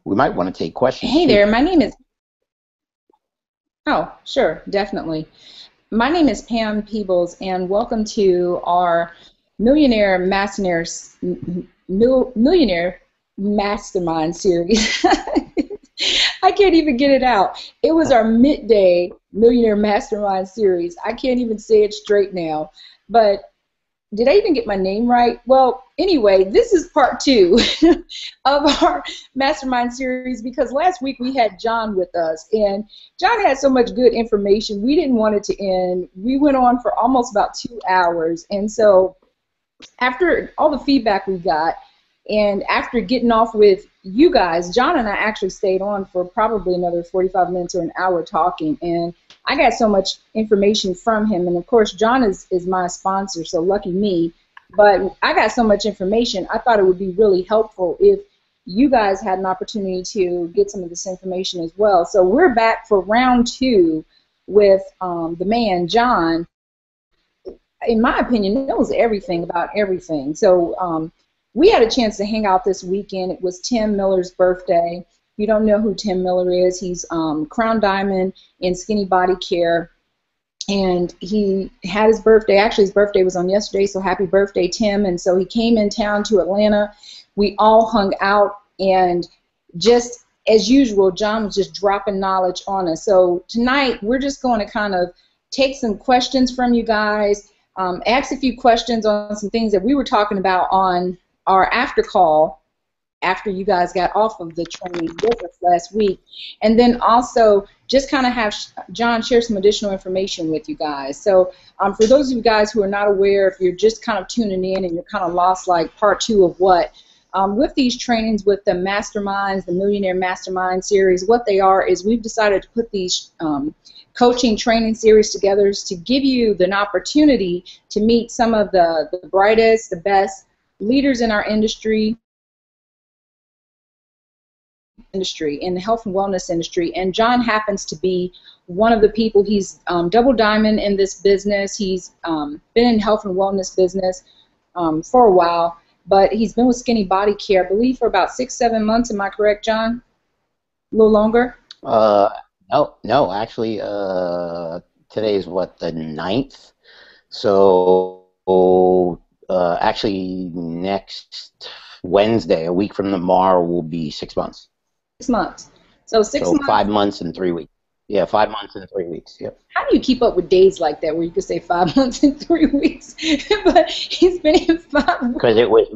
We might want to take questions Hey too. there, my name is, oh, sure, definitely. My name is Pam Peebles, and welcome to our Millionaire Mastermind, Millionaire Mastermind series. I can't even get it out. It was our midday Millionaire Mastermind series. I can't even say it straight now. But did I even get my name right? Well, anyway, this is part two of our mastermind series because last week we had John with us, and John had so much good information. We didn't want it to end. We went on for almost about 2 hours, and so after all the feedback we got, and after getting off with you guys, John and I actually stayed on for probably another 45 minutes or an hour talking, and I got so much information from him. And of course, John is my sponsor, so lucky me. But I got so much information, I thought it would be really helpful if you guys had an opportunity to get some of this information as well. So we're back for round two with the man, John. In my opinion, knows everything about everything. So we had a chance to hang out this weekend. It was Tim Miller's birthday. If you don't know who Tim Miller is, he's Crown Diamond in Skinny Body Care. And he had his birthday. Actually, his birthday was on yesterday, so happy birthday, Tim. And so he came in town to Atlanta. We all hung out, and just as usual, John was just dropping knowledge on us. So tonight, we're just going to kind of take some questions from you guys, ask a few questions on some things that we were talking about on our after call after you guys got off of the training with us last week, and then also just kind of have John share some additional information with you guys. So for those of you guys who are not aware, if you're just kind of tuning in and you're kind of lost like part two of what, with these trainings, with the masterminds, the Millionaire Mastermind series, what they are is we've decided to put these coaching training series together to give you an opportunity to meet some of the brightest, the best leaders in our industry, in the health and wellness industry, and John happens to be one of the people. He's double diamond in this business. He's been in health and wellness business for a while, but he's been with Skinny Body Care, I believe, for about 6-7 months. Am I correct, John? A little longer? Uh, no, actually, today is what, the 9th? So, actually, next Wednesday, a week from tomorrow, will be 6 months. 6 months. So six So months. 5 months and 3 weeks. Yeah, 5 months and 3 weeks. Yep. How do you keep up with days like that where you could say 5 months and 3 weeks? But he's been in 5 weeks. Because it was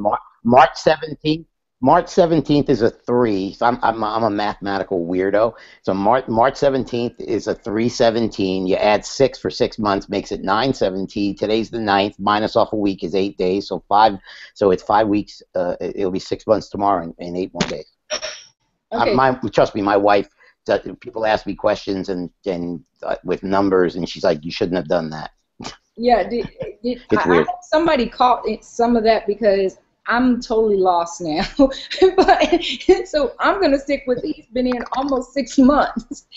March 17th. March 17th is a 3. So I'm a mathematical weirdo. So March 17th is a 317. You add 6 for 6 months makes it 917. Today's the 9th. Minus off a week is 8 days. So 5. So it's 5 weeks. It'll be 6 months tomorrow and 8 more days. Okay. Trust me, my wife. People ask me questions and with numbers, and she's like, "You shouldn't have done that." Yeah, It's I weird. hope somebody caught some of that because I'm totally lost now. But so I'm gonna stick with he's been in almost 6 months.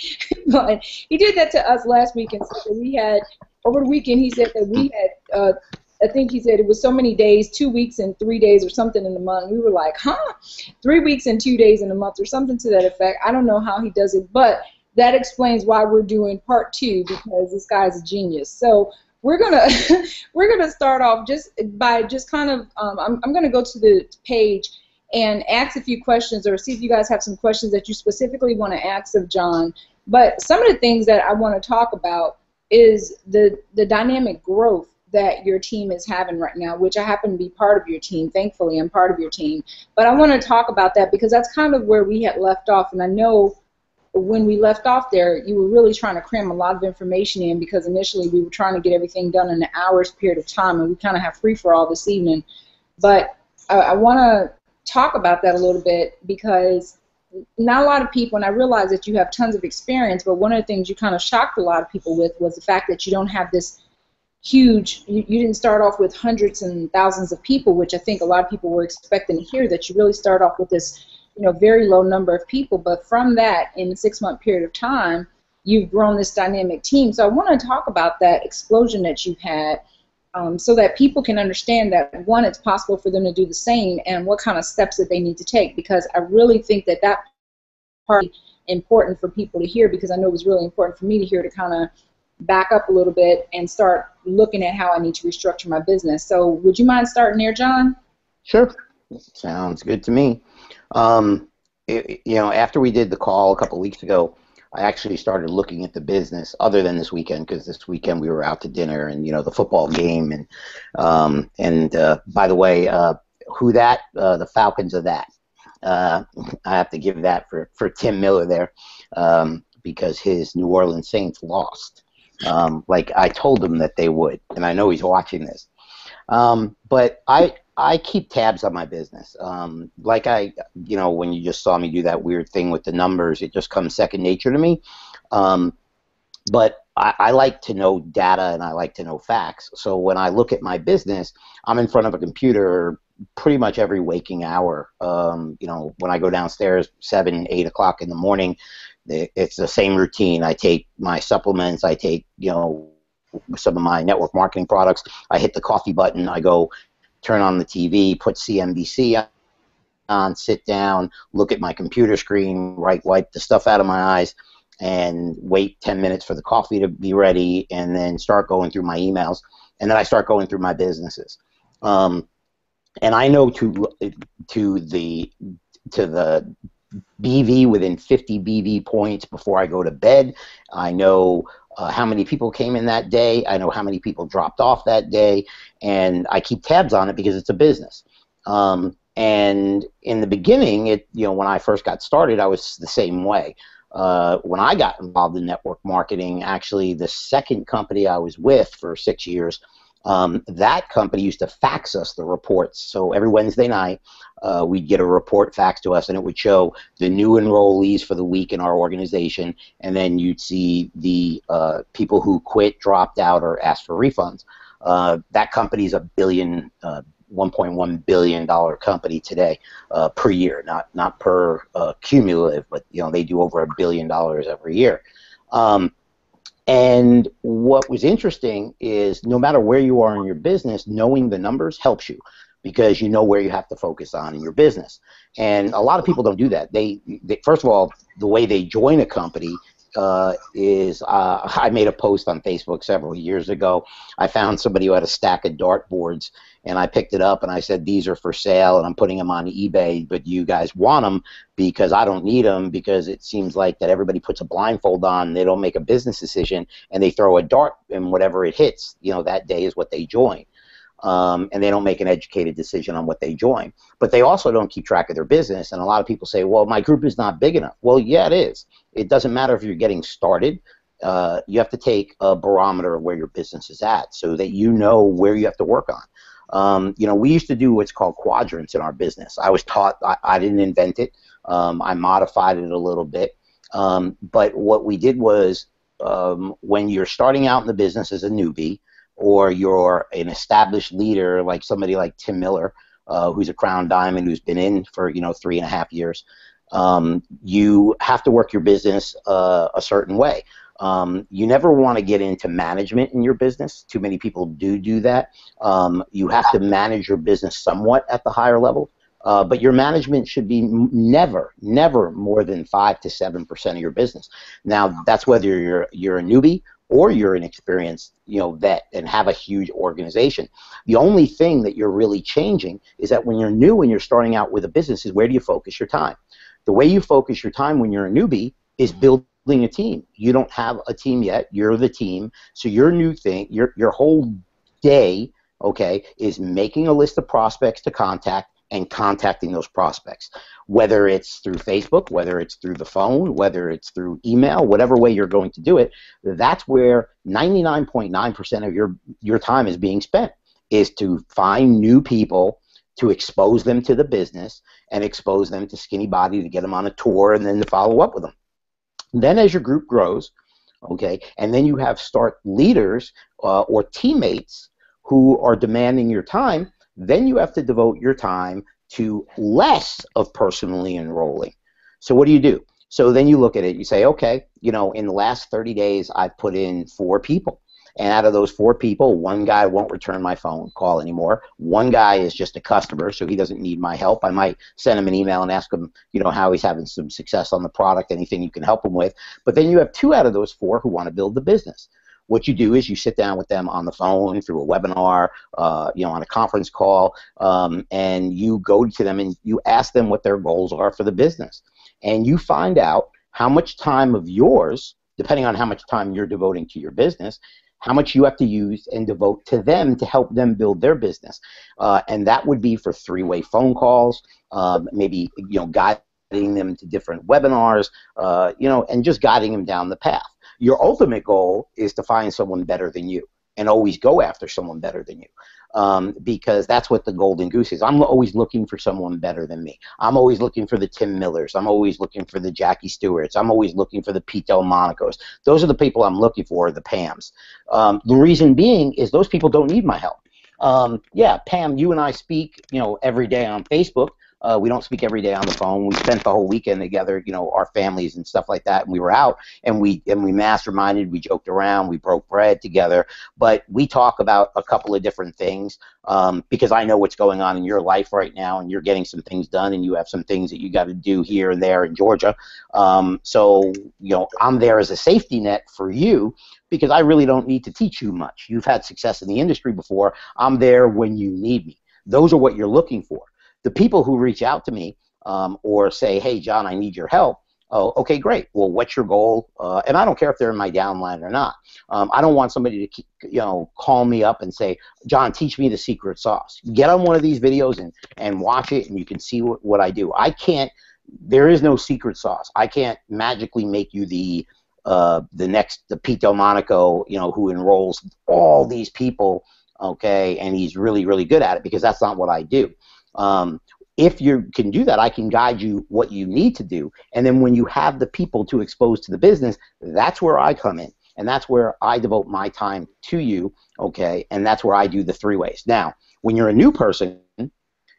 But he did that to us last week and said that we had over the weekend. He said that we had. I think he said it was so many days, 2 weeks and 3 days or something in the month. We were like, huh? 3 weeks and 2 days in a month or something to that effect. I don't know how he does it, but that explains why we're doing part two because this guy's a genius. So we're gonna we're gonna start off just by just kind of I'm gonna go to the page and ask a few questions or see if you guys have some questions that you specifically want to ask of John. But some of the things that I want to talk about is the dynamic growth that your team is having right now, which I happen to be part of your team. Thankfully, I'm part of your team. But I want to talk about that because that's kind of where we had left off. And I know when we left off there, you were really trying to cram a lot of information in because initially we were trying to get everything done in an hour's period of time, and we kind of have free-for-all this evening. But I want to talk about that a little bit because not a lot of people, and I realize that you have tons of experience, but one of the things you kind of shocked a lot of people with was the fact that you don't have this huge, you didn't start off with hundreds and thousands of people, which I think a lot of people were expecting to hear, that you really start off with this, very low number of people. But from that, in a 6-month period of time, you've grown this dynamic team. So I want to talk about that explosion that you've had so that people can understand that, one, it's possible for them to do the same and what kind of steps that they need to take, because I really think that that part important for people to hear, because I know it was really important for me to hear, to kind of back up a little bit and start looking at how I need to restructure my business. So would you mind starting there, John? Sure. Sounds good to me. Um, After we did the call a couple of weeks ago, I actually started looking at the business other than this weekend, because this weekend we were out to dinner and, the football game. And by the way, who that? The Falcons are that. I have to give that for Tim Miller there, because his New Orleans Saints lost. Like I told him that they would, and I know he's watching this. But I keep tabs on my business. Like when you just saw me do that weird thing with the numbers, it just comes second nature to me. But I like to know data and I like to know facts. So when I look at my business, I'm in front of a computer pretty much every waking hour. When I go downstairs 7, 8 o'clock in the morning, it's the same routine. I take my supplements. I take, some of my network marketing products. I hit the coffee button. I go turn on the TV, put CNBC on, sit down, look at my computer screen, wipe the stuff out of my eyes, and wait 10 minutes for the coffee to be ready, and then start going through my emails, and then I start going through my businesses. And I know to the BV within 50 BV points before I go to bed. I know how many people came in that day. I know how many people dropped off that day, and I keep tabs on it because it's a business. And in the beginning, when I first got started, I was the same way. When I got involved in network marketing, actually the second company I was with for 6 years, that company used to fax us the reports. So every Wednesday night, we'd get a report faxed to us, and it would show the new enrollees for the week in our organization, and then you'd see the people who quit, dropped out, or asked for refunds. That company's a $1.1 billion company today, per year, not per cumulative, but they do over $1 billion every year. And what was interesting is no matter where you are in your business, knowing the numbers helps you, because you know where you have to focus on in your business. And a lot of people don't do that. They first of all, the way they join a company is I made a post on Facebook several years ago. I found somebody who had a stack of dartboards, and I picked it up and I said, these are for sale and I'm putting them on eBay, but you guys want them because I don't need them, because it seems like that everybody puts a blindfold on, they don't make a business decision, and they throw a dart, and whatever it hits, that day is what they join. And they don't make an educated decision on what they join. But they also don't keep track of their business, and a lot of people say, well, my group is not big enough. Well, yeah, it is. It doesn't matter if you're getting started. You have to take a barometer of where your business is at so that you know where you have to work on. We used to do what's called quadrants in our business. I was taught, I didn't invent it. I modified it a little bit. But what we did was, when you're starting out in the business as a newbie, or you're an established leader like somebody like Tim Miller, who's a crown diamond, who's been in for 3.5 years, you have to work your business a certain way. You never want to get into management in your business. Too many people do that. You have to manage your business somewhat at the higher level, but your management should be never more than 5 to 7% of your business. Now, that's whether you're a newbie or you're an experienced vet and have a huge organization. The only thing that you're really changing is that when you're new and you're starting out with a business is, where do you focus your time? The way you focus your time when you're a newbie is building a team. You don't have a team yet. You're the team. So your new thing, your whole day, okay, is making a list of prospects to contact and contacting those prospects, whether it's through Facebook, whether it's through the phone, whether it's through email, whatever way you're going to do it. That's where 99.9% of your time is being spent, is to find new people, to expose them to the business, and expose them to Skinny Body, to get them on a tour, and then to follow up with them. Then as your group grows, okay, and then you have start leaders or teammates who are demanding your time, then you have to devote your time to less of personally enrolling. So what do? So then you look at it, you say, okay, in the last 30 days, I've put in 4 people. And out of those 4 people, one guy won't return my phone call anymore. One guy is just a customer, so he doesn't need my help. I might send him an email and ask him, how he's having some success on the product, anything you can help him with. But then you have 2 out of those 4 who want to build the business. What you do is you sit down with them on the phone, through a webinar, on a conference call, and you go to them and you ask them what their goals are for the business. And you find out how much time of yours, depending on how much time you're devoting to your business, how much you have to use and devote to them to help them build their business. And that would be for 3-way phone calls, maybe, guiding them to different webinars, and just guiding them down the path. Your ultimate goal is to find someone better than you and always go after someone better than you, because that's what the golden goose is. I'm always looking for someone better than me. I'm always looking for the Tim Millers. I'm always looking for the Jackie Stewarts. I'm always looking for the Pete Delmonicos. Those are the people I'm looking for, the Pams. The reason being is those people don't need my help. Yeah, Pam, you and I speak, every day on Facebook. We don't speak every day on the phone. We spent the whole weekend together, our families and stuff like that, and we were out and we masterminded, we joked around, we broke bread together, but we talk about a couple of different things, because I know what's going on in your life right now, and you're getting some things done, and you have some things that you got to do here and there in Georgia. So, I'm there as a safety net for you, because I really don't need to teach you much. You've had success in the industry before. I'm there when you need me. Those are what you're looking for. The people who reach out to me, or say, hey, John, I need your help. Oh, okay, great. Well, what's your goal? And I don't care if they're in my downline or not. I don't want somebody to call me up and say, John, teach me the secret sauce. Get on one of these videos and watch it, and you can see what I do. There is no secret sauce. I can't magically make you the Pete Delmonico, who enrolls all these people, okay, and he's really, really good at it, because that's not what I do. If you can do that, I can guide you what you need to do. And then when you have the people to expose to the business, that's where I come in. And that's where I devote my time to you, okay? And that's where I do the 3-ways. Now, when you're a new person,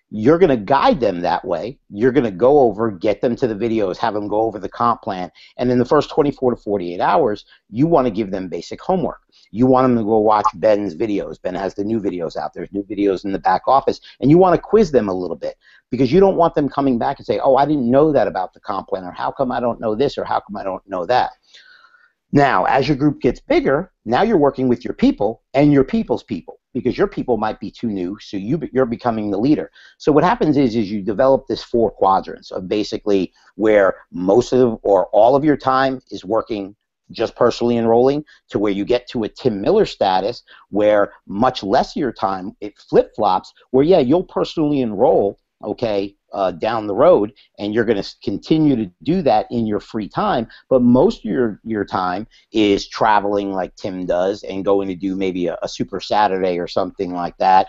you're going to guide them that way. You're going to go over, get them to the videos, have them go over the comp plan. And in the first 24 to 48 hours, you want to give them basic homework. You want them to go watch Ben's videos. Ben has the new videos out. There's new videos in the back office. And you want to quiz them a little bit, because you don't want them coming back and say, oh, I didn't know that about the comp plan, or how come I don't know this, or how come I don't know that. Now, as your group gets bigger, now you're working with your people and your people's people, because your people might be too new, so you're becoming the leader. So what happens is you develop this 4 quadrants of basically where most of or all of your time is working just personally enrolling, to where you get to a Tim Miller status where much less of your time, it flip-flops, where, yeah, you'll personally enroll, okay, down the road, and you're going to continue to do that in your free time, but most of your time is traveling like Tim does, and going to do maybe a Super Saturday or something like that,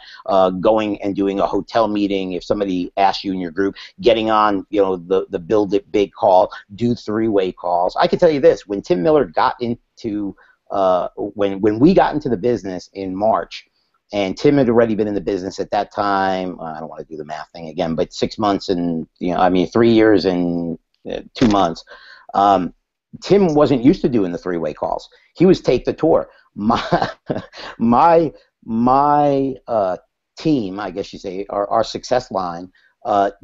going and doing a hotel meeting if somebody asks you in your group, getting on the Build It Big call, do 3-way calls. I can tell you this, when Tim Miller got into when we got into the business in March, and Tim had already been in the business at that time. I don't want to do the math thing again, but 6 months and 3 years and 2 months. Tim wasn't used to doing the 3-way calls. He was take the tour. My team, I guess you say, our success line,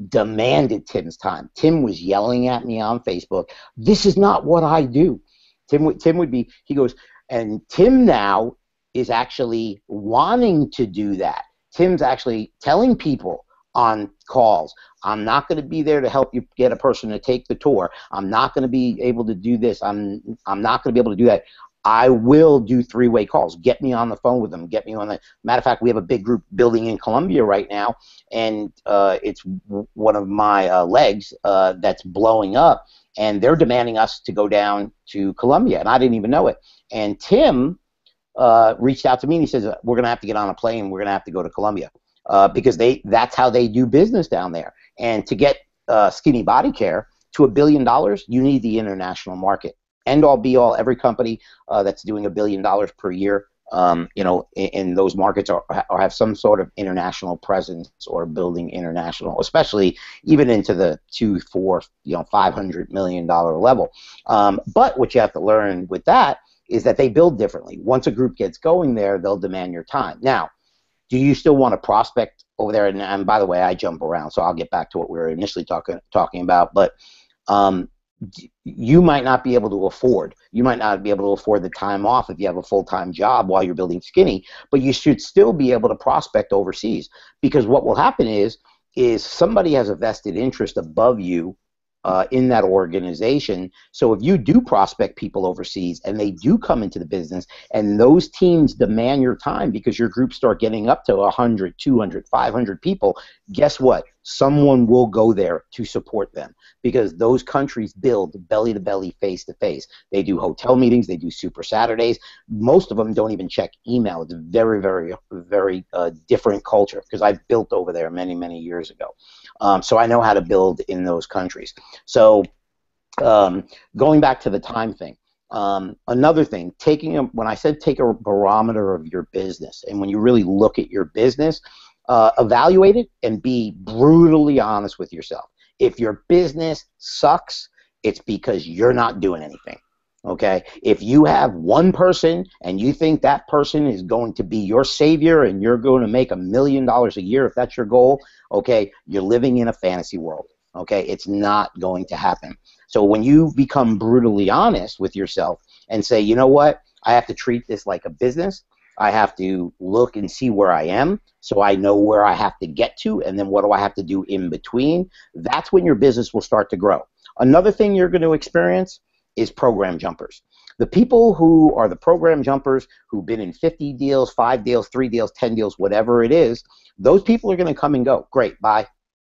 demanded Tim's time. Tim was yelling at me on Facebook. This is not what I do. Tim would be. He goes, and Tim now is actually wanting to do that. Tim's actually telling people on calls, I'm not going to be there to help you get a person to take the tour. I'm not going to be able to do this. I'm not going to be able to do that. I will do 3-way calls. Get me on the phone with them. Get me on the. Matter of fact, we have a big group building in Colombia right now, and it's one of my legs that's blowing up, and they're demanding us to go down to Colombia, and I didn't even know it. And Tim reached out to me and he says, we're going to have to get on a plane. We're going to have to go to Colombia, because that's how they do business down there. And to get skinny body care to $1 billion, you need the international market. End all be all, every company that's doing $1 billion per year, in those markets or have some sort of international presence or building international, especially even into the $200, $400, $500 million level. But what you have to learn with that is that they build differently. Once a group gets going there, they'll demand your time. Now, do you still want to prospect over there? And by the way, I jump around, so I'll get back to what we were initially talking about. But um, you might not be able to afford. You might not be able to afford the time off if you have a full-time job while you're building Skinny, but you should still be able to prospect overseas, because what will happen is somebody has a vested interest above you in that organization. So if you do prospect people overseas and they do come into the business and those teams demand your time because your groups start getting up to 100, 200, 500 people, guess what? Someone will go there to support them, because those countries build belly to belly, face to face. They do hotel meetings. They do super Saturdays. Most of them don't even check email. It's a very, very, very different culture, because I built over there many, many years ago. So I know how to build in those countries. So going back to the time thing, another thing, when I said take a barometer of your business, and when you really look at your business, evaluate it and be brutally honest with yourself. If your business sucks, it's because you're not doing anything. Okay? If you have one person and you think that person is going to be your savior and you're going to make $1 million a year, if that's your goal, okay, you're living in a fantasy world. Okay? It's not going to happen. So when you become brutally honest with yourself and say, you know what, I have to treat this like a business. I have to look and see where I am so I know where I have to get to, and then what do I have to do in between. That's when your business will start to grow. Another thing you're going to experience is program jumpers. The people who are the program jumpers who've been in 50 deals, 5 deals, 3 deals, 10 deals, whatever it is, those people are going to come and go. Great, bye.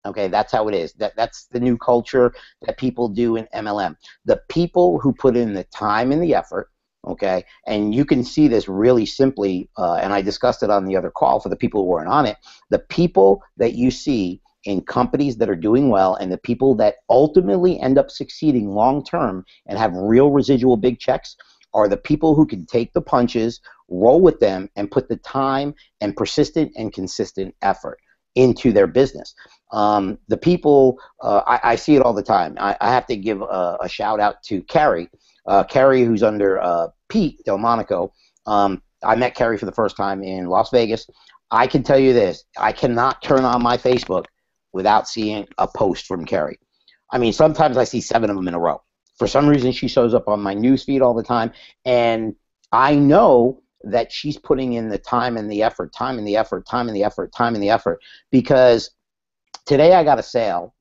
Okay, that's how it is. That's the new culture that people do in MLM. The people who put in the time and the effort, okay, and you can see this really simply, and I discussed it on the other call for the people who weren't on it. The people that you see in companies that are doing well and the people that ultimately end up succeeding long term and have real residual big checks are the people who can take the punches, roll with them, and put the time and persistent and consistent effort into their business. The people, I see it all the time. I have to give a shout out to Carrie. Carrie, who's under Pete Delmonico. I met Carrie for the first time in Las Vegas. I can tell you this, I cannot turn on my Facebook without seeing a post from Carrie. I mean, sometimes I see 7 of them in a row. For some reason, she shows up on my news feed all the time, and I know that she's putting in the time and the effort, time and the effort, time and the effort, time and the effort, because today I got a sale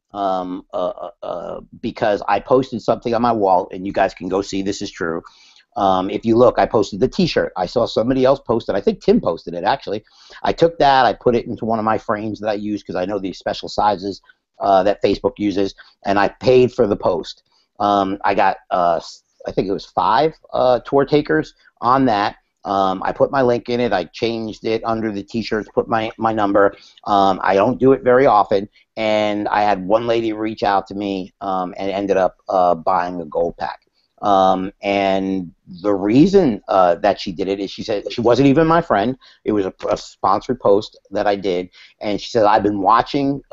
because I posted something on my wall, and you guys can go see this is true. If you look, I posted the t-shirt. I saw somebody else post it. I think Tim posted it, actually. I took that. I put it into one of my frames that I use because I know these special sizes that Facebook uses, and I paid for the post. I got, I think it was 5 tour takers on that. I put my link in it. I changed it under the t-shirts, put my number. I don't do it very often. And I had one lady reach out to me and ended up buying a gold pack. And the reason that she did it is she said she wasn't even my friend. It was a sponsored post that I did. And she said, I've been watching.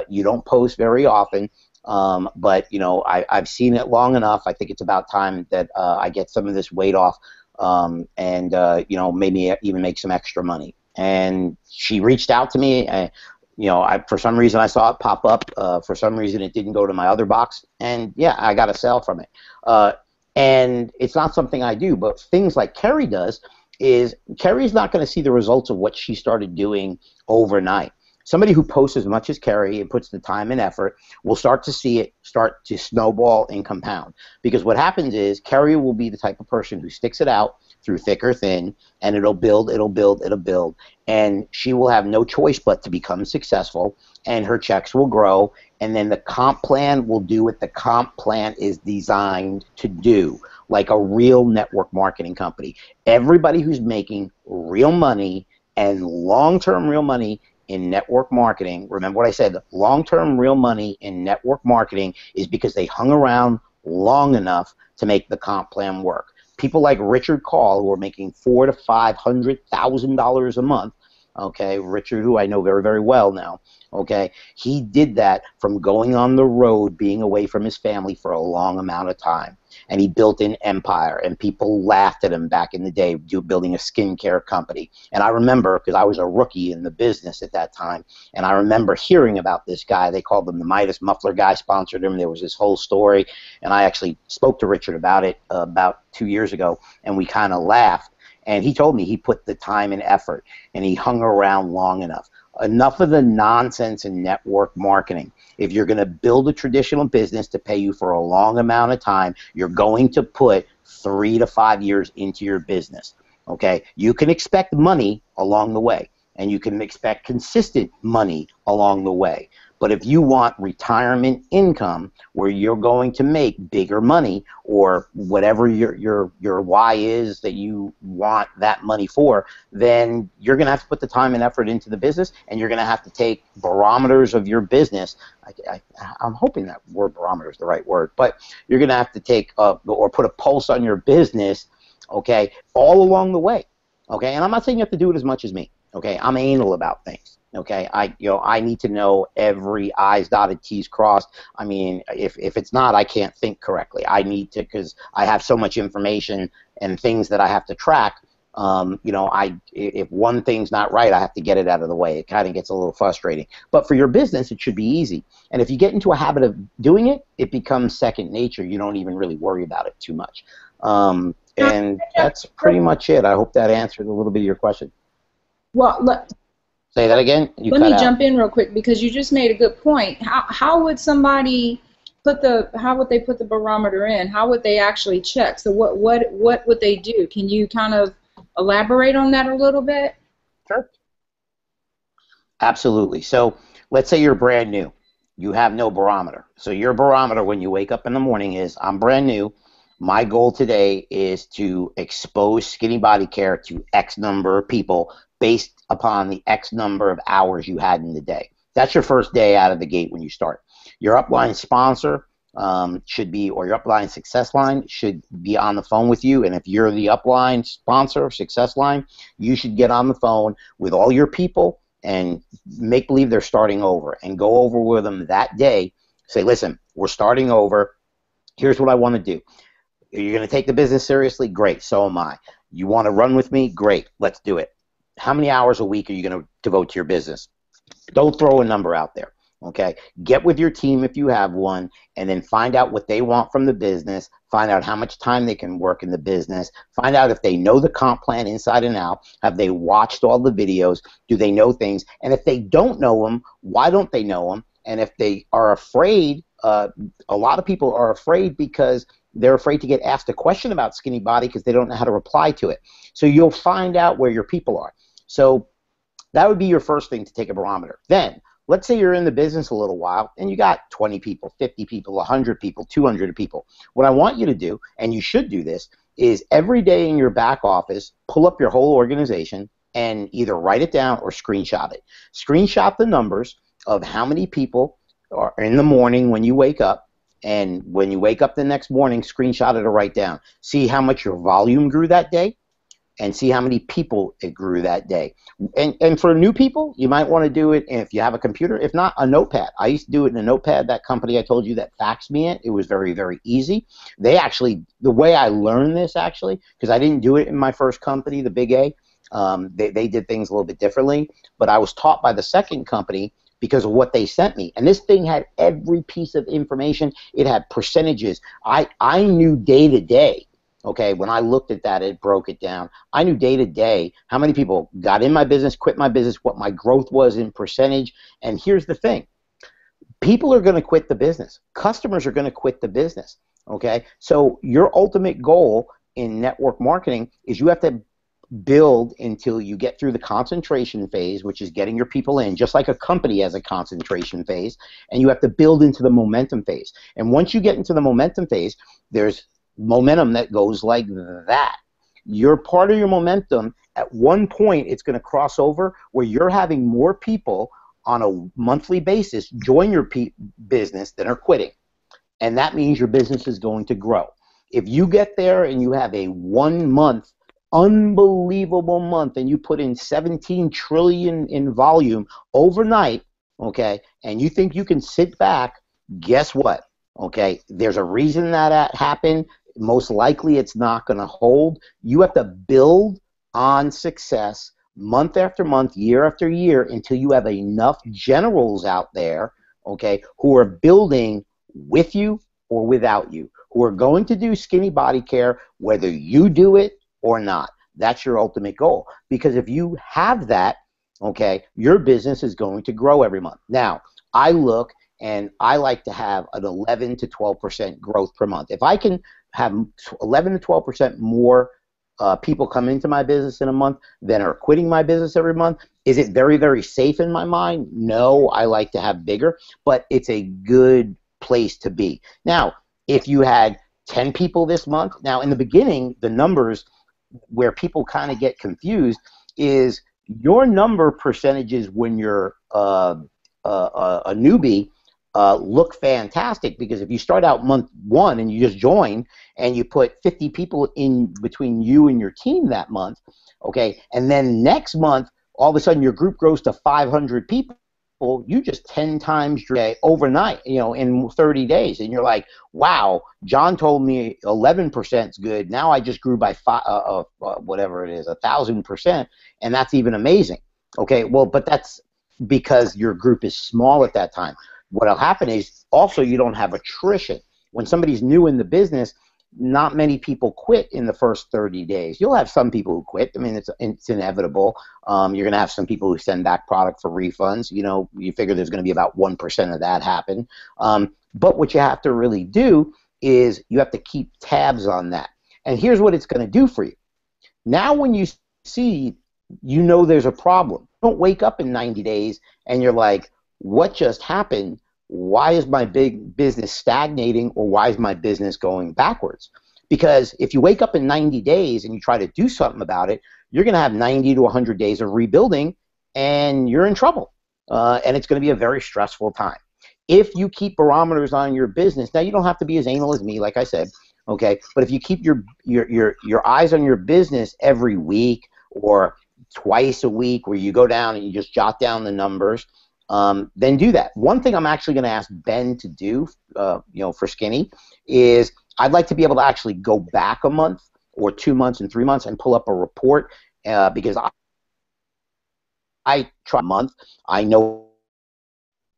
You don't post very often. But, you know, I've seen it long enough. I think it's about time that I get some of this weight off. And you know, maybe even make some extra money. And she reached out to me. You know, for some reason I saw it pop up. For some reason it didn't go to my other box. And yeah, I got a sale from it. And it's not something I do, but things like Carrie does is Carrie's not going to see the results of what she started doing overnight. Somebody who posts as much as Carrie and puts the time and effort will start to see it start to snowball and compound. Because what happens is Carrie will be the type of person who sticks it out through thick or thin, and it'll build, it'll build, it'll build. And she will have no choice but to become successful, and her checks will grow, and then the comp plan will do what the comp plan is designed to do, like a real network marketing company. Everybody who's making real money and long-term real money in network marketing, remember what I said, long-term real money in network marketing is because they hung around long enough to make the comp plan work. People like Richard Call, who are making $400,000 to $500,000 a month, okay, Richard, who I know very, very well now, okay, he did that from going on the road, being away from his family for a long amount of time. And he built an empire, and people laughed at him back in the day, building a skincare company. And I remember, because I was a rookie in the business at that time, and I remember hearing about this guy. They called him the Midas Muffler guy, sponsored him. There was this whole story, and I actually spoke to Richard about it about 2 years ago, and we kind of laughed. And he told me he put the time and effort, and he hung around long enough. Enough of the nonsense in network marketing. If you're going to build a traditional business to pay you for a long amount of time, you're going to put 3 to 5 years into your business. Okay? You can expect money along the way, and you can expect consistent money along the way. But if you want retirement income where you're going to make bigger money, or whatever your why is that you want that money for, then you're going to have to put the time and effort into the business, and you're going to have to take barometers of your business. I'm hoping that word barometer is the right word, but you're going to have to take or put a pulse on your business, okay, all along the way, okay? And I'm not saying you have to do it as much as me, okay? I'm anal about things. Okay, I need to know every I's dotted, T's crossed. I mean, if it's not, I can't think correctly. I need to, because I have so much information and things that I have to track. If one thing's not right, I have to get it out of the way. It kind of gets a little frustrating. But for your business, it should be easy. And if you get into a habit of doing it, it becomes second nature. You don't even really worry about it too much. And that's pretty much it. I hope that answered a little bit of your question. Well, say that again. Let me jump in real quick, because you just made a good point. How would somebody how would they put the barometer in? How would they actually check? So what would they do? Can you kind of elaborate on that a little bit? Sure. Absolutely. So let's say you're brand new. You have no barometer. So your barometer when you wake up in the morning is, I'm brand new. My goal today is to expose Skinny Body Care to X number of people based upon the X number of hours you had in the day. That's your first day out of the gate when you start. Your upline sponsor should be, or your upline success line should be on the phone with you. And if you're the upline sponsor, success line, you should get on the phone with all your people and make believe they're starting over, and go over with them that day. Say, listen, we're starting over. Here's what I want to do. You're going to take the business seriously? Great, so am I. You want to run with me? Great, let's do it. How many hours a week are you going to devote to your business? Don't throw a number out there, okay? Get with your team if you have one, and then find out what they want from the business. Find out how much time they can work in the business. Find out if they know the comp plan inside and out. Have they watched all the videos? Do they know things? And if they don't know them, why don't they know them? And if they are afraid, a lot of people are afraid because they're afraid to get asked a question about Skinny Body because they don't know how to reply to it. So you'll find out where your people are. So that would be your first thing to take a barometer. Then, let's say you're in the business a little while and you got 20 people, 50 people, 100 people, 200 people. What I want you to do, and you should do this, is every day in your back office, pull up your whole organization and either write it down or screenshot it. Screenshot the numbers of how many people are in the morning when you wake up, and when you wake up the next morning, screenshot it or write down. See how much your volume grew that day, and see how many people it grew that day. And for new people, you might want to do it if you have a computer. If not, a notepad. I used to do it in a notepad. That company I told you that faxed me it was very, very easy. They actually, the way I learned this actually, because I didn't do it in my first company, the Big A, they did things a little bit differently, but I was taught by the second company because of what they sent me. And this thing had every piece of information. It had percentages. I knew day to day. Okay, when I looked at that, it broke it down. I knew day to day how many people got in my business, quit my business, what my growth was in percentage. And here's the thing. People are going to quit the business. Customers are going to quit the business. Okay, so your ultimate goal in network marketing is you have to build until you get through the concentration phase, which is getting your people in, just like a company has a concentration phase, and you have to build into the momentum phase. And once you get into the momentum phase, there's momentum that goes like that. You're part of your momentum. At one point, it's going to cross over where you're having more people on a monthly basis join your business than are quitting. And that means your business is going to grow. If you get there and you have a 1 month unbelievable month and you put in 17 trillion in volume overnight, okay, and you think you can sit back, guess what? Okay, there's a reason that happened. Most likely it's not going to hold. You have to build on success month after month, year after year, until you have enough generals out there, okay, who are building with you or without you, who are going to do skinny body care whether you do it or not. That's your ultimate goal. Because if you have that, okay, your business is going to grow every month. Now, I look and I like to have an 11 to 12% growth per month. If I can have 11 to 12% more people come into my business in a month than are quitting my business every month, is it very, very safe in my mind? No, I like to have bigger, but it's a good place to be. Now, if you had 10 people this month, now in the beginning, the numbers where people kind of get confused is your number percentages when you're a newbie look fantastic, because if you start out month one and you just join and you put 50 people in between you and your team that month, okay, and then next month all of a sudden your group grows to 500 people, you just 10 times your day overnight, you know, in 30 days, and you're like, wow, John told me 11% is good. Now I just grew by whatever it is, 1,000%, and that's even amazing. Okay, well, but that's because your group is small at that time. What'll happen is also you don't have attrition. When somebody's new in the business, not many people quit in the first 30 days. You'll have some people who quit. I mean, it's inevitable. You're going to have some people who send back product for refunds. You know, you figure there's going to be about 1% of that happen. But what you have to really do is you have to keep tabs on that. And here's what it's going to do for you. Now when you see, you know there's a problem. Don't wake up in 90 days and you're like, what just happened? Why is my big business stagnating, or why is my business going backwards? Because if you wake up in 90 days and you try to do something about it, you're going to have 90 to 100 days of rebuilding, and you're in trouble. And it's going to be a very stressful time. If you keep barometers on your business, now you don't have to be as anal as me, like I said, okay? But if you keep your eyes on your business every week or twice a week, where you go down and you just jot down the numbers, then do that. One thing I'm actually going to ask Ben to do, for Skinny, is I'd like to be able to actually go back a month or 2 months and 3 months and pull up a report, because I try a month. I know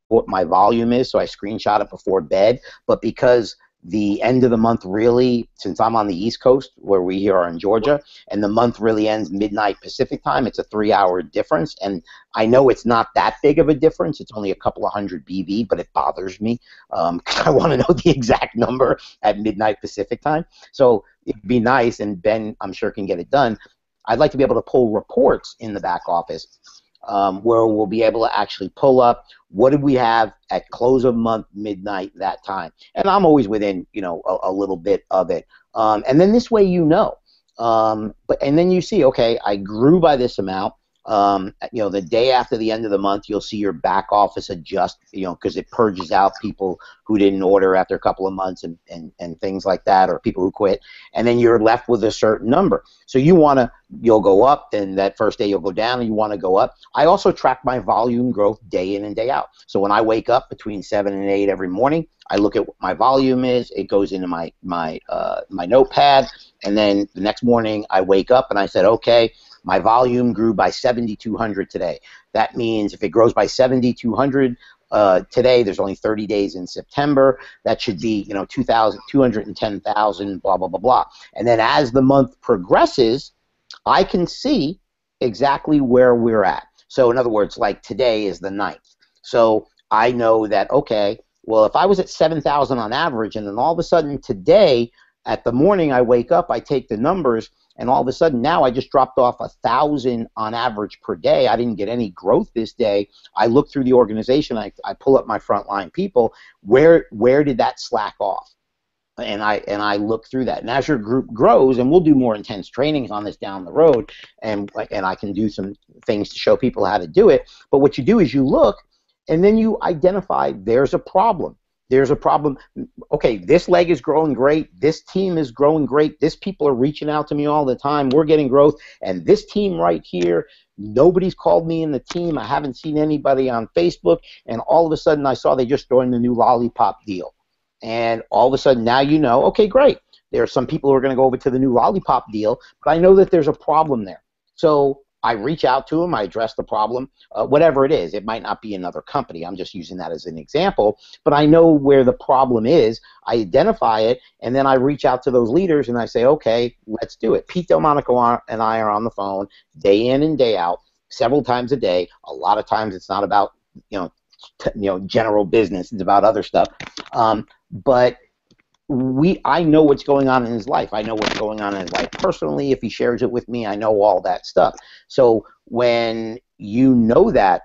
what my volume is, so I screenshot it before bed. But because the end of the month really, since I'm on the East Coast, where we here are in Georgia, and the month really ends midnight Pacific time, it's a 3-hour difference. And I know it's not that big of a difference. It's only a couple of hundred BV, but it bothers me because I want to know the exact number at midnight Pacific time. So it'd be nice, and Ben, I'm sure, can get it done. I'd like to be able to pull reports in the back office, where we'll be able to actually pull up what did we have at close of month midnight that time, and I'm always within a little bit of it, and then this way and then you see, okay, I grew by this amount. The day after the end of the month, you'll see your back office adjust, because it purges out people who didn't order after a couple of months and things like that, or people who quit, and then you're left with a certain number. So you'll go up, then that first day you'll go down, and you want to go up. I also track my volume growth day in and day out. So when I wake up between 7 and 8 every morning, I look at what my volume is. It goes into my notepad, and then the next morning I wake up and I said, okay, my volume grew by 7,200 today. That means if it grows by 7,200 today, there's only 30 days in September. That should be 210,000, blah, blah, blah, blah. And then as the month progresses, I can see exactly where we're at. So in other words, like today is the 9th. So I know that, okay, well, if I was at 7,000 on average, and then all of a sudden today at the morning I wake up, I take the numbers, and all of a sudden now I just dropped off 1,000 on average per day. I didn't get any growth this day. I look through the organization. I pull up my frontline people. Where did that slack off? And I look through that. And as your group grows, and we'll do more intense trainings on this down the road, and I can do some things to show people how to do it. But what you do is you look, and then you identify there's a problem. There's a problem. Okay, this leg is growing great. This team is growing great. This people are reaching out to me all the time. We're getting growth. And this team right here, nobody's called me in the team. I haven't seen anybody on Facebook. And all of a sudden, I saw they just joined the new Lollipop deal. And all of a sudden, now you know, okay, great. There are some people who are going to go over to the new Lollipop deal, but I know that there's a problem there. So I reach out to them. I address the problem, whatever it is. It might not be another company. I'm just using that as an example. But I know where the problem is. I identify it, and then I reach out to those leaders, and I say, okay, let's do it. Pete Delmonico and I are on the phone day in and day out, several times a day. A lot of times it's not about general business. It's about other stuff. But I know what's going on in his life. I know what's going on in his life personally. If he shares it with me, I know all that stuff. So when you know that,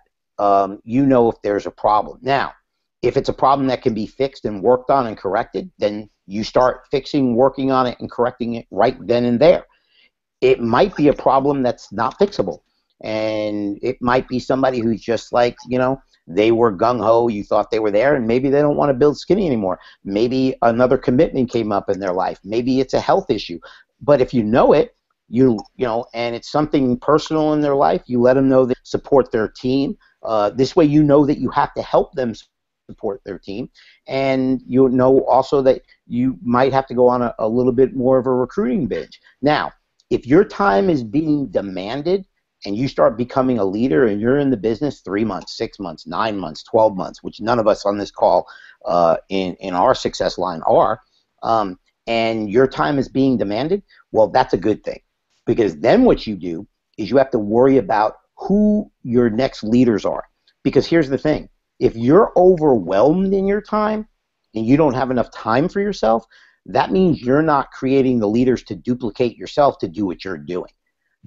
you know if there's a problem. Now, if it's a problem that can be fixed and worked on and corrected, then you start fixing, working on it, and correcting it right then and there. It might be a problem that's not fixable. And it might be somebody who's just like, they were gung-ho, you thought they were there, and maybe they don't want to build skinny anymore. Maybe another commitment came up in their life. Maybe it's a health issue. But if you know it, and it's something personal in their life, you let them know that support their team. This way you know that you have to help them support their team. And you know also that you might have to go on a little bit more of a recruiting binge. Now, if your time is being demanded, and you start becoming a leader and you're in the business 3 months, 6 months, 9 months, 12 months, which none of us on this call in our success line are, and your time is being demanded, well, that's a good thing. Because then what you do is you have to worry about who your next leaders are. Because here's the thing. If you're overwhelmed in your time and you don't have enough time for yourself, that means you're not creating the leaders to duplicate yourself to do what you're doing.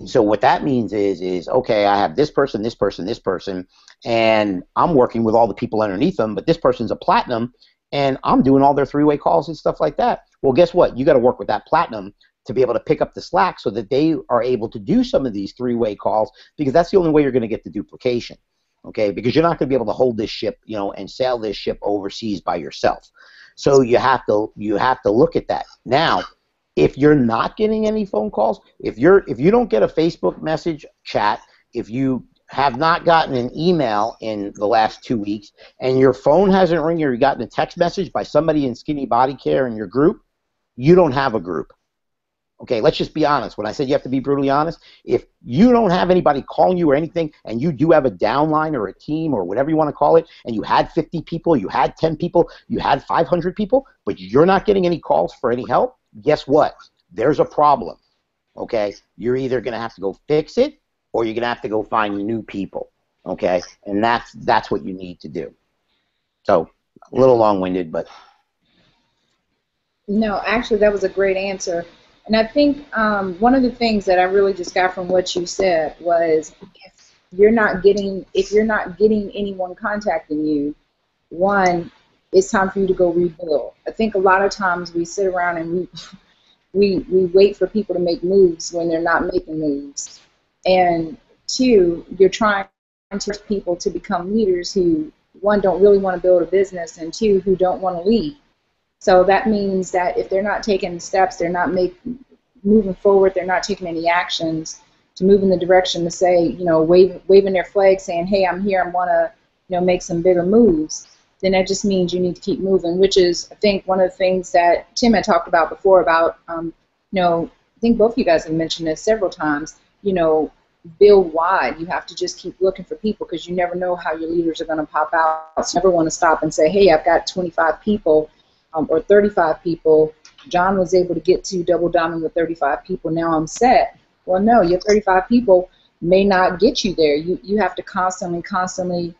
So what that means is okay, I have this person, this person, this person, and I'm working with all the people underneath them, but this person's a platinum, and I'm doing all their three-way calls and stuff like that. Well, guess what? You got to work with that platinum to be able to pick up the slack so that they are able to do some of these three-way calls, because that's the only way you're going to get the duplication, okay? Because you're not going to be able to hold this ship, and sail this ship overseas by yourself. So you have to look at that. Now, if you're not getting any phone calls, if you don't get a Facebook message chat, if you have not gotten an email in the last 2 weeks, and your phone hasn't ring or you've gotten a text message by somebody in Skinny Body Care in your group, you don't have a group. Okay, let's just be honest. When I said you have to be brutally honest, if you don't have anybody calling you or anything, and you do have a downline or a team or whatever you want to call it, and you had 50 people, you had 10 people, you had 500 people, but you're not getting any calls for any help, guess what? There's a problem, okay? You're either going to have to go fix it, or you're going to have to go find new people, okay? And that's what you need to do. So, a little long-winded, but... No, actually, that was a great answer. And I think one of the things that I really just got from what you said was if you're not getting anyone contacting you, one, it's time for you to go rebuild. I think a lot of times we sit around and we wait for people to make moves when they're not making moves. And two, you're trying to get people to become leaders who, one, don't really want to build a business, and two, who don't want to lead. So that means that if they're not taking steps, they're not moving forward, they're not taking any actions to move in the direction to say, waving their flag saying, hey, I'm here, I want to, make some bigger moves, then that just means you need to keep moving, which is, I think, one of the things that Tim had talked about before about, I think both of you guys have mentioned this several times, build wide. You have to just keep looking for people because you never know how your leaders are going to pop out. So you never want to stop and say, hey, I've got 25 people or 35 people. John was able to get to Double Diamond with 35 people. Now I'm set. Well, no, your 35 people may not get you there. You have to constantly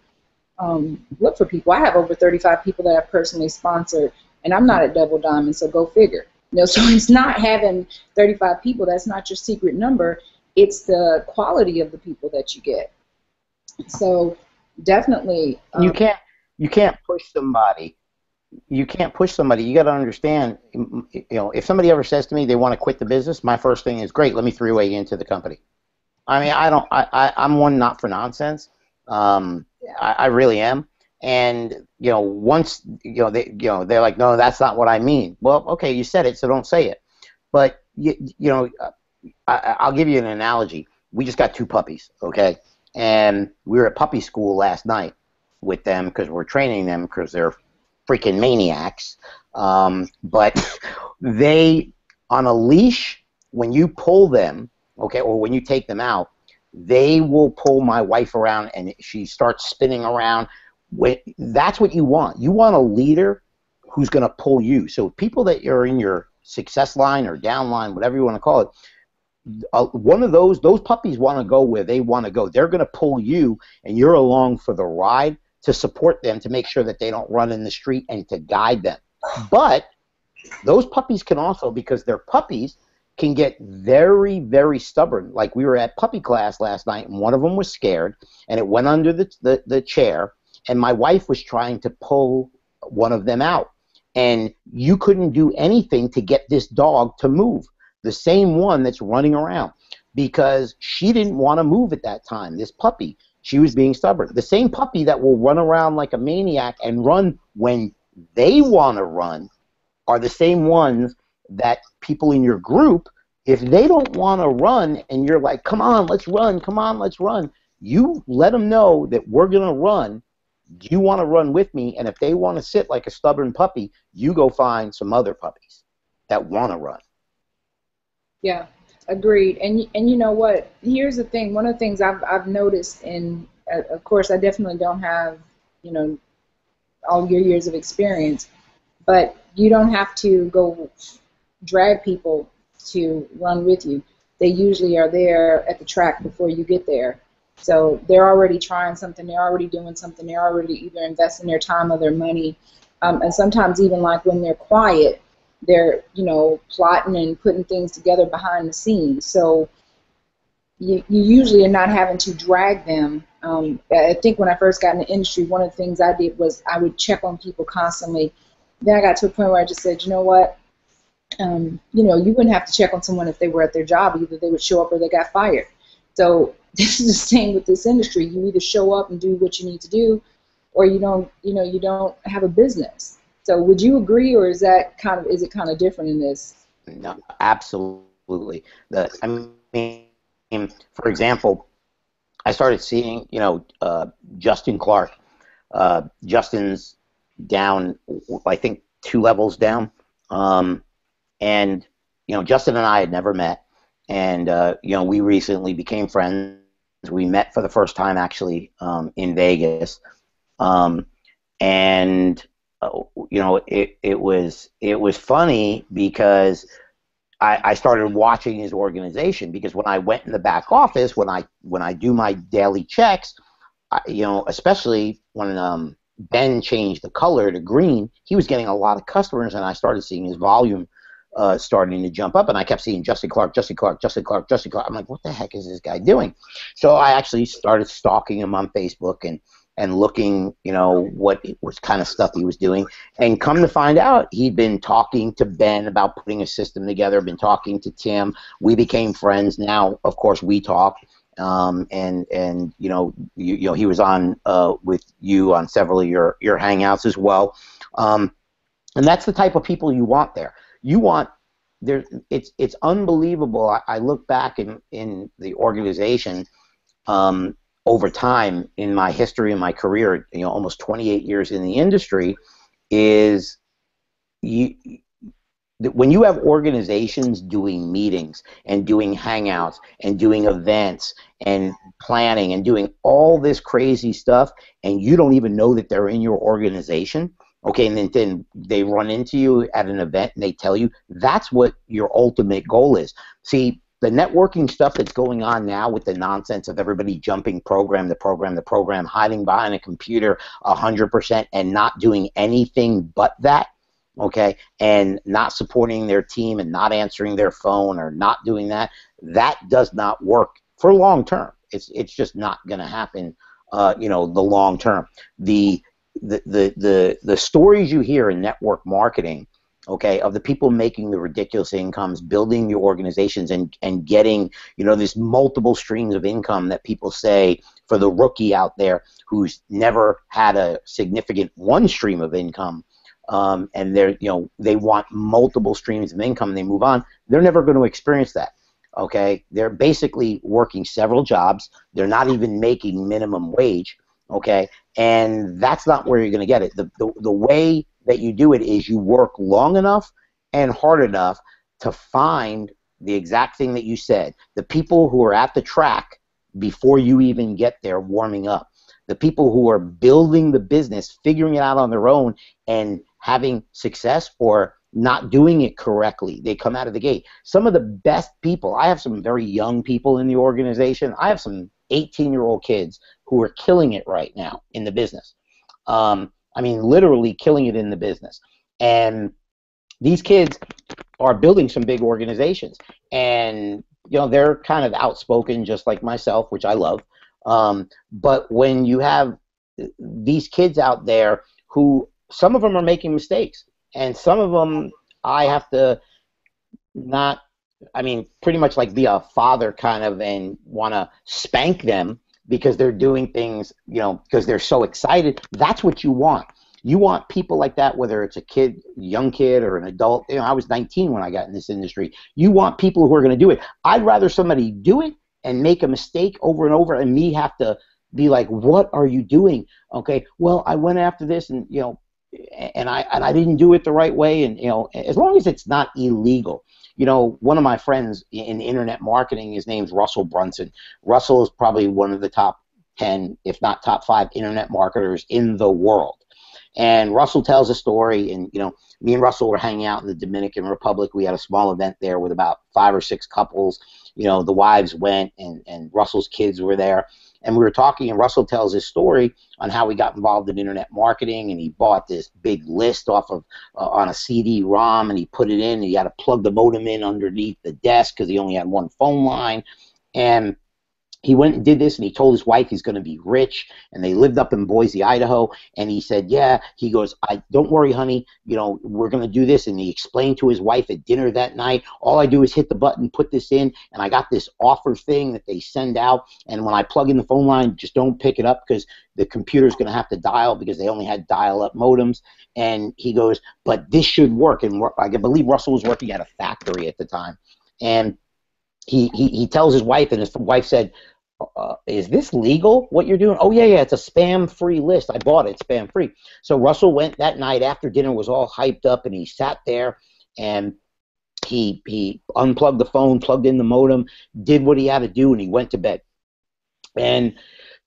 look for people. I have over 35 people that I've personally sponsored, and I'm not at Double Diamond, so go figure. So it's not having 35 people. That's not your secret number. It's the quality of the people that you get. So definitely. You can't push somebody. You can't push somebody. You got to understand, if somebody ever says to me they want to quit the business, my first thing is, great, let me three-way you into the company. I mean, I'm one not for nonsense. I really am. And once they're like, no, that's not what I mean. Well, okay, you said it, so don't say it. But I'll give you an analogy. We just got two puppies, okay, and we were at puppy school last night with them because we're training them because they're freaking maniacs. But they, on a leash, when you pull them, okay, or when you take them out, they will pull my wife around and she starts spinning around. That's what you want. You want a leader who's going to pull you. So people that are in your success line or down line, whatever you want to call it, one of those puppies want to go where they want to go. They're going to pull you, and you're along for the ride to support them, to make sure that they don't run in the street, and to guide them. But those puppies can also, because they're puppies, can get very, very stubborn. Like we were at puppy class last night, and one of them was scared, and it went under the chair, and my wife was trying to pull one of them out. And you couldn't do anything to get this dog to move, the same one that's running around, because she didn't want to move at that time, this puppy. She was being stubborn. The same puppy that will run around like a maniac and run when they want to run are the same ones that people in your group, if they don't want to run and you're like, come on, let's run, come on, let's run, you let them know that we're going to run. Do you want to run with me? And if they want to sit like a stubborn puppy, you go find some other puppies that want to run. Yeah, agreed. And you know what? Here's the thing. One of the things I've noticed, and of course, I definitely don't have, all your years of experience, but you don't have to go drag people to run with you. They usually are there at the track before you get there. So they're already trying something, they're already doing something, they're already either investing their time or their money. And sometimes even like when they're quiet, they're, plotting and putting things together behind the scenes. So you usually are not having to drag them. I think when I first got in the industry, one of the things I did was I would check on people constantly. Then I got to a point where I just said, you know what? You wouldn't have to check on someone if they were at their job. Either they would show up or they got fired. So this is the same with this industry. You either show up and do what you need to do, or you don't have a business. So would you agree, or is it kind of different in this? No, absolutely. I mean, for example, I started seeing, Justin Clark. Justin's down, I think, 2 levels down. And, Justin and I had never met. And, we recently became friends. We met for the first time, actually, in Vegas. And it was funny because I started watching his organization, because when I went in the back office, when I do my daily checks, especially when Ben changed the color to green, he was getting a lot of customers, and I started seeing his volume starting to jump up, and I kept seeing Justin Clark, Justin Clark, Justin Clark, Justin Clark. I'm like, what the heck is this guy doing? So I actually started stalking him on Facebook and looking, what kind of stuff he was doing. And come to find out, he'd been talking to Ben about putting a system together, been talking to Tim. We became friends. Now, of course, we talk. And he was on with you on several of your hangouts as well. And that's the type of people you want there. You want there. It's unbelievable. I look back in the organization over time in my history and my career, almost 28 years in the industry, is when you have organizations doing meetings and doing hangouts and doing events and planning and doing all this crazy stuff, and you don't even know that they're in your organization, okay, and then they run into you at an event and they tell you, that's what your ultimate goal is. See, the networking stuff that's going on now with the nonsense of everybody jumping program to program to program, hiding behind a computer 100% and not doing anything but that, okay, and not supporting their team and not answering their phone or not doing that, that does not work for long term. It's just not going to happen, the long term. The stories you hear in network marketing, okay, of the people making the ridiculous incomes, building your organizations and getting, this multiple streams of income that people say for the rookie out there who's never had a significant one stream of income, and they want multiple streams of income, they move on, they're never going to experience that. Okay, they're basically working several jobs. They're not even making minimum wage. Okay, and that's not where you're going to get it. The way that you do it is you work long enough and hard enough to find the exact thing that you said. The people who are at the track before you even get there warming up. The people who are building the business, figuring it out on their own and having success, or not doing it correctly. They come out of the gate. Some of the best people, I have some very young people in the organization. I have some 18-year-old kids who are killing it right now in the business. I mean, literally killing it in the business. And these kids are building some big organizations. And, they're kind of outspoken just like myself, which I love. But when you have these kids out there who, some of them are making mistakes, and some of them I have to pretty much like be a father kind of and want to spank them because they're doing things, because they're so excited. That's what you want. You want people like that, whether it's a kid, young kid, or an adult. I was 19 when I got in this industry. You want people who are going to do it. I'd rather somebody do it and make a mistake over and over and me have to be like, what are you doing? Okay, well, I went after this and, and I didn't do it the right way, and as long as it's not illegal. One of my friends in internet marketing, his name's Russell Brunson. Russell is probably one of the top 10, if not top 5 internet marketers in the world. And Russell tells a story, and me and Russell were hanging out in the Dominican Republic. We had a small event there with about 5 or 6 couples. The wives went, and Russell's kids were there. And we were talking, and Russell tells his story on how he got involved in internet marketing, and he bought this big list off of on a CD-ROM, and he put it in, and he had to plug the modem in underneath the desk because he only had one phone line. And he went and did this, and he told his wife he's going to be rich, and they lived up in Boise, Idaho, and he said, yeah, he goes, don't worry, honey, we're going to do this, and he explained to his wife at dinner that night, all I do is hit the button, put this in, and I got this offer thing that they send out, and when I plug in the phone line, just don't pick it up because the computer's going to have to dial because they only had dial-up modems, and he goes, but this should work, and I believe Russell was working at a factory at the time, and he tells his wife, and his wife said, is this legal, what you're doing? Oh, yeah, it's a spam-free list. I bought it, spam-free. So Russell went that night after dinner, was all hyped up, and he sat there, and he unplugged the phone, plugged in the modem, did what he had to do, and he went to bed. And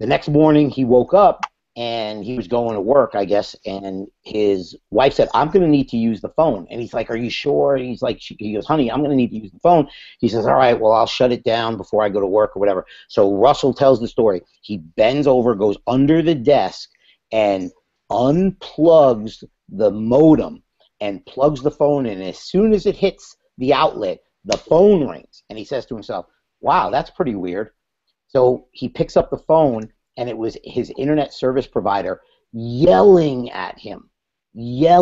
the next morning, he woke up, and he was going to work, I guess, and his wife said, I'm going to need to use the phone. And he's like, are you sure? And he's like, he goes, honey, I'm going to need to use the phone. He says, all right, well, I'll shut it down before I go to work or whatever. So Russell tells the story. He bends over, goes under the desk, and unplugs the modem and plugs the phone in. And as soon as it hits the outlet, the phone rings. And he says to himself, wow, that's pretty weird. So he picks up the phone, and it was his internet service provider yelling at him. They're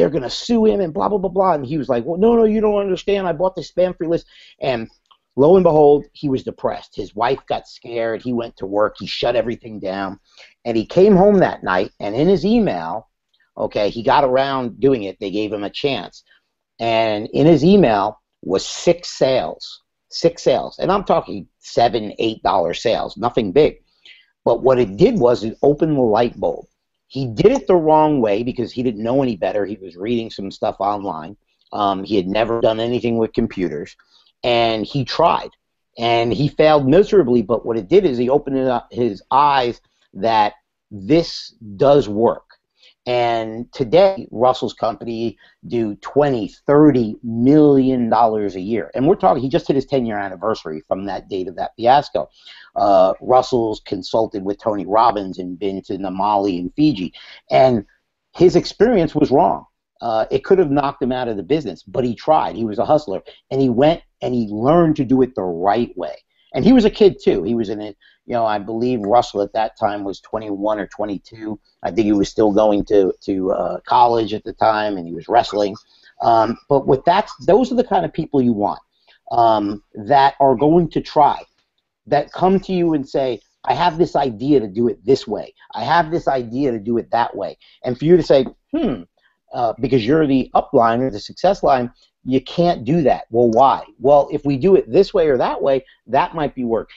going to sue him and blah, blah, blah, blah. And he was like, well, no, you don't understand. I bought this spam-free list. And lo and behold, he was depressed. His wife got scared. He went to work. He shut everything down. And he came home that night, and in his email, okay, he got around doing it. They gave him a chance. And in his email was 6 sales. 6 sales. And I'm talking $7, $8 sales, nothing big. But what it did was it opened the light bulb. He did it the wrong way because he didn't know any better. He was reading some stuff online. He had never done anything with computers. And he tried. And he failed miserably. But what it did is he opened up his eyes that this does work. And today, Russell's company do $20, $30 million a year. And we're talking, he just hit his 10-year anniversary from that date of that fiasco. Russell's consulted with Tony Robbins and been to Namali and Fiji. And his experience was wrong. It could have knocked him out of the business, but he tried. He was a hustler. And he went and he learned to do it the right way. And he was a kid, too. He was in it. I believe Russell at that time was 21 or 22. I think he was still going to college at the time, and he was wrestling. But with that, those are the kind of people you want that are going to try, that come to you and say, I have this idea to do it this way. I have this idea to do it that way. And for you to say, because you're the upline or the success line, you can't do that. Well, why? Well, if we do it this way or that way, that might be work.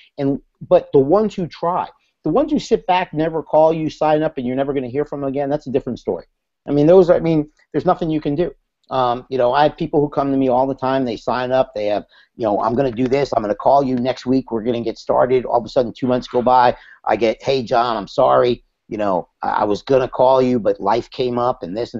But the ones who try, the ones who sit back, never call you, sign up, and you're never going to hear from them again, that's a different story. There's nothing you can do. I have people who come to me all the time. They sign up. They have, I'm going to do this. I'm going to call you next week. We're going to get started. All of a sudden, 2 months go by. I get, hey, John, I'm sorry. I was going to call you, but life came up and this.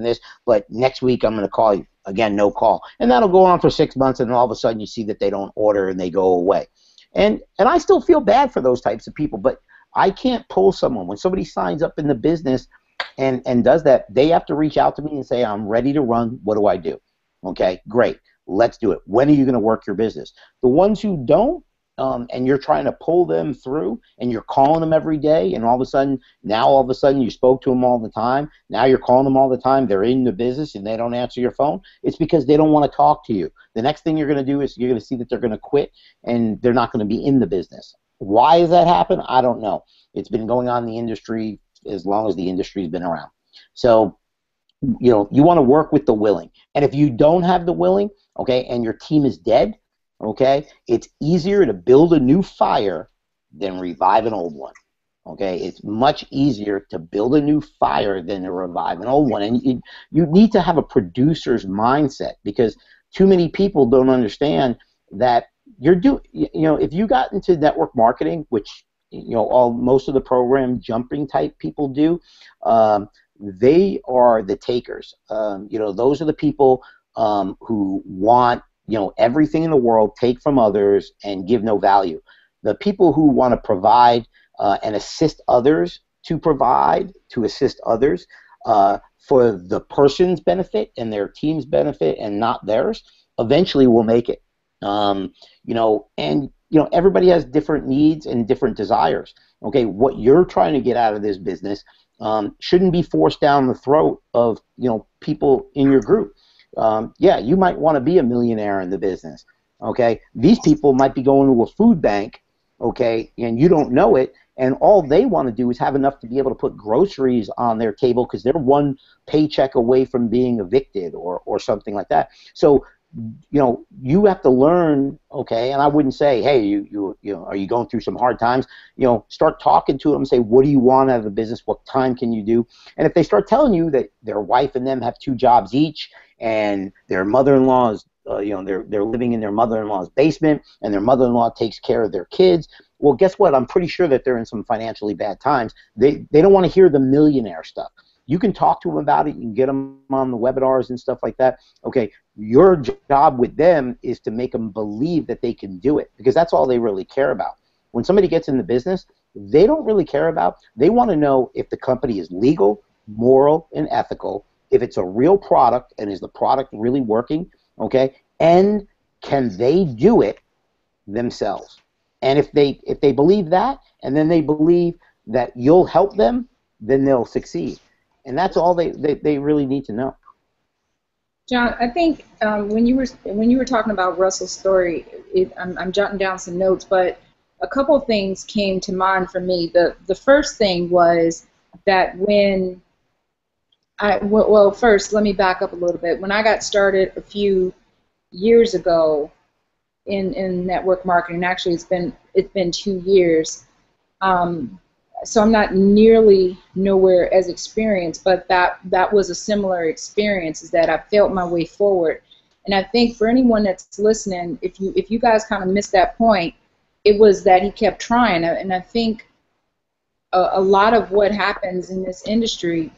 But next week, I'm going to call you. Again, no call. And that'll go on for 6 months, and then all of a sudden, you see that they don't order and they go away. And I still feel bad for those types of people, but I can't pull someone. When somebody signs up in the business and does that, they have to reach out to me and say, I'm ready to run. What do I do? Okay, great. Let's do it. When are you going to work your business? The ones who don't, and you're trying to pull them through, and you're calling them every day, and all of a sudden you spoke to them all the time. Now you're calling them all the time. They're in the business and they don't answer your phone. It's because they don't want to talk to you. The next thing you're going to do is you're going to see that they're going to quit and they're not going to be in the business. Why does that happen? I don't know. It's been going on in the industry as long as the industry's been around. So, you want to work with the willing. And if you don't have the willing, okay, and your team is dead, okay, it's easier to build a new fire than revive an old one. Okay, it's much easier to build a new fire than to revive an old one. And you need to have a producer's mindset, because too many people don't understand that if you got into network marketing, which most of the program jumping type people do, they are the takers. Those are the people who want everything in the world, take from others, and give no value. The people who want to provide and assist others to assist others for the person's benefit and their team's benefit and not theirs, eventually will make it. Everybody has different needs and different desires. Okay, what you're trying to get out of this business shouldn't be forced down the throat of people in your group. You might want to be a millionaire in the business. Okay, these people might be going to a food bank, okay, and you don't know it, and all they want to do is have enough to be able to put groceries on their table because they're one paycheck away from being evicted or something like that. So you have to learn, okay, and I wouldn't say, hey, you are you going through some hard times? Start talking to them and say, what do you want out of the business? What time can you do? And if they start telling you that their wife and them have 2 jobs each, and their mother-in-law is, they're living in their mother-in-law's basement, and their mother-in-law takes care of their kids, well, guess what? I'm pretty sure that they're in some financially bad times. They don't want to hear the millionaire stuff. You can talk to them about it. You can get them on the webinars and stuff like that. Okay, your job with them is to make them believe that they can do it, because that's all they really care about. When somebody gets in the business, they don't really care about, they want to know if the company is legal, moral, and ethical, if it's a real product, and is the product really working, okay, and can they do it themselves? And if they believe that, and then they believe that you'll help them, then they'll succeed. And that's all they really need to know. John, I think when you were talking about Russell's story, I'm jotting down some notes, but a couple of things came to mind for me. The first thing was that first, let me back up a little bit. When I got started a few years ago in network marketing, actually it's been 2 years. So I'm not nearly nowhere as experienced, but that was a similar experience, is that I felt my way forward. And I think for anyone that's listening, if you guys kind of missed that point, it was that he kept trying. And I think a lot of what happens in this industry,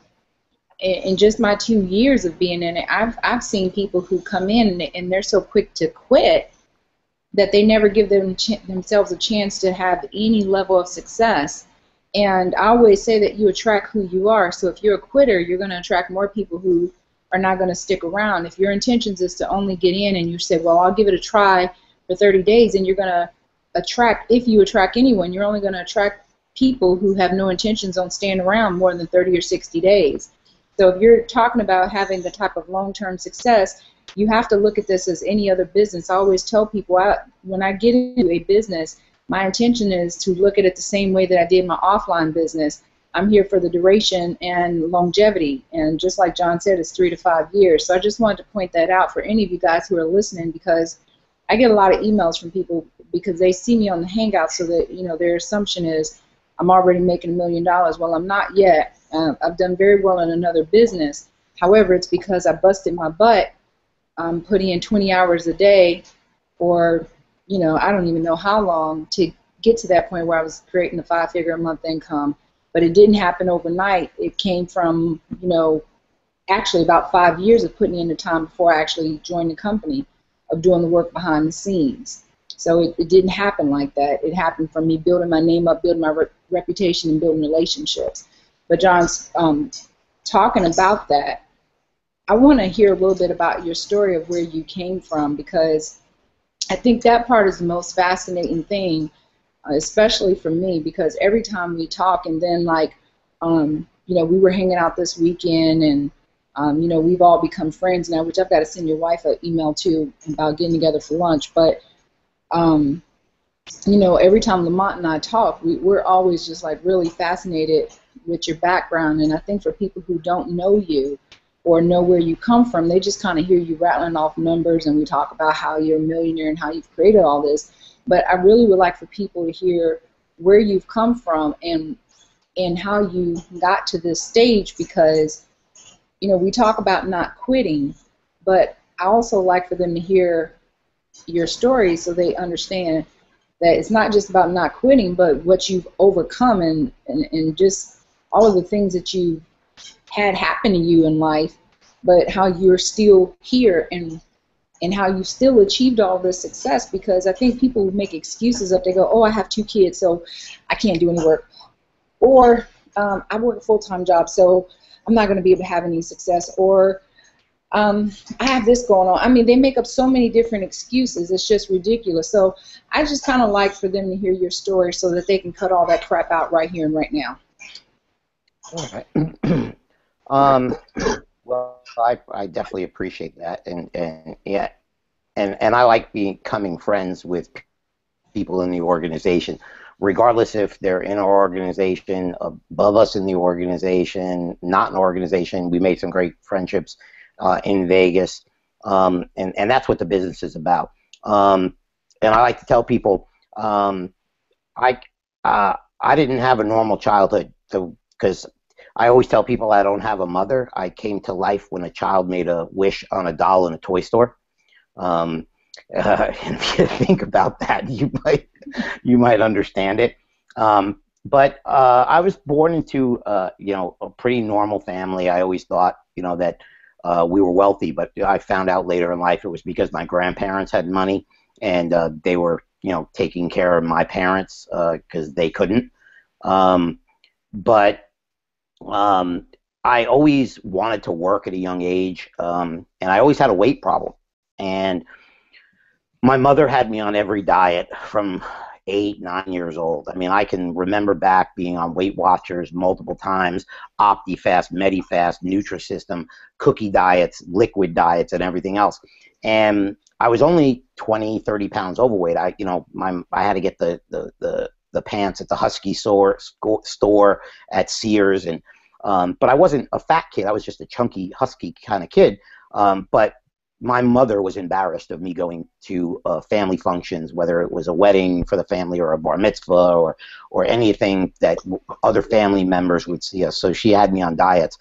in just my 2 years of being in it, I've seen people who come in and they're so quick to quit that they never give themselves a chance to have any level of success. And I always say that you attract who you are. So if you're a quitter, you're going to attract more people who are not going to stick around. If your intentions is to only get in and you say, well, I'll give it a try for 30 days, and you're going to attract, if you attract anyone, you're only going to attract people who have no intentions on staying around more than 30 or 60 days. So if you're talking about having the type of long-term success, you have to look at this as any other business. I always tell people, when I get into a business, my intention is to look at it the same way that I did my offline business. I'm here for the duration and longevity. And just like John said, it's 3 to 5 years. So I just wanted to point that out for any of you guys who are listening, because I get a lot of emails from people because they see me on the Hangout, so that, you know, their assumption is I'm already making $1 million. Well, I'm not yet. I've done very well in another business. However, it's because I busted my butt putting in 20 hours a day, or, you know, I don't even know how long to get to that point where I was creating a 5-figure a month income. But it didn't happen overnight. It came from, you know, actually about 5 years of putting in the time before I actually joined the company, of doing the work behind the scenes. So it didn't happen like that. It happened from me building my name up, building my reputation, and building relationships. But John's talking about that. I want to hear a little bit about your story of where you came from, because I think that part is the most fascinating thing, especially for me, because every time we talk, and then like, you know, we were hanging out this weekend, and you know, we've all become friends now, which I've got to send your wife an email too about getting together for lunch. But you know, every time Lamont and I talk, we're always just like really fascinated with your background. And I think for people who don't know you or know where you come from, they just kind of hear you rattling off numbers, and we talk about how you're a millionaire and how you've created all this. But I really would like for people to hear where you've come from and how you got to this stage, because, you know, we talk about not quitting, but I also like for them to hear your story so they understand that it's not just about not quitting, but what you've overcome, and just all of the things that you had happen to you in life, but how you're still here, and how you still achieved all this success. Because I think people make excuses up. They go, oh, I have 2 kids, so I can't do any work. Or I work a full-time job, so I'm not going to be able to have any success. Or I have this going on. I mean, they make up so many different excuses. It's just ridiculous. So I just kind of like for them to hear your story so that they can cut all that crap out right here and right now. All right. Well, I definitely appreciate that, and yeah, and I like becoming friends with people in the organization, regardless if they're in our organization, above us in the organization, not in the organization. We made some great friendships in Vegas, and that's what the business is about. And I like to tell people, I didn't have a normal childhood, because I always tell people I don't have a mother. I came to life when a child made a wish on a doll in a toy store. If you think about that, you might understand it. But I was born into you know, a pretty normal family. I always thought, you know, that we were wealthy, but I found out later in life it was because my grandparents had money, and they were, you know, taking care of my parents because they couldn't. But I always wanted to work at a young age, and I always had a weight problem. And my mother had me on every diet from 8, 9 years old. I mean, I can remember back being on Weight Watchers multiple times, OptiFast, MediFast, Nutrisystem, cookie diets, liquid diets, and everything else. And I was only 20, 30 pounds overweight. I had to get the pants at the Husky store at Sears, and but I wasn't a fat kid. I was just a chunky, husky kind of kid. But my mother was embarrassed of me going to family functions, whether it was a wedding for the family or a bar mitzvah or anything that other family members would see us. So she had me on diets.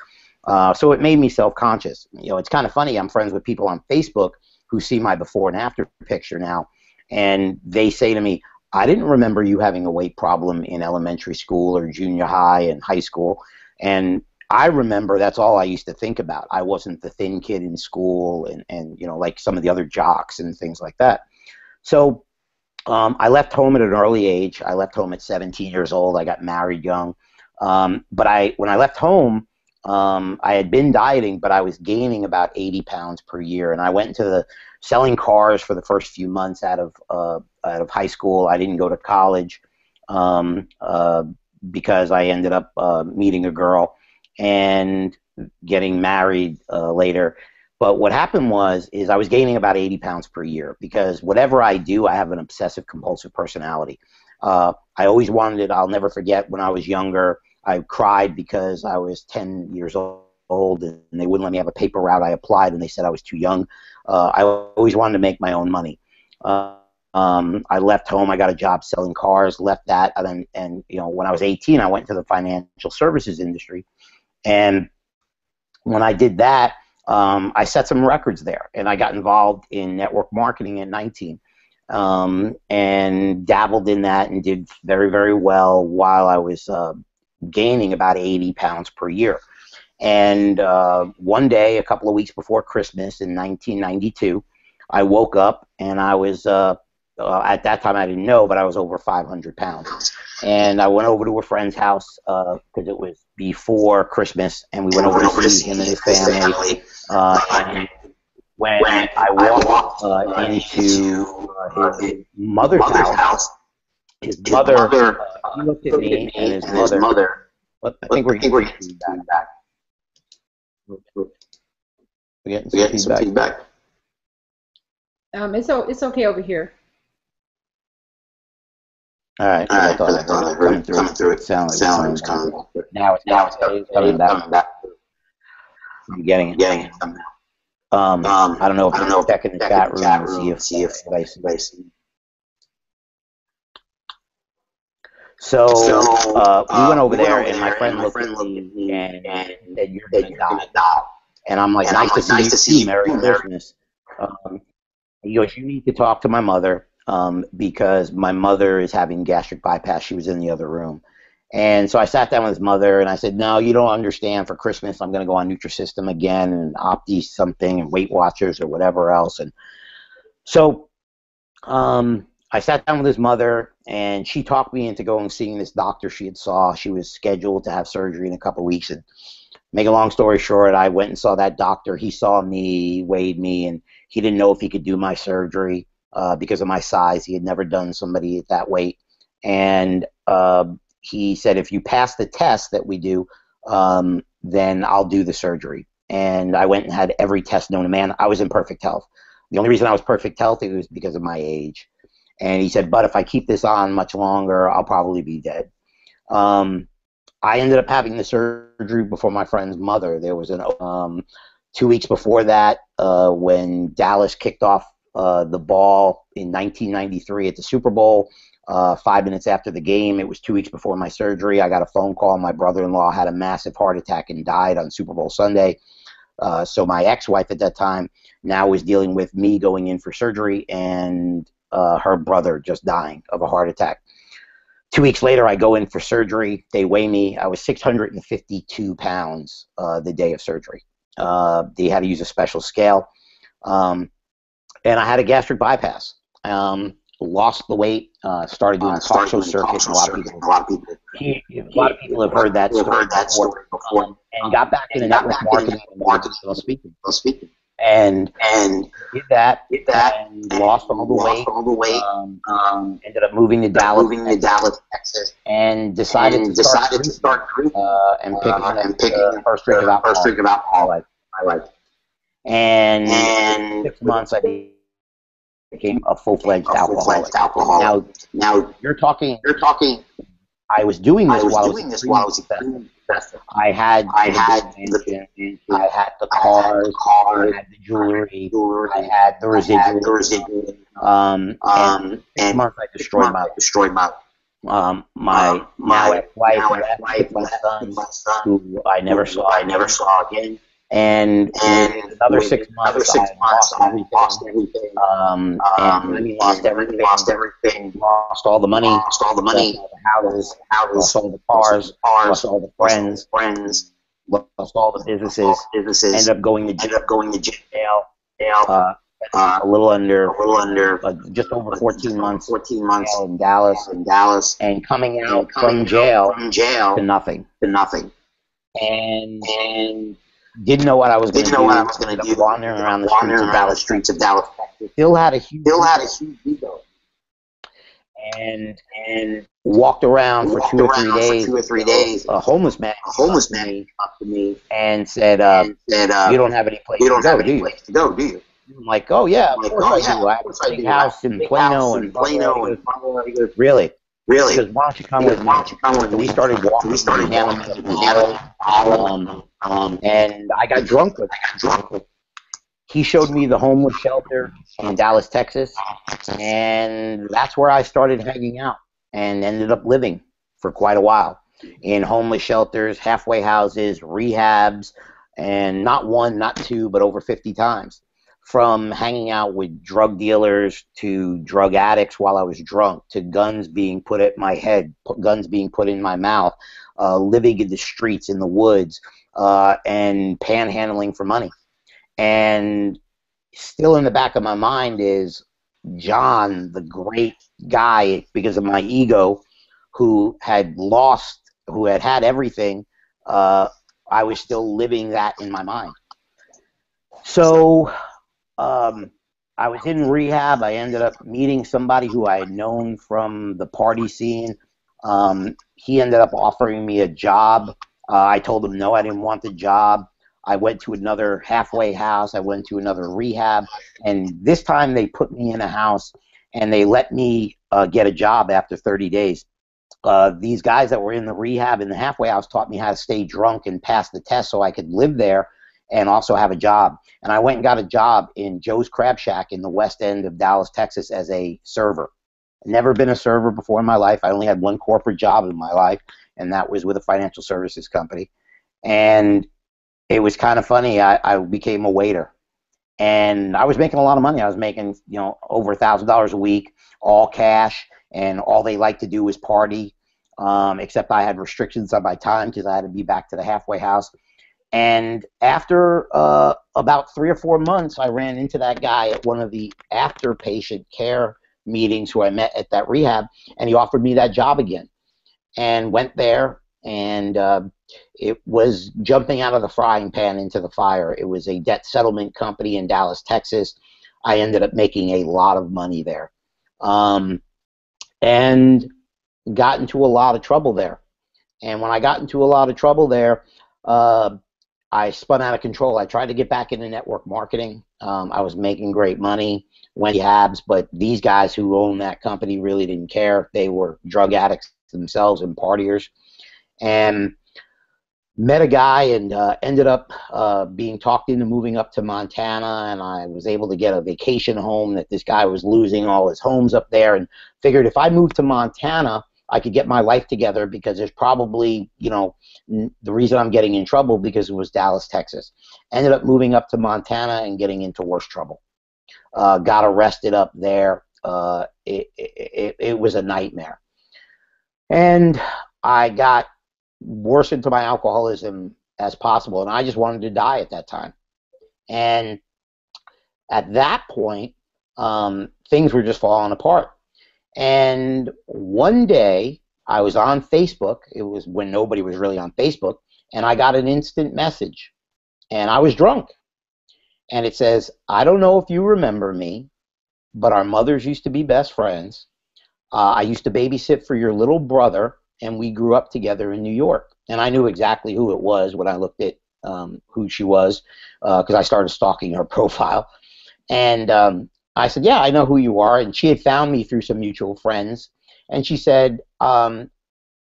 So it made me self-conscious. You know, it's kind of funny. I'm friends with people on Facebook who see my before and after picture now, and they say to me, I didn't remember you having a weight problem in elementary school or junior high and high school. And I remember that's all I used to think about. I wasn't the thin kid in school, and you know, like some of the other jocks and things like that. So I left home at an early age. I left home at 17 years old. I got married young. But when I left home, I had been dieting, but I was gaining about 80 pounds per year. And I went into the selling cars for the first few months out of high school. I didn't go to college because I ended up meeting a girl and getting married later. But what happened is I was gaining about 80 pounds per year, because whatever I do, I have an obsessive compulsive personality. I always wanted it. I'll never forget when I was younger, I cried because I was 10 years old and they wouldn't let me have a paper route. I applied and they said I was too young. I always wanted to make my own money. I left home. I got a job selling cars, left that. And you know, when I was 18, I went into the financial services industry. And when I did that, I set some records there, and I got involved in network marketing at 19, and dabbled in that and did very, very well while I was gaining about 80 pounds per year. And one day, a couple of weeks before Christmas in 1992, I woke up and I was, at that time I didn't know, but I was over 500 pounds. And I went over to a friend's house because it was before Christmas, and we went over to see him and his family. And when I walked into his mother's house, his mother, he looked at me and his mother. I think we're getting feedback. We're getting some feedback. It's okay over here. All right. I thought I heard it coming through. It sounded like it was coming back. Now it's coming back. I'm getting it. I don't know if I'm checking the chat room and see if anybody sees. So we went over there, and my friend looked at me and said, "You're gonna die." And I'm like, "Nice to see you. Merry Christmas." He goes, "You need to talk to my mother because my mother is having gastric bypass." She was in the other room. And so I sat down with his mother, and I said, "No, you don't understand. For Christmas, I'm going to go on Nutrisystem again and Opti something and Weight Watchers or whatever else." And so I sat down with his mother, and she talked me into going and seeing this doctor she had saw. She was scheduled to have surgery in a couple of weeks. And make a long story short, I went and saw that doctor. He saw me, weighed me, and he didn't know if he could do my surgery because of my size. He had never done somebody at that weight. And he said, "If you pass the test that we do, then I'll do the surgery." And I went and had every test known to man. I was in perfect health. The only reason I was perfect healthy was because of my age. And he said, "But if I keep this on much longer, I'll probably be dead." I ended up having the surgery before my friend's mother. There was 2 weeks before that when Dallas kicked off the ball in 1993 at the Super Bowl. 5 minutes after the game, it was 2 weeks before my surgery, I got a phone call. My brother-in-law had a massive heart attack and died on Super Bowl Sunday. So my ex-wife at that time now was dealing with me going in for surgery and her brother just dying of a heart attack. 2 weeks later, I go in for surgery. They weigh me. I was 652 pounds the day of surgery. They had to use a special scale. And I had a gastric bypass. Lost the weight, started doing talk show circuits. A lot of people have heard that story before, and got back into network marketing and motivational speaking. And did that, and lost all the weight. Ended up moving to Dallas, Texas, and decided to start drinking and picking the first drink of alcohol in my life. And in 6 months, I became a full-fledged alcoholic. Now you're talking. I was doing this while I was extremely successful. I had the mansion, I had the cars, I had the jewelry, I had the residual. And 6 months I destroyed my now ex-wife with my son, who I never saw again. And another 6 months, I lost everything. And lost everything. Lost all the money. Lost all the houses. Lost all the cars. Lost all the friends. Lost all the businesses. Ended up going to jail. A little under, just over 14 months in Dallas, and coming out from jail to nothing. And didn't know what I was going to do. Wandering around the streets of Dallas. Still had a huge ego. And walked around for 2 or 3 days. A homeless man up to me and said, "You don't have any place to go, do you?" I'm like, "Oh yeah, of course I do. I have a big house in Plano and Buffalo." Really? He goes, why don't you come with me? So we started walking and handling the bottle, and I got drunk with him. He showed me the homeless shelter in Dallas, Texas, and that's where I started hanging out and ended up living for quite a while in homeless shelters, halfway houses, rehabs, and not one, not two, but over 50 times. From hanging out with drug dealers to drug addicts while I was drunk to guns being put at my head, guns being put in my mouth, living in the streets, in the woods, and panhandling for money. And still in the back of my mind is John, the great guy, because of my ego, who had lost, who had had everything. I was still living that in my mind. So I was in rehab. I ended up meeting somebody who I had known from the party scene. He ended up offering me a job. I told him no, I didn't want the job. I went to another halfway house. I went to another rehab. And this time they put me in a house and they let me get a job after 30 days. These guys that were in the rehab in the halfway house taught me how to stay drunk and pass the test so I could live there and also have a job. And I went and got a job in Joe's Crab Shack in the west end of Dallas, Texas as a server. Never been a server before in my life. I only had one corporate job in my life, and that was with a financial services company. And it was kind of funny. I became a waiter, and I was making a lot of money. I was making, over $1,000 a week, all cash, and all they liked to do was party. Except I had restrictions on my time because I had to be back to the halfway house. And after about 3 or 4 months, I ran into that guy at one of the after patient care meetings who I met at that rehab, and he offered me that job again, and went there, and it was jumping out of the frying pan into the fire. It was a debt settlement company in Dallas, Texas. I ended up making a lot of money there, and got into a lot of trouble there. And when I got into a lot of trouble there, I spun out of control. I tried to get back into network marketing. I was making great money, went to Habs, but these guys who owned that company really didn't care. They were drug addicts themselves and partiers. And met a guy and ended up being talked into moving up to Montana, and I was able to get a vacation home that this guy was losing all his homes up there, and figured if I moved to Montana, I could get my life together, because there's probably, the reason I'm getting in trouble because it was Dallas, Texas. Ended up moving up to Montana and getting into worse trouble. Got arrested up there. It was a nightmare. And I got worse into my alcoholism as possible, and I just wanted to die at that time. And at that point, things were just falling apart. And one day, I was on Facebook. It was when nobody was really on Facebook, and I got an instant message, and I was drunk. And it says, I don't know if you remember me, but our mothers used to be best friends. I used to babysit for your little brother, and we grew up together in New York. And I knew exactly who it was when I looked at who she was, because I started stalking her profile. And I said, yeah, I know who you are. And she had found me through some mutual friends. And she said, my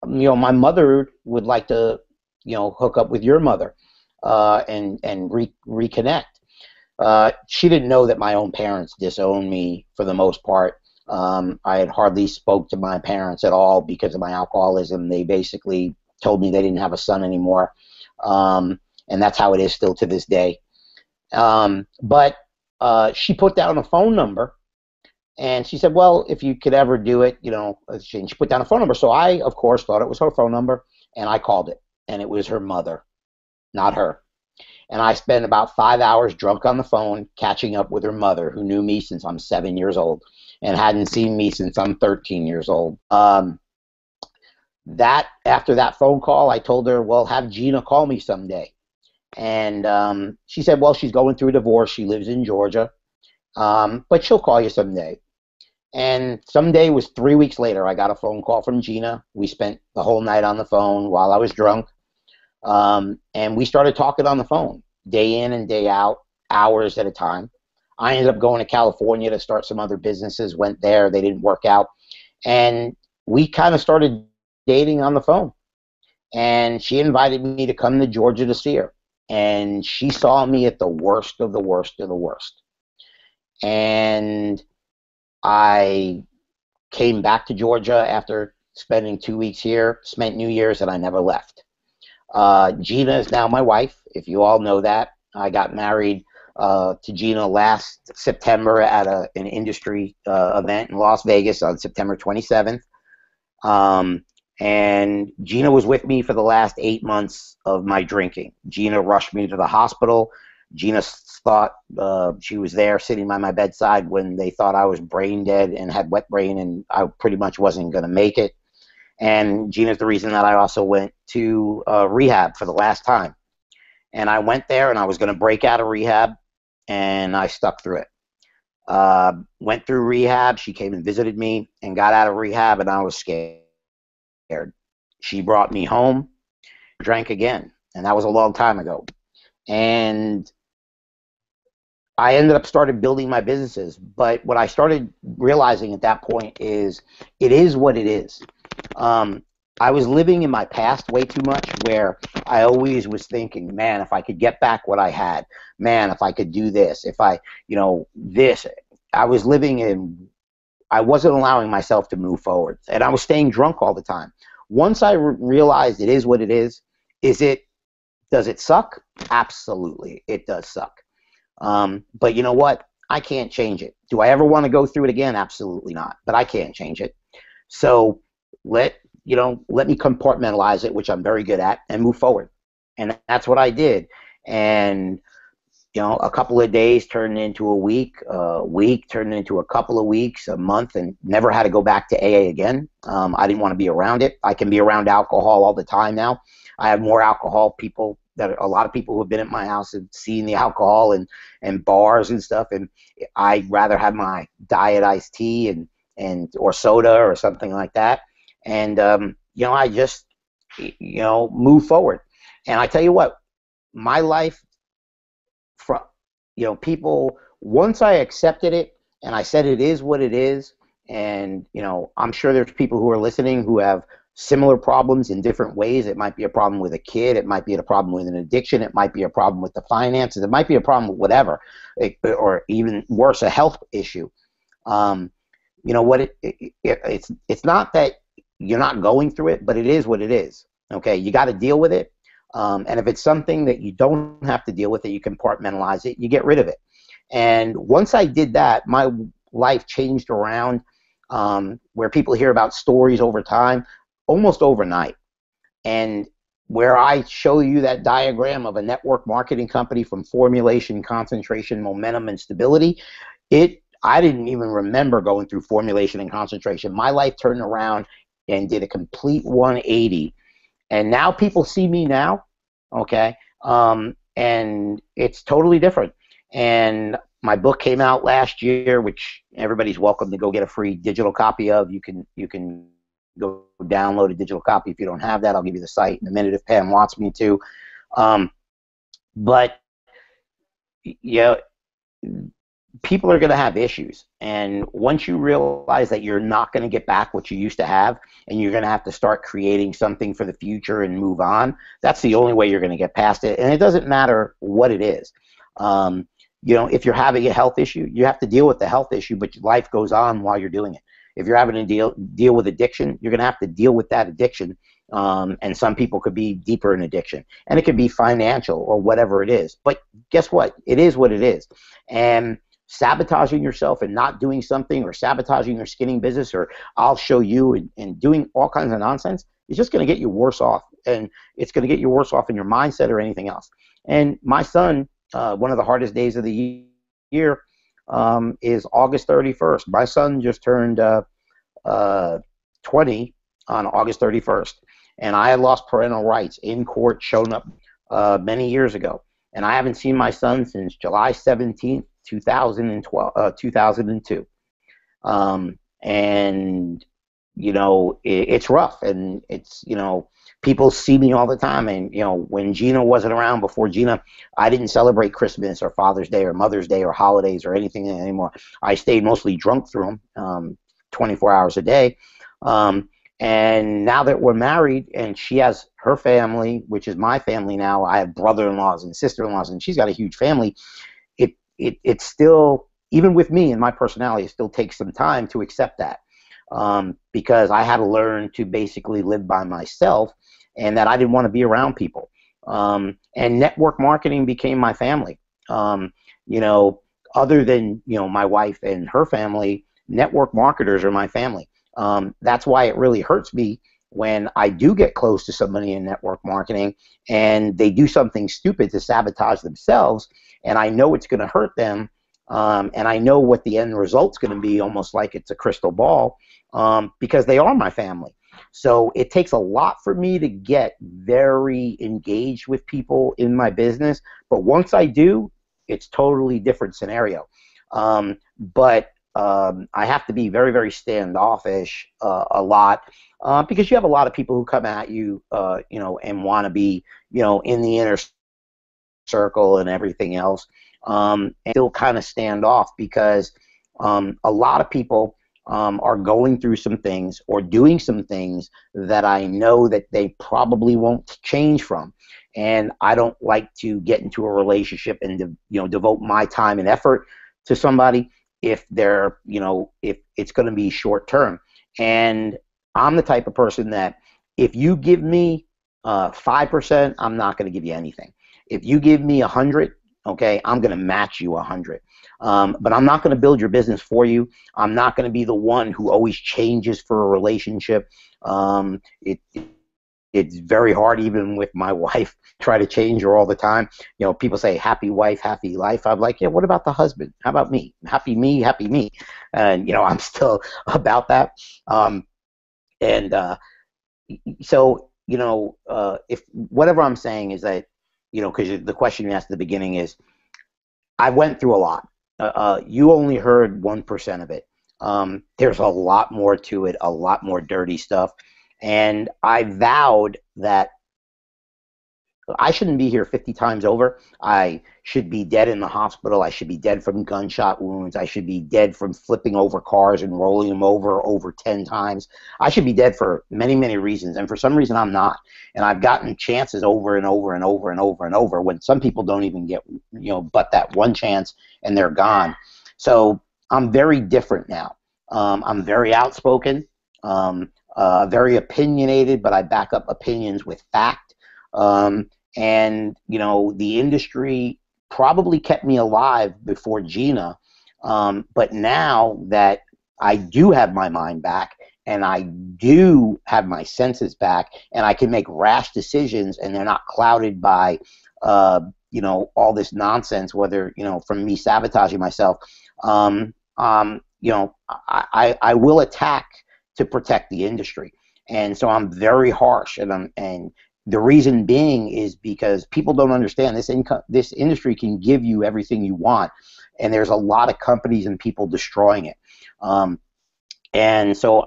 mother would like to, hook up with your mother and reconnect. She didn't know that my own parents disowned me for the most part. I had hardly spoke to my parents at all because of my alcoholism. They basically told me they didn't have a son anymore. And that's how it is still to this day. But she put down a phone number, and she said, well, if you could ever do it, she put down a phone number. So I, of course, thought it was her phone number, and I called it, and it was her mother, not her. And I spent about 5 hours drunk on the phone catching up with her mother, who knew me since I'm 7 years old and hadn't seen me since I'm 13 years old. After that phone call, I told her, well, have Gina call me someday. And she said, well, she's going through a divorce. She lives in Georgia, but she'll call you someday. And someday was 3 weeks later. I got a phone call from Gina. We spent the whole night on the phone while I was drunk. And we started talking on the phone, day in and day out, hours at a time. I ended up going to California to start some other businesses, went there, they didn't work out. And we kind of started dating on the phone. And she invited me to come to Georgia to see her. And she saw me at the worst of the worst of the worst. And I came back to Georgia after spending 2 weeks here, spent New Year's, and I never left. Gina is now my wife, if you all know that. I got married to Gina last September at an industry event in Las Vegas on September 27th. And Gina was with me for the last 8 months of my drinking. Gina rushed me to the hospital. Gina thought she was there sitting by my bedside when they thought I was brain dead and had wet brain, and I pretty much wasn't going to make it. And Gina's the reason that I also went to rehab for the last time. And I went there, and I was going to break out of rehab, and I stuck through it. Went through rehab. She came and visited me and got out of rehab, and I was scared. She brought me home, drank again, and that was a long time ago. And I ended up started building my businesses. But what I started realizing at that point is it is what it is. I was living in my past way too much, where I always was thinking, man, if I could get back what I had, man, if I could do this, if I, this. I was living in, I wasn't allowing myself to move forward, and I was staying drunk all the time. Once I realized it is what it is does it suck? Absolutely, it does suck. But you know what? I can't change it. Do I ever want to go through it again? Absolutely not. But I can't change it. So let me compartmentalize it, which I'm very good at, and move forward. And that's what I did. And a couple of days turned into a week turned into a couple of weeks, a month, and never had to go back to AA again. I didn't want to be around it. I can be around alcohol all the time now. I have more alcohol people a lot of people who have been at my house and seen the alcohol and bars and stuff, and I'd rather have my diet iced tea or soda or something like that. And I just move forward. And I tell you what, my life, from people, once I accepted it and I said it is what it is, and I'm sure there's people who are listening who have similar problems in different ways. It might be a problem with a kid, it might be a problem with an addiction, it might be a problem with the finances, it might be a problem with whatever, or even worse, a health issue. It's not that you're not going through it, but it is what it is. Okay, you got to deal with it. And if it's something that you don't have to deal with, that you compartmentalize it, you get rid of it. And once I did that, my life changed around, where people hear about stories over time, almost overnight. And where I show you that diagram of a network marketing company from formulation, concentration, momentum, and stability, I didn't even remember going through formulation and concentration. My life turned around and did a complete 180. And now people see me now, okay, and it's totally different. And my book came out last year, which everybody's welcome to go get a free digital copy of. You can go download a digital copy. If you don't have that, I'll give you the site in a minute if Pam wants me to. But people are going to have issues, and once you realize that you're not going to get back what you used to have, and you're going to have to start creating something for the future and move on, that's the only way you're going to get past it. And it doesn't matter what it is. If you're having a health issue, you have to deal with the health issue, but life goes on while you're doing it. If you're having to deal with addiction, you're going to have to deal with that addiction. And some people could be deeper in addiction, and it could be financial or whatever it is. But guess what? It is what it is. And sabotaging yourself and not doing something, or sabotaging your skinning business, or I'll show you, and doing all kinds of nonsense, is just going to get you worse off. And it's going to get you worse off in your mindset or anything else. And my son, one of the hardest days of the year is August 31st. My son just turned 20 on August 31st. And I had lost parental rights in court, shown up many years ago. And I haven't seen my son since July 17th, 2002. And it's rough, and it's people see me all the time. And when Gina wasn't around, before Gina, I didn't celebrate Christmas or Father's Day or Mother's Day or holidays or anything anymore. I stayed mostly drunk through them, 24 hours a day. And now that we're married and she has her family, which is my family now, I have brother-in-laws and sister-in-laws, and she's got a huge family. It still, even with me and my personality, it still takes some time to accept that, because I had to learn to basically live by myself, and that I didn't want to be around people. And network marketing became my family. You know, other than my wife and her family, network marketers are my family. That's why it really hurts me when I do get close to somebody in network marketing and they do something stupid to sabotage themselves, and I know it's going to hurt them, and I know what the end result's going to be, almost like it's a crystal ball, because they are my family. So it takes a lot for me to get very engaged with people in my business, but once I do, it's totally different scenario. But I have to be very, very standoffish a lot, because you have a lot of people who come at you, and want to be, in the inner circle and everything else, and still kind of stand off, because a lot of people are going through some things or doing some things that I know that they probably won't change from. And I don't like to get into a relationship and devote my time and effort to somebody if if it's going to be short term. And I'm the type of person that if you give me 5%, I'm not going to give you anything. If you give me 100, okay, I'm going to match you 100. But I'm not going to build your business for you. I'm not going to be the one who always changes for a relationship. It's very hard, even with my wife, try to change her all the time. People say happy wife, happy life. I'm like, yeah, what about the husband? How about me? Happy me, happy me. And I'm still about that. And so if whatever I'm saying is that, because the question you asked at the beginning is, I went through a lot. You only heard 1% of it. There's a lot more to it, a lot more dirty stuff. And I vowed that I shouldn't be here 50 times over. I should be dead in the hospital. I should be dead from gunshot wounds. I should be dead from flipping over cars and rolling them over 10 times. I should be dead for many, many reasons. And for some reason, I'm not. And I've gotten chances over and over and over and over and over, when some people don't even get, but that one chance and they're gone. So I'm very different now. I'm very outspoken, very opinionated, but I back up opinions with fact. And the industry probably kept me alive before Gina, but now that I do have my mind back and I do have my senses back and I can make rash decisions and they're not clouded by all this nonsense, whether from me sabotaging myself, I will attack to protect the industry. And so I'm very harsh, and the reason being is because people don't understand this industry can give you everything you want, and there's a lot of companies and people destroying it. And so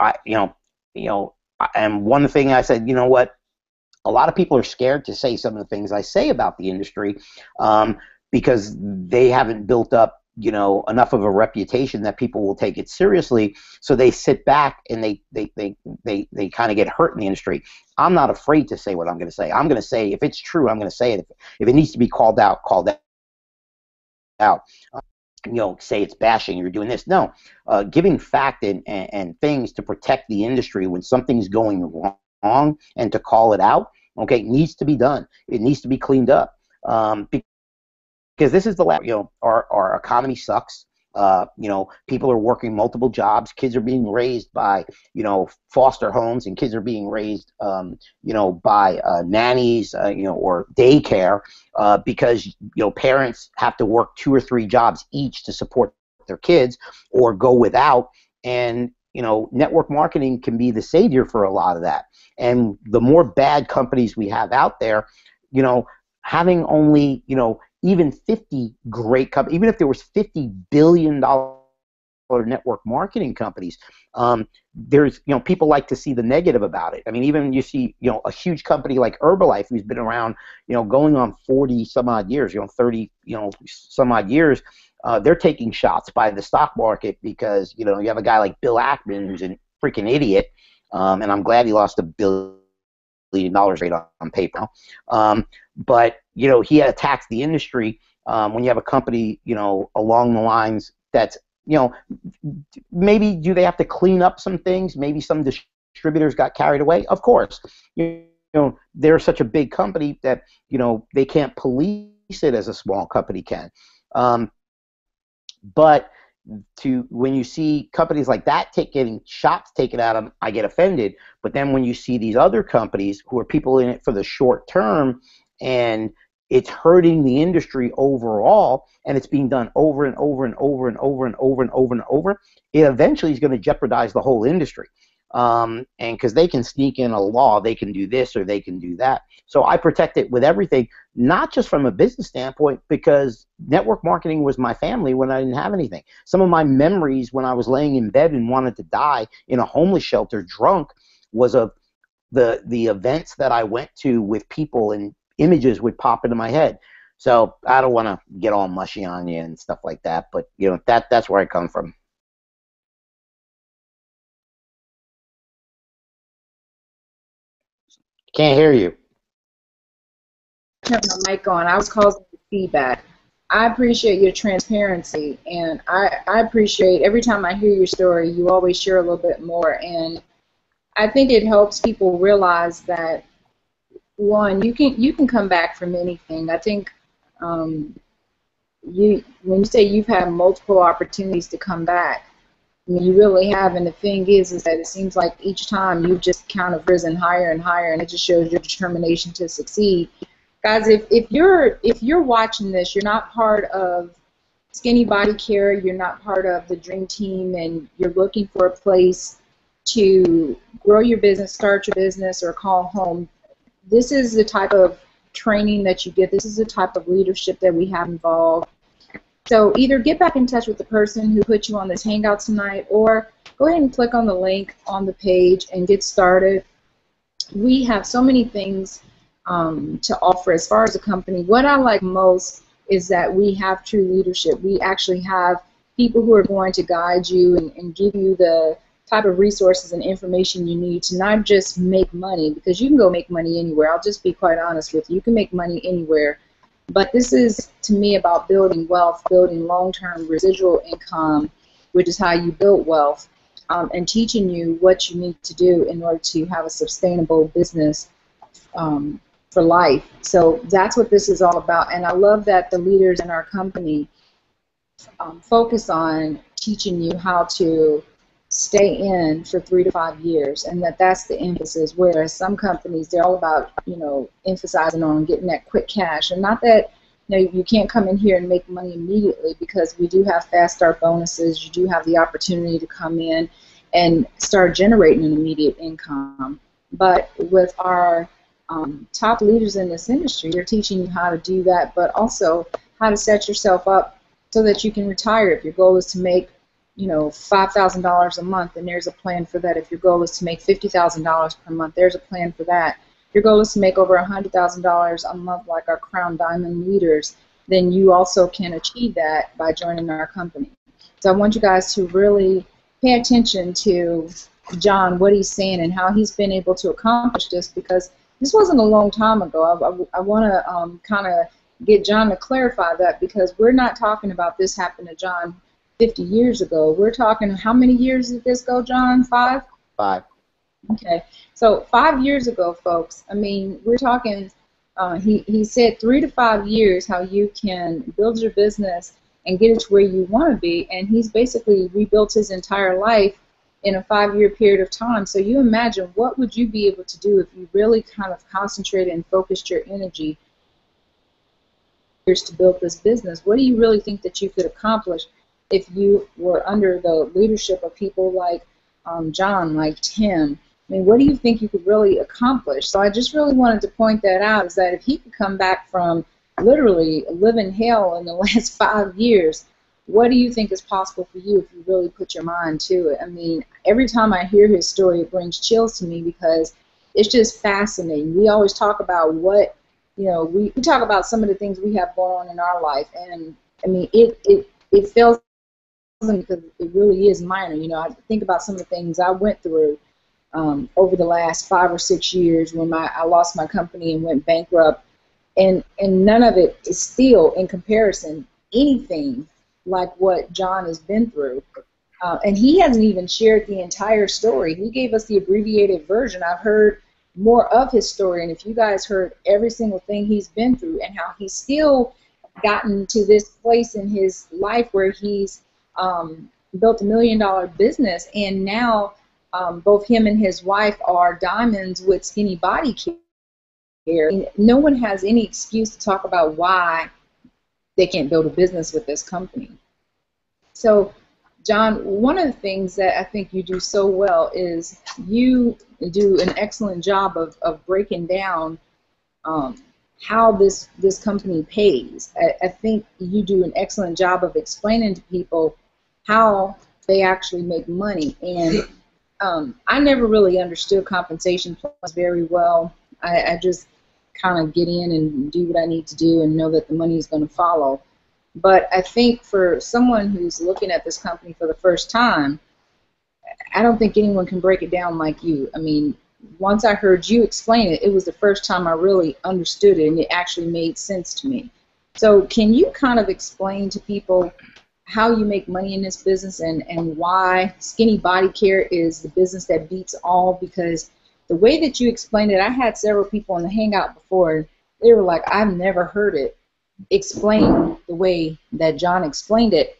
and one thing I said, what? A lot of people are scared to say some of the things I say about the industry, because they haven't built up enough of a reputation that people will take it seriously. So they sit back and they kind of get hurt in the industry. I'm not afraid to say what I'm going to say. I'm going to say, if it's true, I'm going to say it. If it needs to be called out, called out. Say it's bashing, you're doing this. No, giving fact and things to protect the industry when something's going wrong, and to call it out, okay, needs to be done. It needs to be cleaned up. Because this is the last, our economy sucks. People are working multiple jobs. Kids are being raised by, foster homes, and kids are being raised, by nannies, or daycare, because, parents have to work 2 or 3 jobs each to support their kids or go without. And, network marketing can be the savior for a lot of that. And the more bad companies we have out there, having only, even 50 great companies, even if there was $50 billion network marketing companies, there's, people like to see the negative about it. I mean, even you see, a huge company like Herbalife, who's been around, going on 40 some odd years, 30, some odd years, they're taking shots by the stock market because, you have a guy like Bill Ackman, who's a freaking idiot, and I'm glad he lost $1 billion rate on paper. But he attacks the industry when you have a company along the lines that's maybe do they have to clean up some things? Maybe some distributors got carried away. Of course, they're such a big company that they can't police it as a small company can. But when you see companies like that getting shots taken at them, I get offended. But then when you see these other companies who are people in it for the short term, and it's hurting the industry overall, and it's being done over and over and over and over and over and over and over, it eventually is going to jeopardize the whole industry. And because they can sneak in a law, they can do this or they can do that. So I protect it with everything, not just from a business standpoint, because network marketing was my family when I didn't have anything. Some of my memories when I was laying in bed and wanted to die in a homeless shelter drunk was of the events that I went to with people, and images would pop into my head. So I don't want to get all mushy on you and stuff like that, but that's where I come from. Can't hear you. Turn my mic on. I was causing feedback. I appreciate your transparency, and I appreciate every time I hear your story, you always share a little bit more. And I think it helps people realize that, one, you can come back from anything. I think when you say you've had multiple opportunities to come back, I mean, you really have. And the thing is that it seems like each time you've just kind of risen higher and higher, and it just shows your determination to succeed. Guys, if you're watching this, you're not part of Skinny Body Care, you're not part of the Dream Team, and you're looking for a place to grow your business, start your business, or call home, this is the type of training that you get. This is the type of leadership that we have involved. So either get back in touch with the person who put you on this hangout tonight, or go ahead and click on the link on the page and get started. We have so many things to offer as far as a company. What I like most is that we have true leadership. We actually have people who are going to guide you and give you the type of resources and information you need to not just make money, because you can go make money anywhere. I'll just be quite honest with you. You can make money anywhere. But this is, to me, about building wealth, building long-term residual income, which is how you build wealth, and teaching you what you need to do in order to have a sustainable business for life. So that's what this is all about. And I love that the leaders in our company focus on teaching you how to stay in for 3 to 5 years, and that's the emphasis. Whereas some companies, they're all about emphasizing on getting that quick cash, and not that you can't come in here and make money immediately, because we do have fast start bonuses. You do have the opportunity to come in and start generating an immediate income. But with our top leaders in this industry, they're teaching you how to do that, but also how to set yourself up so that you can retire. If your goal is to make $5,000 a month, and there's a plan for that. If your goal is to make $50,000 per month, there's a plan for that. If your goal is to make over $100,000 a month, like our Crown Diamond leaders, then you also can achieve that by joining our company. So I want you guys to really pay attention to John, what he's saying, and how he's been able to accomplish this, because this wasn't a long time ago. I want to kind of get John to clarify that, because we're not talking about this happened to John 50 years ago. We're talking, how many years did this go, John? 5? 5. Okay. So 5 years ago, folks, I mean, we're talking, he said 3 to 5 years how you can build your business and get it to where you want to be, and he's basically rebuilt his entire life in a 5-year period of time. So you imagine, what would you be able to do if you really kind of concentrated and focused your energy to build this business? What do you really think that you could accomplish if you were under the leadership of people like John, like Tim? I mean, what do you think you could really accomplish? So I just really wanted to point that out, is that if he could come back from literally living hell in the last 5 years, what do you think is possible for you if you really put your mind to it? I mean, every time I hear his story, it brings chills to me, because it's just fascinating. We always talk about what, we talk about some of the things we have going on in our life, and I mean, it feels, because it really is minor. I think about some of the things I went through, over the last 5 or 6 years when I lost my company and went bankrupt, and none of it is still in comparison anything like what John has been through. And he hasn't even shared the entire story. He gave us the abbreviated version. I've heard more of his story, and if you guys heard every single thing he's been through and how he's still gotten to this place in his life where he's built $1 million business, and now both him and his wife are diamonds with Skinny Body Care. And no one has any excuse to talk about why they can't build a business with this company. So, John, one of the things that I think you do so well is you do an excellent job of breaking down how this company pays. I think you do an excellent job of explaining to people how they actually make money. And I never really understood compensation plans very well. I just kind of get in and do what I need to do and know that the money is going to follow. But I think for someone who's looking at this company for the first time, I don't think anyone can break it down like you. I mean, once I heard you explain it, it was the first time I really understood it, and it actually made sense to me. So can you kind of explain to people how you make money in this business and why Skinny Body Care is the business that beats all? Because the way that you explained it, I had several people in the Hangout before, they were like, I've never heard it explained the way that John explained it.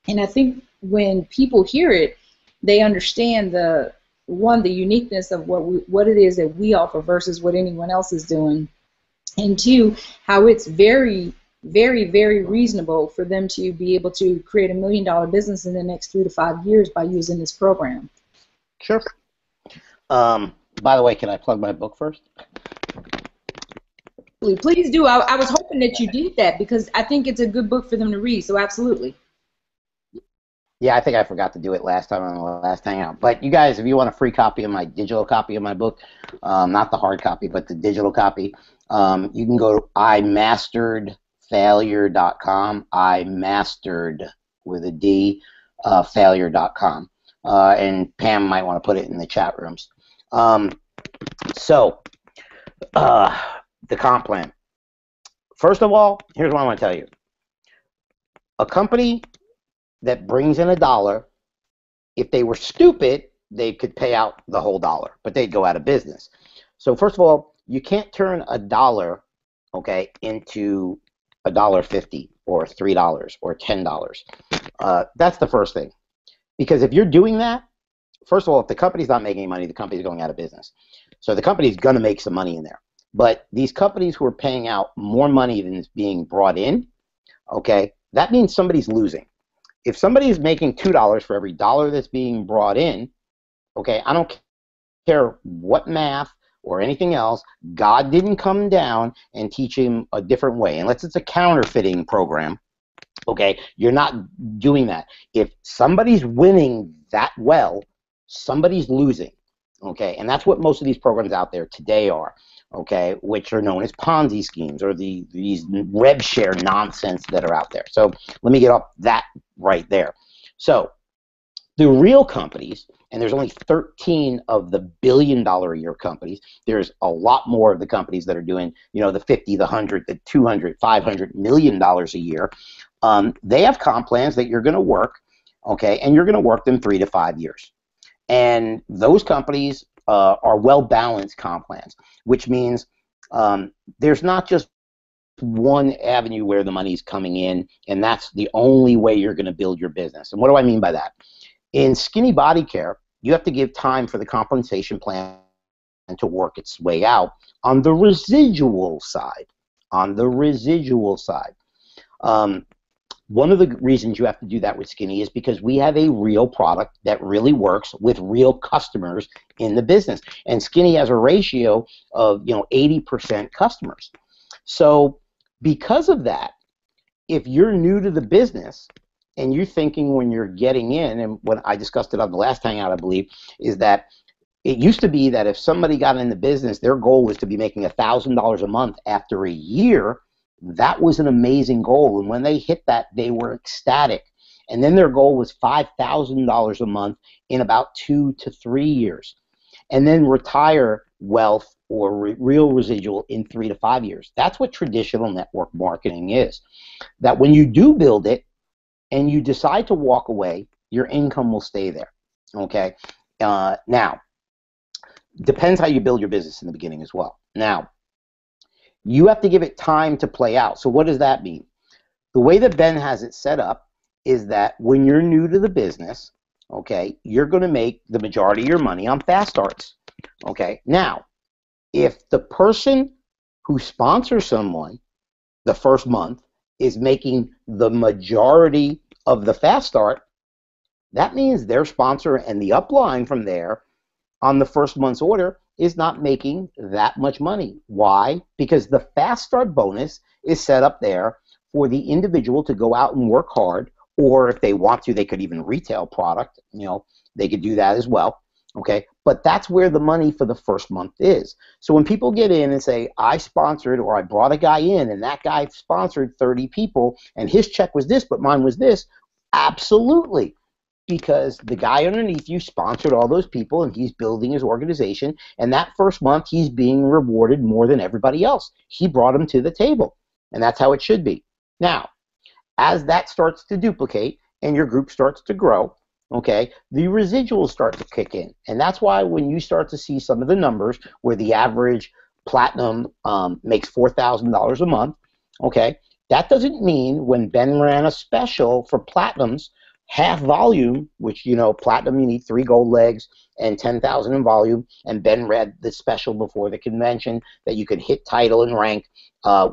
And I think when people hear it, they understand the uniqueness of what it is that we offer versus what anyone else is doing, and two, how it's very, very, very reasonable for them to be able to create $1 million business in the next 3 to 5 years by using this program. Sure. By the way, can I plug my book first? Please do. I was hoping that you did that because I think it's a good book for them to read, so absolutely. Yeah, I think I forgot to do it last time on the last Hangout. But you guys, if you want a free copy of my digital copy of my book, not the hard copy, but the digital copy, you can go to imasteredfailure.com, imastered with a D, failure.com. And Pam might want to put it in the chat rooms. The comp plan. First of all, here's what I want to tell you. A company that brings in $1, if they were stupid, they could pay out the whole dollar, but they'd go out of business. So first of all, you can't turn $1, okay, into $1.50 or $3 or $10. That's the first thing. Because if you're doing that, first of all, if the company's not making any money, the company's going out of business. So the company's going to make some money in there. But these companies who are paying out more money than is being brought in, okay, that means somebody's losing. If somebody is making $2 for every dollar that's being brought in, okay, I don't care what math or anything else, God didn't come down and teach him a different way. Unless it's a counterfeiting program, okay, you're not doing that. If somebody's winning that well, somebody's losing, okay, and that's what most of these programs out there today are, okay, which are known as Ponzi schemes or these rev share nonsense that are out there. So let me get off that right there. So the real companies, and there's only 13 of the billion-dollar-a-year companies. There's a lot more of the companies that are doing, you know, the 50, the 100, the 200, 500 million dollars a year. They have comp plans that you're going to work, okay, and you're going to work them 3 to 5 years. And those companies are well-balanced comp plans, which means there's not just one avenue where the money's coming in, and that's the only way you're going to build your business. And what do I mean by that? In Skinny Body Care, you have to give time for the compensation plan to work its way out on the residual side. On the residual side. One of the reasons you have to do that with Skinny is because we have a real product that really works with real customers in the business. And Skinny has a ratio of, you know, 80% customers. So because of that, if you're new to the business and you're thinking when you're getting in, and what I discussed it on the last Hangout, I believe, is that it used to be that if somebody got in the business, their goal was to be making $1,000 a month after a year. That was an amazing goal, and when they hit that, they were ecstatic. And then their goal was $5,000 a month in about 2 to 3 years. and then retire wealth or real residual in 3 to 5 years. That's what traditional network marketing is. That when you do build it and you decide to walk away, your income will stay there. Okay. Now, depends how you build your business in the beginning as well. Now, you have to give it time to play out. So what does that mean? The way that Ben has it set up is that when you're new to the business, okay, you're going to make the majority of your money on fast starts. Okay. Now, if the person who sponsors someone the first month is making the majority of the fast start, that means their sponsor and the upline from there on the first month's order is not making that much money. Why? Because the fast start bonus is set up there for the individual to go out and work hard, or if they want to, they could even retail product, they could do that as well. Okay, but that's where the money for the first month is. So when people get in and say, I sponsored, or I brought a guy in and that guy sponsored 30 people and his check was this, but mine was this, absolutely. Because the guy underneath you sponsored all those people and he's building his organization, and that first month he's being rewarded more than everybody else. He brought them to the table, and that's how it should be. Now, as that starts to duplicate and your group starts to grow, okay, the residuals start to kick in. And that's why when you start to see some of the numbers where the average platinum makes $4,000 a month, okay, that doesn't mean when Ben ran a special for platinums, half volume, which, platinum, you need 3 gold legs and 10,000 in volume, and Ben read the special before the convention that you could hit title and rank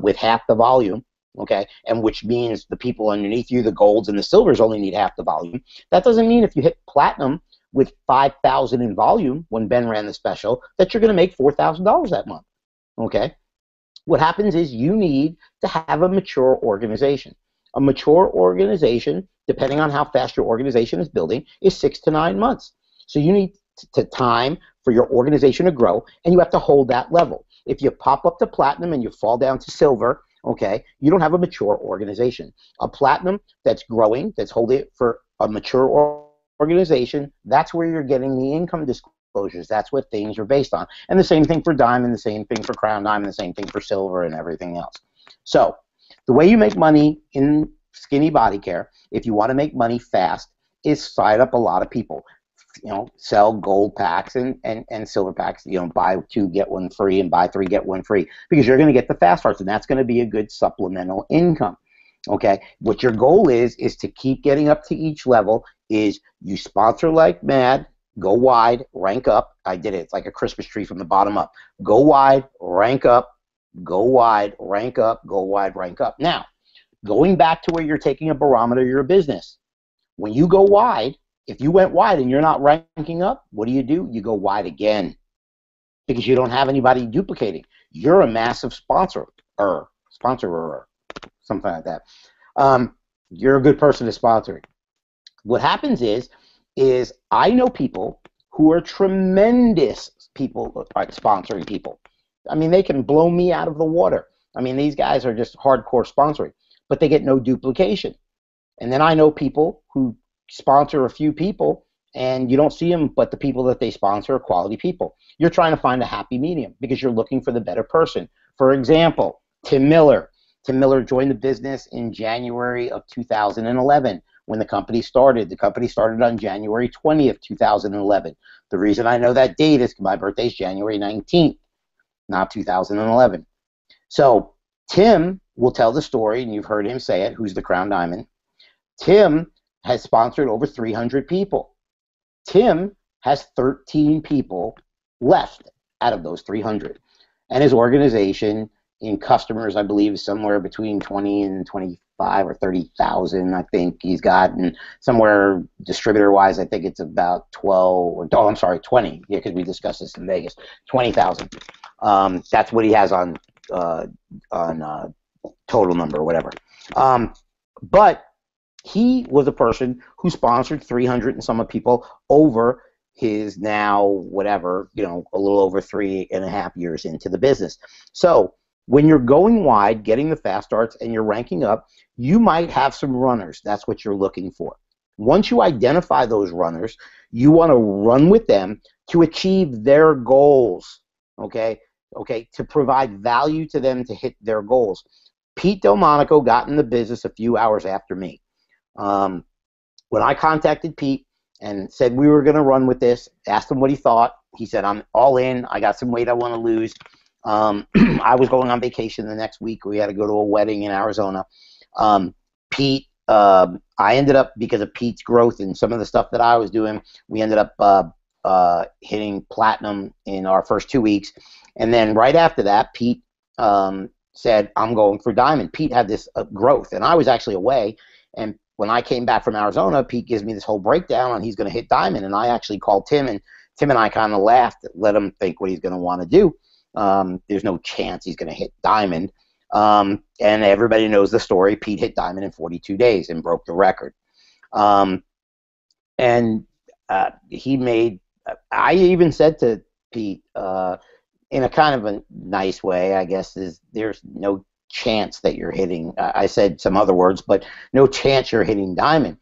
with half the volume, okay, and which means the people underneath you, the golds and the silvers, only need half the volume. That doesn't mean if you hit platinum with 5,000 in volume when Ben ran the special that you're going to make $4,000 that month, okay? What happens is you need to have a mature organization. A mature organization, depending on how fast your organization is building, is 6 to 9 months. So you need to time for your organization to grow, and you have to hold that level. If you pop up to platinum and you fall down to silver, okay, you don't have a mature organization. A platinum that's growing, that's holding it for a mature organization, that's where you're getting the income disclosures. That's what things are based on. And the same thing for diamond, the same thing for crown diamond, the same thing for silver and everything else. So the way you make money in skinny body care, if you want to make money fast, is sign up a lot of people. Sell gold packs and silver packs. Buy 2 get 1 free and buy 3 get 1 free, because you're going to get the fast starts, and that's going to be a good supplemental income. Okay, what your goal is to keep getting up to each level. Is you sponsor like mad, go wide, rank up. I did it. It's like a Christmas tree from the bottom up. Go wide, rank up. Go wide, rank up, go wide, rank up. Now, going back to where you're taking a barometer of your business, when you go wide, if you went wide and you're not ranking up, what do? You go wide again, because you don't have anybody duplicating. You're a massive sponsorer, something like that. You're a good person to sponsor. What happens is I know people who are tremendous people at sponsoring people. I mean, they can blow me out of the water. I mean, these guys are just hardcore sponsoring, but they get no duplication. And then I know people who sponsor a few people, and you don't see them, but the people that they sponsor are quality people. You're trying to find a happy medium because you're looking for the better person. For example, Tim Miller. Tim Miller joined the business in January of 2011 when the company started. The company started on January 20th, 2011. The reason I know that date is my birthday is January 19th. Not 2011. So Tim will tell the story, and you've heard him say it, who's the Crown Diamond. Tim has sponsored over 300 people. Tim has 13 people left out of those 300. And his organization in customers, I believe, is somewhere between 20 and 25 or 30,000, I think he's got. And somewhere distributor-wise, I think it's about 20. Yeah, because we discussed this in Vegas. 20,000. That's what he has on total number or whatever. But he was a person who sponsored 300 and some people over his now whatever, a little over 3.5 years into the business. So when you're going wide, getting the fast starts, and you're ranking up, you might have some runners. That's what you're looking for. Once you identify those runners, you want to run with them to achieve their goals, okay? Okay, to provide value to them to hit their goals. Pete Delmonico got in the business a few hours after me. When I contacted Pete and said we were going to run with this, asked him what he thought, he said, I'm all in. I got some weight I want to lose. I was going on vacation the next week. We had to go to a wedding in Arizona. Pete, I ended up, because of Pete's growth and some of the stuff that I was doing, we ended up hitting platinum in our first 2 weeks. And then right after that, Pete said, I'm going for diamond. Pete had this growth, and I was actually away. And when I came back from Arizona, Pete gives me this whole breakdown on he's going to hit diamond. And I actually called Tim, and Tim and I kind of laughed, let him think what he's going to want to do. There's no chance he's going to hit diamond. And everybody knows the story. Pete hit diamond in 42 days and broke the record. And he made, I even said to Pete, in a kind of a nice way, I guess, is there's no chance that you're hitting, I said some other words, but no chance you're hitting diamond.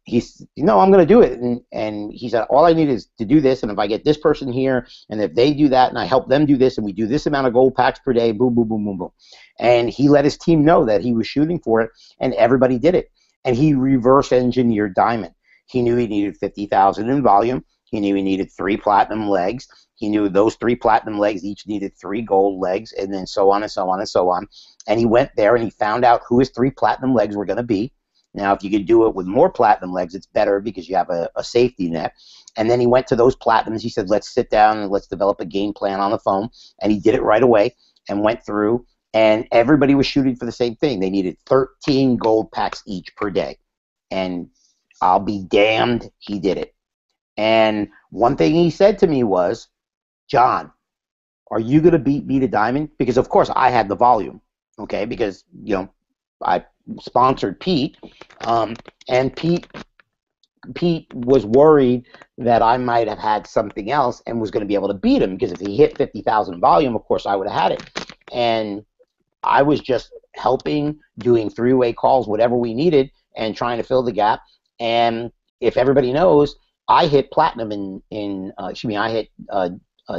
He's, no, I'm going to do it. And he said, all I need is to do this. And if I get this person here, and if they do that, and I help them do this, and we do this amount of gold packs per day, boom, boom, boom, boom, boom. And he let his team know that he was shooting for it, and everybody did it. And he reverse engineered diamond. He knew he needed 50,000 in volume. He knew he needed 3 platinum legs. He knew those 3 platinum legs each needed 3 gold legs, and then so on and so on and so on. And he went there and he found out who his 3 platinum legs were going to be. Now, if you could do it with more platinum legs, it's better because you have a safety net. And then he went to those platinums. He said, let's sit down and let's develop a game plan on the phone. And he did it right away and went through. And everybody was shooting for the same thing. They needed 13 gold packs each per day. And I'll be damned, he did it. And one thing he said to me was, John, are you going to beat me to diamond? Because, of course, I had the volume, okay, because, you know, I sponsored Pete, and Pete was worried that I might have had something else and was going to be able to beat him, because if he hit 50,000 volume, of course, I would have had it. And I was just helping, doing 3-way calls, whatever we needed, and trying to fill the gap. And if everybody knows, I hit platinum I hit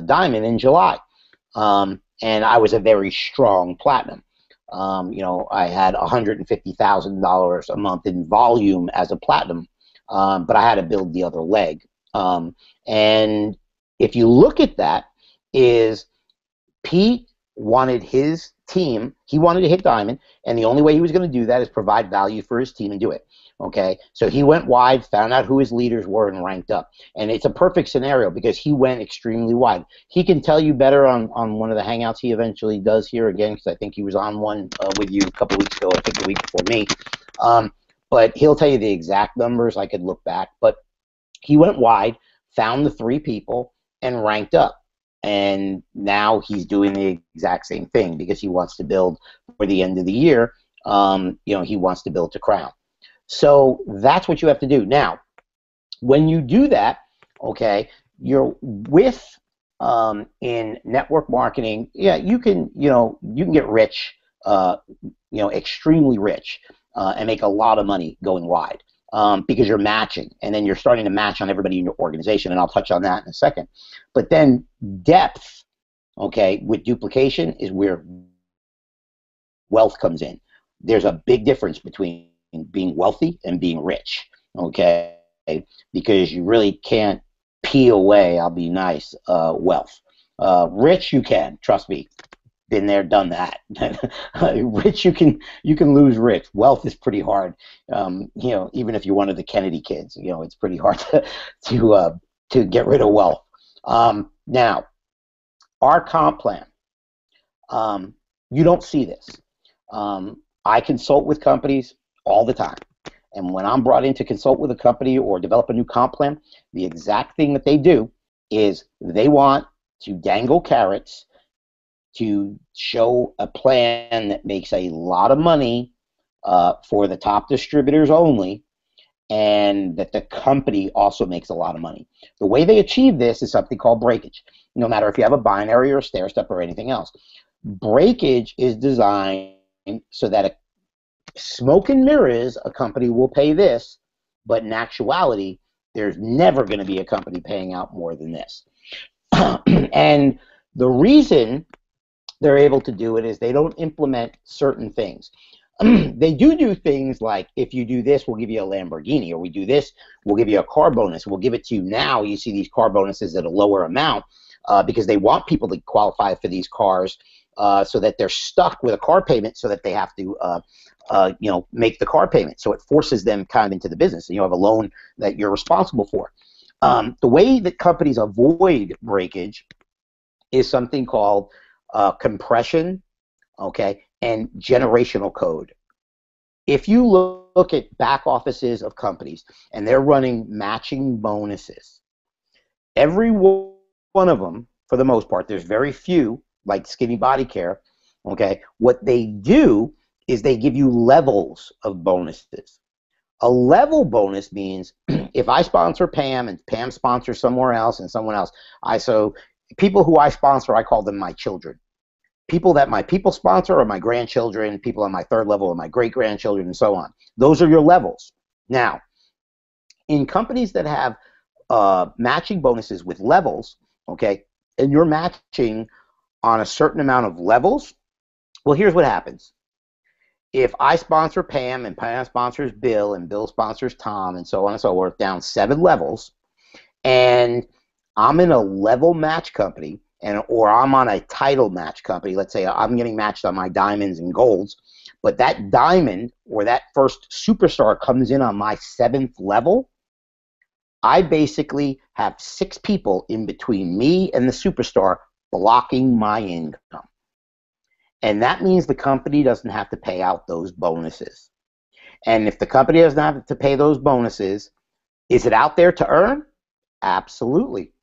diamond in July, and I was a very strong platinum. You know, I had $150,000 a month in volume as a platinum, but I had to build the other leg. And if you look at that, is Pete wanted his team, he wanted to hit diamond, and the only way he was going to do that is provide value for his team and do it. Okay, so he went wide, found out who his leaders were, and ranked up. And it's a perfect scenario because he went extremely wide. He can tell you better on one of the hangouts he eventually does here again, because I think he was on one with you a couple weeks ago, I think the week before me. But he'll tell you the exact numbers. I could look back. But he went wide, found the 3 people, and ranked up. And now he's doing the exact same thing because he wants to build for the end of the year. You know, he wants to build to crown. So that's what you have to do. Now, when you do that, okay, you're with in network marketing. Yeah, you can get rich, extremely rich, and make a lot of money going wide because you're matching, and then you're starting to match on everybody in your organization, and I'll touch on that in a second. But then depth, okay, with duplication is where wealth comes in. There's a big difference between being wealthy and being rich, okay, because you really can't peel away, I'll be nice, wealth. Rich you can, trust me, been there, done that. Rich you can lose rich. Wealth is pretty hard. Even if you're one of the Kennedy kids, it's pretty hard to get rid of wealth. Now, our comp plan, you don't see this. I consult with companies all the time. And when I'm brought in to consult with a company or develop a new comp plan, the exact thing that they do is they want to dangle carrots to show a plan that makes a lot of money for the top distributors only, and that the company also makes a lot of money. The way they achieve this is something called breakage, no matter if you have a binary or a stair step or anything else. Breakage is designed so that a smoke and mirrors, a company will pay this, but in actuality, There's never going to be a company paying out more than this. And the reason they're able to do it is they don't implement certain things. They do things like, if you do this, we'll give you a Lamborghini, or we do this, we'll give you a car bonus. We'll give it to you now. You see these car bonuses at a lower amount because they want people to qualify for these cars so that they're stuck with a car payment, so that they have to make the car payment. So it forces them kind of into the business, and you have a loan that you're responsible for. The way that companies avoid breakage is something called compression, okay, and generational code. If you look at back offices of companies and they're running matching bonuses, every one of them, for the most part, there's very few, like Skinny Body Care, okay, what they do is they give you levels of bonuses. A level bonus means if I sponsor Pam and Pam sponsors somewhere else and someone else, so people who I sponsor, I call them my children. People that my people sponsor are my grandchildren, people on my third level are my great-grandchildren, and so on. Those are your levels. Now, in companies that have matching bonuses with levels, okay, and you're matching on a certain amount of levels, well, here's what happens. If I sponsor Pam and Pam sponsors Bill and Bill sponsors Tom and so on and so forth, down 7 levels, and I'm in a level match company, or I'm on a title match company. Let's say I'm getting matched on my diamonds and golds, but that diamond or that first superstar comes in on my 7th level. I basically have 6 people in between me and the superstar blocking my income. And that means the company doesn't have to pay out those bonuses. And if the company doesn't have to pay those bonuses, is it out there to earn? Absolutely.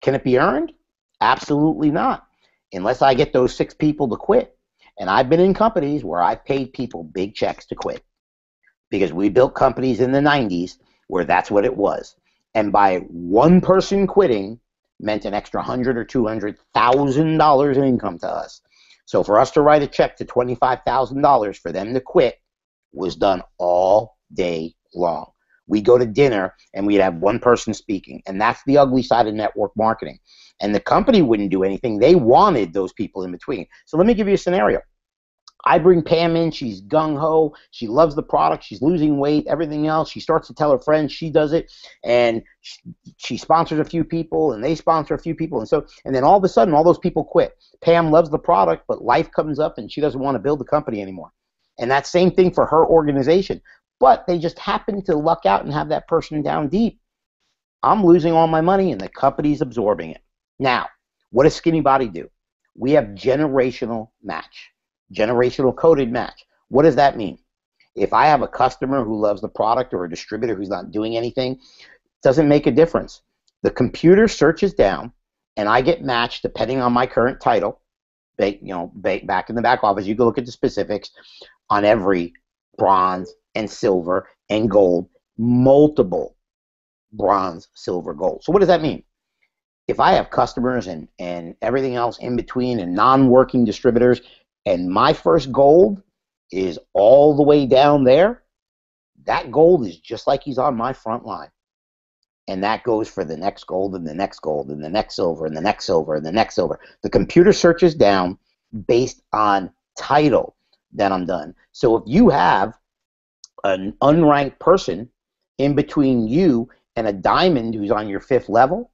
Can it be earned? Absolutely not, unless I get those 6 people to quit. And I've been in companies where I've paid people big checks to quit, because we built companies in the 90s where that's what it was. And by one person quitting meant an extra $100,000 or $200,000 in income to us. So for us to write a check to $25,000 for them to quit was done all day long. We'd go to dinner and we'd have one person speaking, and that's the ugly side of network marketing. And the company wouldn't do anything. They wanted those people in between. So let me give you a scenario. I bring Pam in. She's gung-ho. She loves the product. She's losing weight, everything else. She starts to tell her friends she does it, and she sponsors a few people, and they sponsor a few people. And then all of a sudden, all those people quit. Pam loves the product, but life comes up, and she doesn't want to build the company anymore. And that same thing for her organization. But they just happen to luck out and have that person down deep. I'm losing all my money, and the company's absorbing it. Now, what does Skinny Body do? We have generational match. Generational coded match. What does that mean? If I have a customer who loves the product or a distributor who's not doing anything, it doesn't make a difference. The computer searches down, and I get matched depending on my current title. Back in the back office, you can look at the specifics on every bronze and silver and gold, multiple bronze, silver, gold. So what does that mean? If I have customers and everything else in between and non-working distributors, and my first gold is all the way down there, that gold is just like he's on my front line. And that goes for the next gold and the next gold and the next silver and the next silver and the next silver. The computer searches down based on title, then I'm done. So if you have an unranked person in between you and a diamond who's on your 5th level,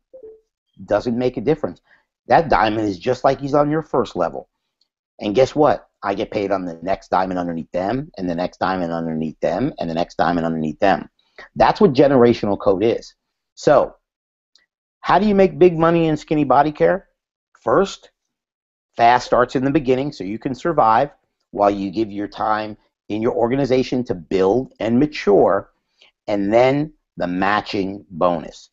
doesn't make a difference. That diamond is just like he's on your 1st level. And guess what? I get paid on the next diamond underneath them, and the next diamond underneath them, and the next diamond underneath them. That's what generational code is. So, how do you make big money in Skinny Body Care? First, fast starts in the beginning so you can survive while you give your time in your organization to build and mature, and then the matching bonus.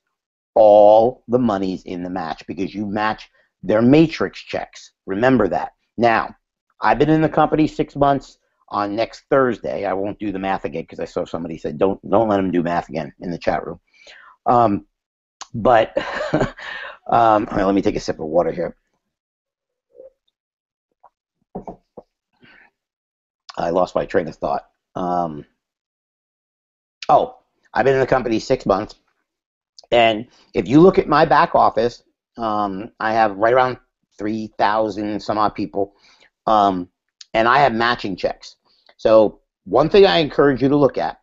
All the money's in the match because you match their matrix checks. Remember that. Now, I've been in the company 6 months. On next Thursday, I won't do the math again because I saw somebody said don't let them do math again in the chat room. But all right, let me take a sip of water here. I lost my train of thought. I've been in the company 6 months. And if you look at my back office, I have right around 3,000 some odd people, um, and I have matching checks. So one thing I encourage you to look at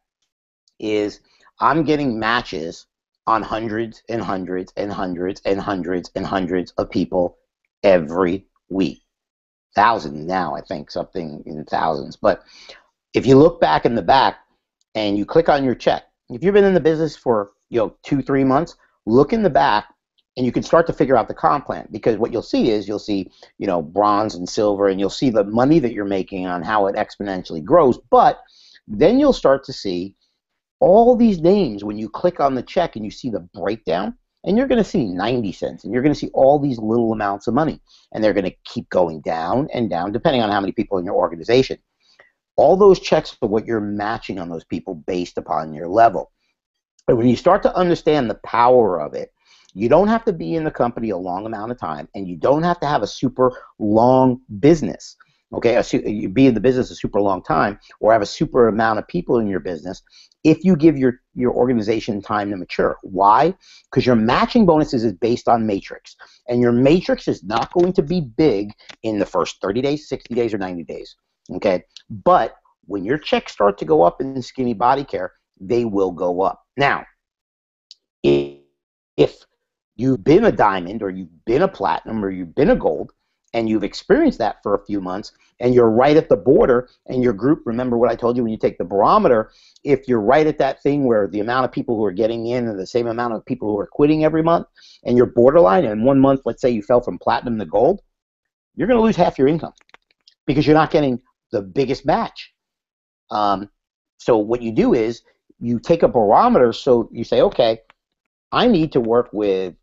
is I'm getting matches on hundreds and hundreds and hundreds and hundreds and hundreds of people every week. Thousands now, I think, something in thousands. But if you look back in the back and you click on your check, if you've been in the business for 2-3 months, look in the back and you can start to figure out the comp plan, because what you'll see is bronze and silver, and you'll see the money that you're making on how it exponentially grows. But then you'll start to see all these names when you click on the check and you see the breakdown, and you're going to see 90 cents, and you're going to see all these little amounts of money, and they're going to keep going down and down depending on how many people in your organization. All those checks are what you're matching on those people based upon your level. But when you start to understand the power of it, you don't have to be in the company a long amount of time, and you don't have to have a super long business. Okay, you be in the business a super long time or have a super amount of people in your business if you give your organization time to mature. Why? Because your matching bonuses is based on matrix, and your matrix is not going to be big in the first 30 days, 60 days, or 90 days. Okay, but when your checks start to go up in skinny body care, they will go up. Now, if you've been a diamond or you've been a platinum or you've been a gold, and you've experienced that for a few months, and you're right at the border, and your group, remember what I told you when you take the barometer, if you're right at that thing where the amount of people who are getting in are the same amount of people who are quitting every month, and you're borderline, and 1 month, let's say you fell from platinum to gold, you're going to lose half your income because you're not getting the biggest match. So what you do is you take a barometer, so you say, okay, I need to work with,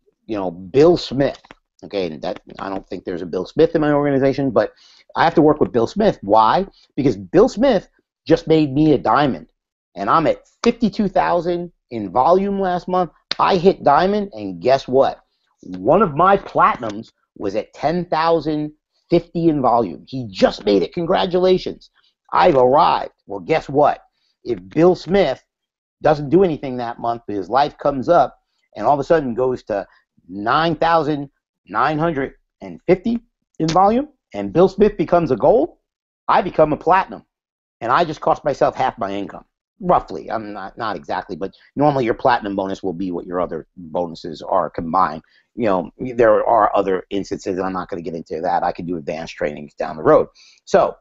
Bill Smith. Okay, that I don't think there's a Bill Smith in my organization, but I have to work with Bill Smith. Why? Because Bill Smith just made me a diamond, and I'm at 52,000 in volume last month. I hit diamond, and guess what? One of my platinums was at 10,050 in volume. He just made it. Congratulations. I've arrived. Well, guess what? If Bill Smith doesn't do anything that month, but his life comes up and all of a sudden goes to 9,950 in volume, and Bill Smith becomes a gold, I become a platinum, and I just cost myself half my income, roughly. I'm not exactly, but normally your platinum bonus will be what your other bonuses are combined. There are other instances, and I'm not going to get into that. I could do advanced trainings down the road. So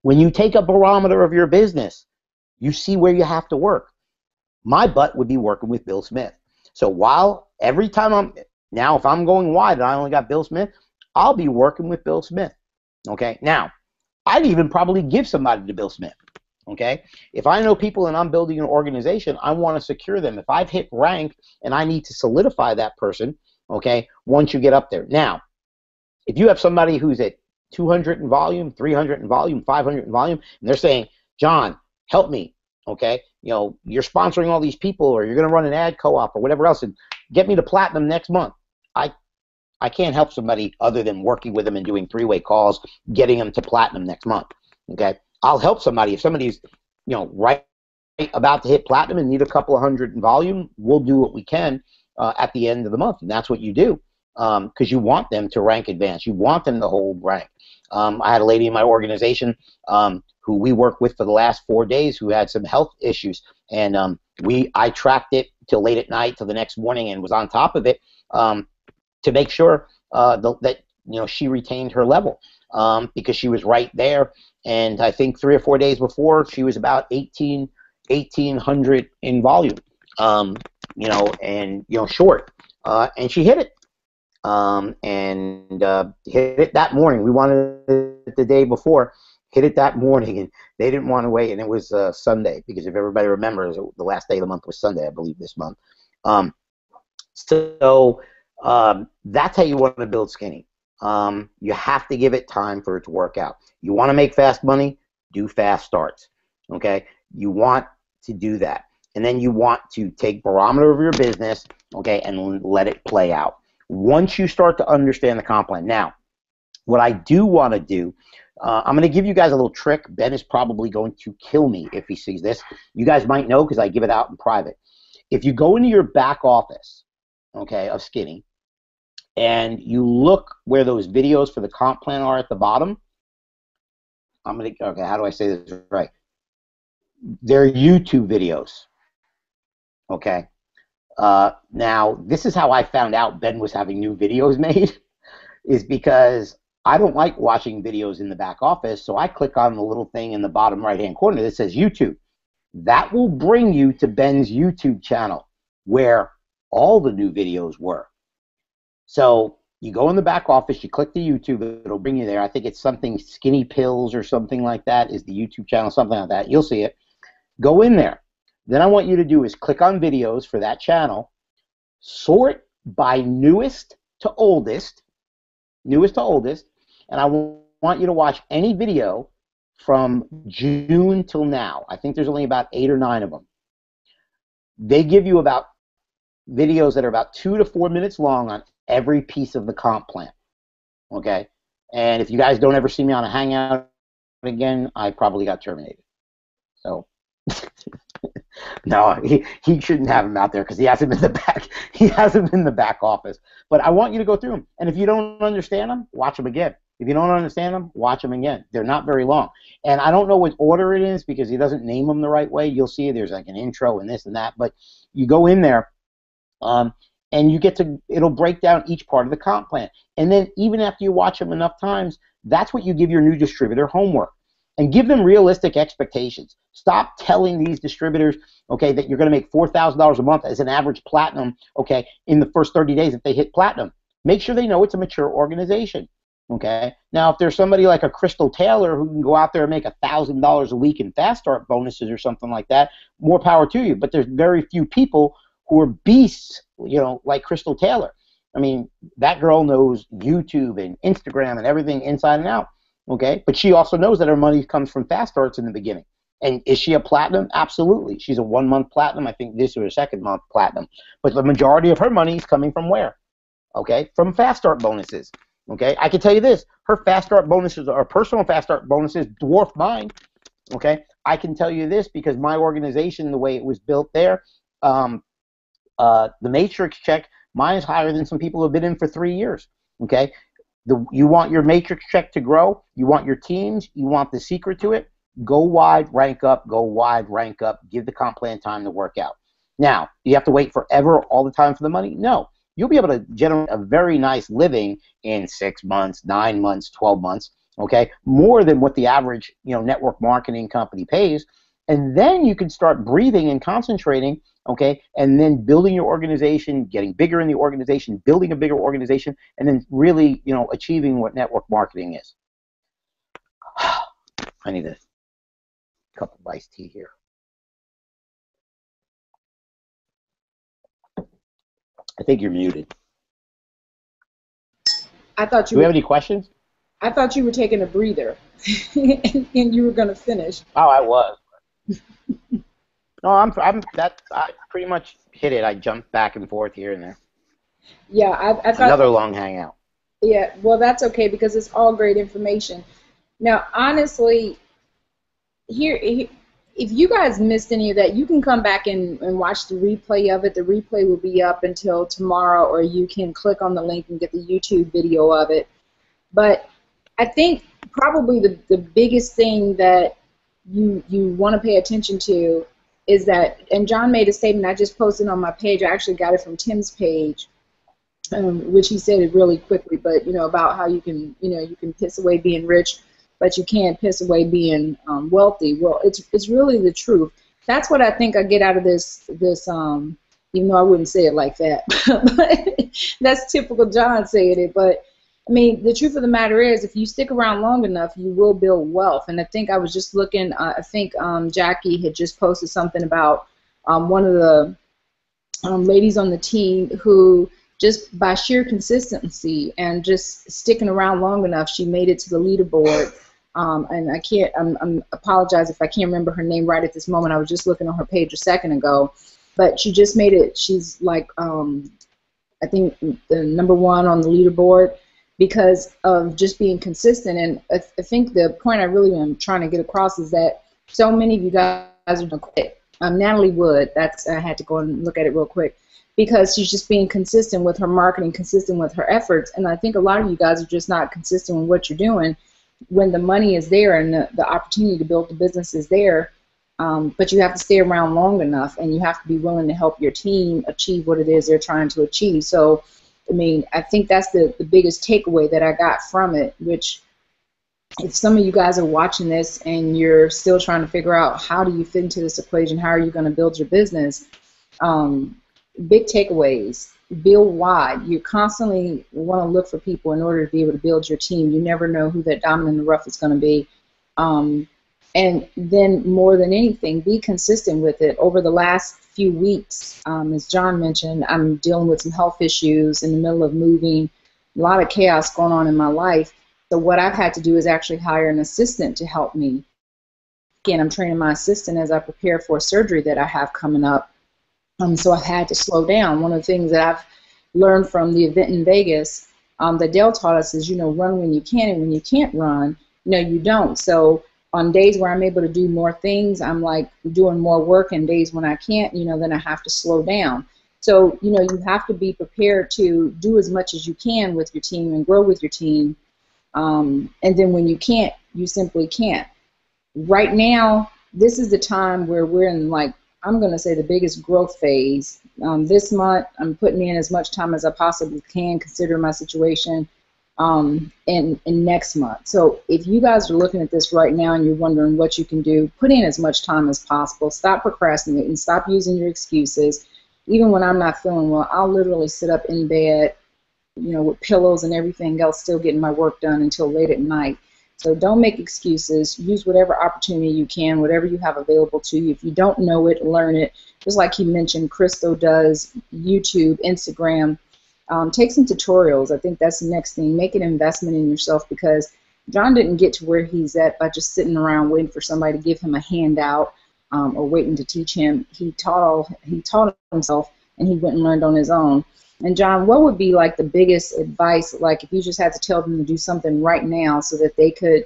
when you take a barometer of your business, you see where you have to work. My butt would be working with Bill Smith. So every time if I'm going wide and I only got Bill Smith, I'll be working with Bill Smith. Okay. Now, I'd even probably give somebody to Bill Smith. Okay. If I know people and I'm building an organization, I want to secure them. If I've hit rank and I need to solidify that person, okay, once you get up there. Now, if you have somebody who's at 200 in volume, 300 in volume, 500 in volume, and they're saying, John, help me. Okay. You're sponsoring all these people, or you're going to run an ad co-op or whatever else, and get me to platinum next month. I can't help somebody other than working with them and doing three-way calls, getting them to platinum next month. Okay, I'll help somebody if somebody's right about to hit platinum and need a couple of hundred in volume. We'll do what we can at the end of the month, and that's what you do because you want them to rank advance. You want them to hold rank. I had a lady in my organization who we worked with for the last 4 days who had some health issues, and I tracked it till late at night, till the next morning, and was on top of it to make sure that she retained her level because she was right there. And I think 3 or 4 days before, she was about 1,800 in volume, short, and she hit it. Hit it that morning. We wanted it the day before, hit it that morning, and they didn't want to wait. And it was Sunday, because if everybody remembers, the last day of the month was Sunday, I believe, this month. That's how you want to build skinny. You have to give it time for it to work out. You want to make fast money, do fast starts. Okay, you want to do that, and then you want to take barometer of your business, okay, and let it play out. Once you start to understand the comp plan. Now, what I do want to do, I'm going to give you guys a little trick. Ben is probably going to kill me if he sees this. You guys might know because I give it out in private. If you go into your back office, okay, of skinny, and you look where those videos for the comp plan are at the bottom. Okay, how do I say this right? They're YouTube videos, okay? Now, this is how I found out Ben was having new videos made, is because I don't like watching videos in the back office, so I click on the little thing in the bottom right-hand corner that says YouTube. That will bring you to Ben's YouTube channel, where all the new videos were. So you go in the back office, you click the YouTube, it'll bring you there. I think it's something Skinny Pills or something like that is the YouTube channel, something like that. You'll see it. Go in there. Then I want you to do is click on videos for that channel, sort by newest to oldest, and I want you to watch any video from June till now. I think there's only about 8 or 9 of them. They give you about videos that are about 2 to 4 minutes long on every piece of the comp plan, okay? And if you guys don't ever see me on a Hangout again, I probably got terminated. So, no, he shouldn't have him out there because he hasn't been in the back office. But I want you to go through them, and if you don't understand them, watch them again. If you don't understand them, watch them again. They're not very long. And I don't know what order it is because he doesn't name them the right way. You'll see there's like an intro and this and that. But you go in there, and you get to, it'll break down each part of the comp plan. And then even after you watch them enough times, that's what you give your new distributor homework. And give them realistic expectations. Stop telling these distributors, okay, that you're going to make $4,000 a month as an average platinum, okay, in the first 30 days if they hit platinum. Make sure they know it's a mature organization, okay? Now, if there's somebody like a Crystal Taylor who can go out there and make $1,000 a week in fast start bonuses or something like that, more power to you. But there's very few people who are beasts, you know, like Crystal Taylor. I mean, that girl knows YouTube and Instagram and everything inside and out. Okay, but she also knows that her money comes from fast starts in the beginning. And is she a platinum? Absolutely. She's a 1-month platinum. I think this is her 2nd month platinum. But the majority of her money is coming from where? Okay, from fast start bonuses. Okay, I can tell you this: her fast start bonuses, or personal fast start bonuses, dwarf mine. Okay, I can tell you this because my organization, the way it was built there, the matrix check, mine is higher than some people who have been in for 3 years. Okay. You want your matrix check to grow. You want your teams. You want the secret to it. Go wide, rank up. Go wide, rank up. Give the comp plan time to work out. Now, do you have to wait forever all the time for the money? No. You'll be able to generate a very nice living in 6 months, 9 months, 12 months. Okay, more than what the average, you know, network marketing company pays. And then you can start breathing and concentrating, okay, and then building your organization, getting bigger in the organization, building a bigger organization, and then really, you know, achieving what network marketing is. I need a cup of iced tea here. I think you're muted. I thought Do we have any questions? I thought you were taking a breather, and you were going to finish. Oh, I was. No, I pretty much hit it. I jumped back and forth here and there. Yeah, I thought another long hangout. Yeah, well, that's okay because it's all great information. Now, honestly, here, if you guys missed any of that, you can come back and watch the replay of it. The replay will be up until tomorrow, or you can click on the link and get the YouTube video of it. But I think probably the biggest thing that you want to pay attention to is that, and John made a statement I just posted on my page. I actually got it from Tim's page, which he said it really quickly, but you know, about how you can piss away being rich, but you can't piss away being wealthy. Well, it's really the truth. That's what I think I get out of this even though I wouldn't say it like that, but that's typical John saying it. But I mean, the truth of the matter is, if you stick around long enough, you will build wealth. And I think I was just looking, I think Jackie had just posted something about one of the ladies on the team who, just by sheer consistency and just sticking around long enough, she made it to the leaderboard. And I apologize if I can't remember her name right at this moment. I was just looking on her page a second ago. But she just made it. She's like, I think, the #1 on the leaderboard, because of just being consistent. And I think the point I really am trying to get across is that so many of you guys are going to quit. Natalie Wood. That's I had to go and look at it real quick because she's just being consistent with her marketing, consistent with her efforts. And I think a lot of you guys are just not consistent with what you're doing when the money is there and the opportunity to build the business is there. But you have to stay around long enough, and you have to be willing to help your team achieve what it is they're trying to achieve. So, I mean, I think that's the biggest takeaway that I got from it, which if some of you guys are watching this and you're still trying to figure out how do you fit into this equation, how are you going to build your business, big takeaways. Build wide. You constantly want to look for people in order to be able to build your team. You never know who that diamond in the rough is going to be. And then more than anything, be consistent with it. Over the last few weeks, as John mentioned, I'm dealing with some health issues in the middle of moving, a lot of chaos going on in my life. So what I've had to do is actually hire an assistant to help me. Again, I'm training my assistant as I prepare for a surgery that I have coming up. So I've had to slow down. One of the things that I've learned from the event in Vegas that Dale taught us is, run when you can, and when you can't run, you don't. So on days where I'm able to do more things, I'm like doing more work, and days when I can't, then I have to slow down. So, you have to be prepared to do as much as you can with your team and grow with your team. And then when you can't, you simply can't. Right now, this is the time where we're in, like, I'm going to say the biggest growth phase. This month, I'm putting in as much time as I possibly can, considering my situation, and next month. So if you guys are looking at this right now and you're wondering what you can do, put in as much time as possible. Stop procrastinating. Stop using your excuses. Even when I'm not feeling well, I'll literally sit up in bed, with pillows and everything else, still getting my work done until late at night. So don't make excuses. Use whatever opportunity you can, whatever you have available to you. If you don't know it, learn it. Just like he mentioned, Crystal does, YouTube, Instagram. Take some tutorials. I think that's the next thing. Make an investment in yourself, because John didn't get to where he's at by just sitting around waiting for somebody to give him a handout or waiting to teach him. He taught himself, and he went and learned on his own. And John, what would be like the biggest advice, like if you just had to tell them to do something right now so that they could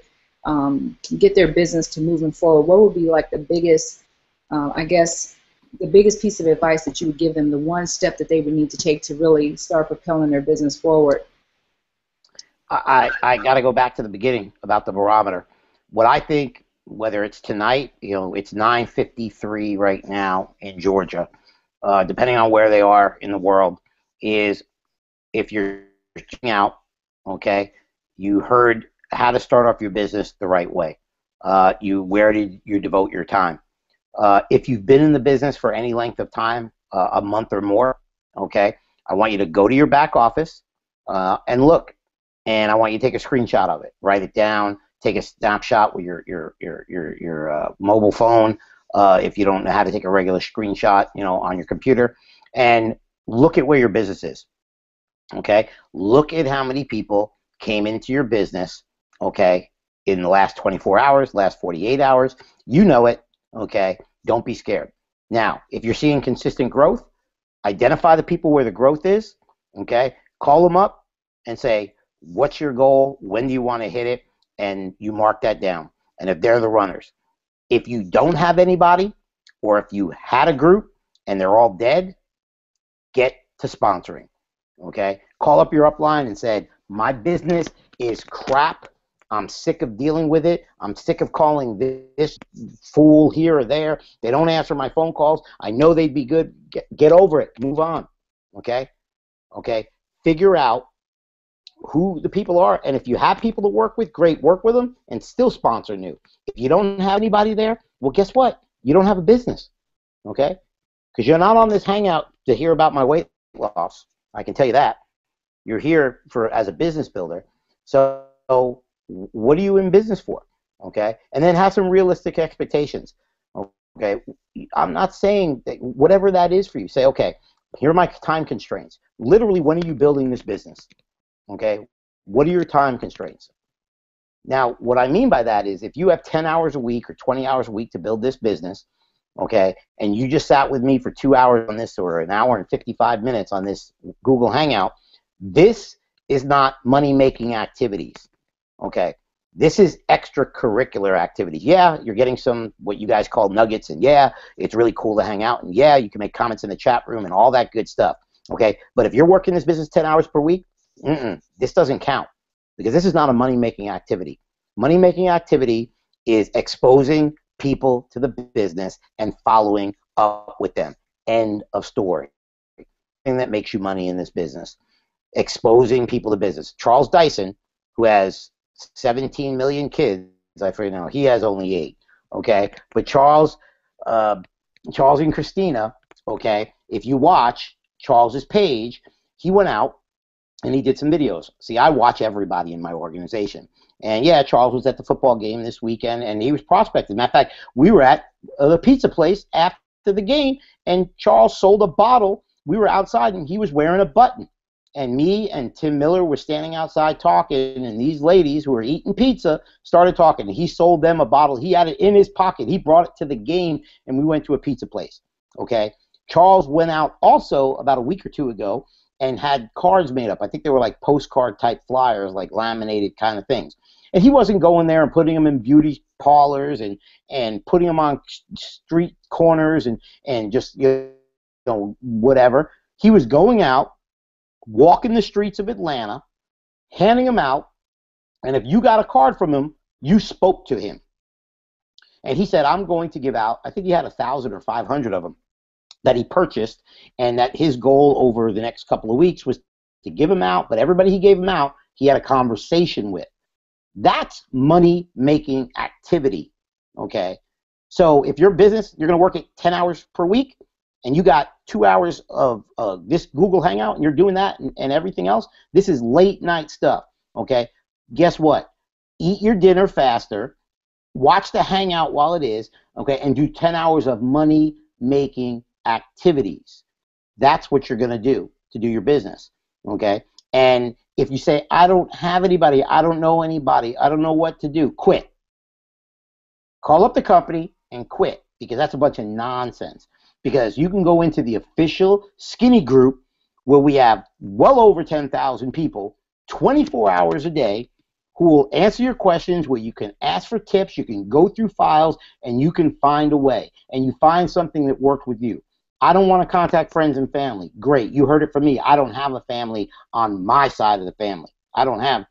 get their business to moving forward, what would be like the biggest, the biggest piece of advice that you would give them, the one step that they would need to take to really start propelling their business forward? I got to go back to the beginning about the barometer. What I think, whether it's tonight, it's 9:53 right now in Georgia, depending on where they are in the world, is if you're checking out, okay, you heard how to start off your business the right way. Where did you devote your time? If you've been in the business for any length of time, a month or more, okay, I want you to go to your back office and look, and I want you to take a screenshot of it, write it down, take a snapshot with your mobile phone, if you don't know how to take a regular screenshot, on your computer, and look at where your business is. Okay, look at how many people came into your business, okay, in the last 24 hours, last 48 hours. You know it. Okay, don't be scared. Now, if you're seeing consistent growth, identify the people where the growth is. Okay, call them up and say, what's your goal? When do you want to hit it? And you mark that down. And if they're the runners, if you don't have anybody, or if you had a group and they're all dead, get to sponsoring. Okay, call up your upline and say, my business is crap. I'm sick of dealing with it. I'm sick of calling this fool here or there. They don't answer my phone calls. I know they'd be good. Get over it. Move on. Okay? Okay? Figure out who the people are, and if you have people to work with, great, work with them and still sponsor new. If you don't have anybody there, well, guess what? You don't have a business. Okay? Because you're not on this hangout to hear about my weight loss. I can tell you that. You're here as a business builder. So what are you in business for? Okay? And then have some realistic expectations. Okay? I'm not saying that whatever that is for you. Say, okay, here are my time constraints. Literally, when are you building this business? Okay? What are your time constraints? Now, what I mean by that is if you have 10 hours a week or 20 hours a week to build this business, okay, and you just sat with me for 2 hours on this, or an hour and 55 minutes on this Google Hangout, this is not money-making activities, okay? This is extracurricular activities. Yeah, you're getting some what you guys call nuggets, and yeah, it's really cool to hang out, and yeah, you can make comments in the chat room and all that good stuff. Okay, but if you're working this business 10 hours per week, this doesn't count, because this is not a money-making activity. Money-making activity is exposing people to the business and following up with them. End of story. Thing that makes you money in this business. Exposing people to business. Charles Dyson, who has 17 million kids, I forget now, he has only 8. Okay, but Charles and Christina, okay, if you watch Charles's page, he went out and he did some videos. See, I watch everybody in my organization. And yeah, Charles was at the football game this weekend, and he was prospecting. Matter of fact, we were at the pizza place after the game, and Charles sold a bottle. We were outside, and he was wearing a button. And me and Tim Miller were standing outside talking, and these ladies who were eating pizza started talking. He sold them a bottle. He had it in his pocket. He brought it to the game, and we went to a pizza place. Okay? Charles went out also about a week or two ago and had cards made up. I think they were like postcard type flyers, like laminated kind of things. And he wasn't going there and putting them in beauty parlors and putting them on street corners and just, whatever. He was going out, walking the streets of Atlanta, handing them out, and if you got a card from him, you spoke to him. And he said, I'm going to give out, I think he had 1,000 or 500 of them that he purchased, and that his goal over the next couple of weeks was to give them out, but everybody he gave them out, he had a conversation with. That's money-making activity, okay? So if your business, you're going to work at 10 hours per week, and you got 2 hours of this Google Hangout, and you're doing that and everything else, this is late night stuff, okay? Guess what? Eat your dinner faster, watch the Hangout while it is, okay, and do 10 hours of money-making activities. That's what you're going to do your business, okay? And if you say, I don't have anybody, I don't know anybody, I don't know what to do, quit. Call up the company and quit, because that's a bunch of nonsense. Because you can go into the official skinny group where we have well over 10,000 people, 24 hours a day, who will answer your questions, where you can ask for tips, you can go through files, and you can find a way. And you find something that worked with you. I don't want to contact friends and family. Great, you heard it from me. I don't have a family on my side of the family. I don't have,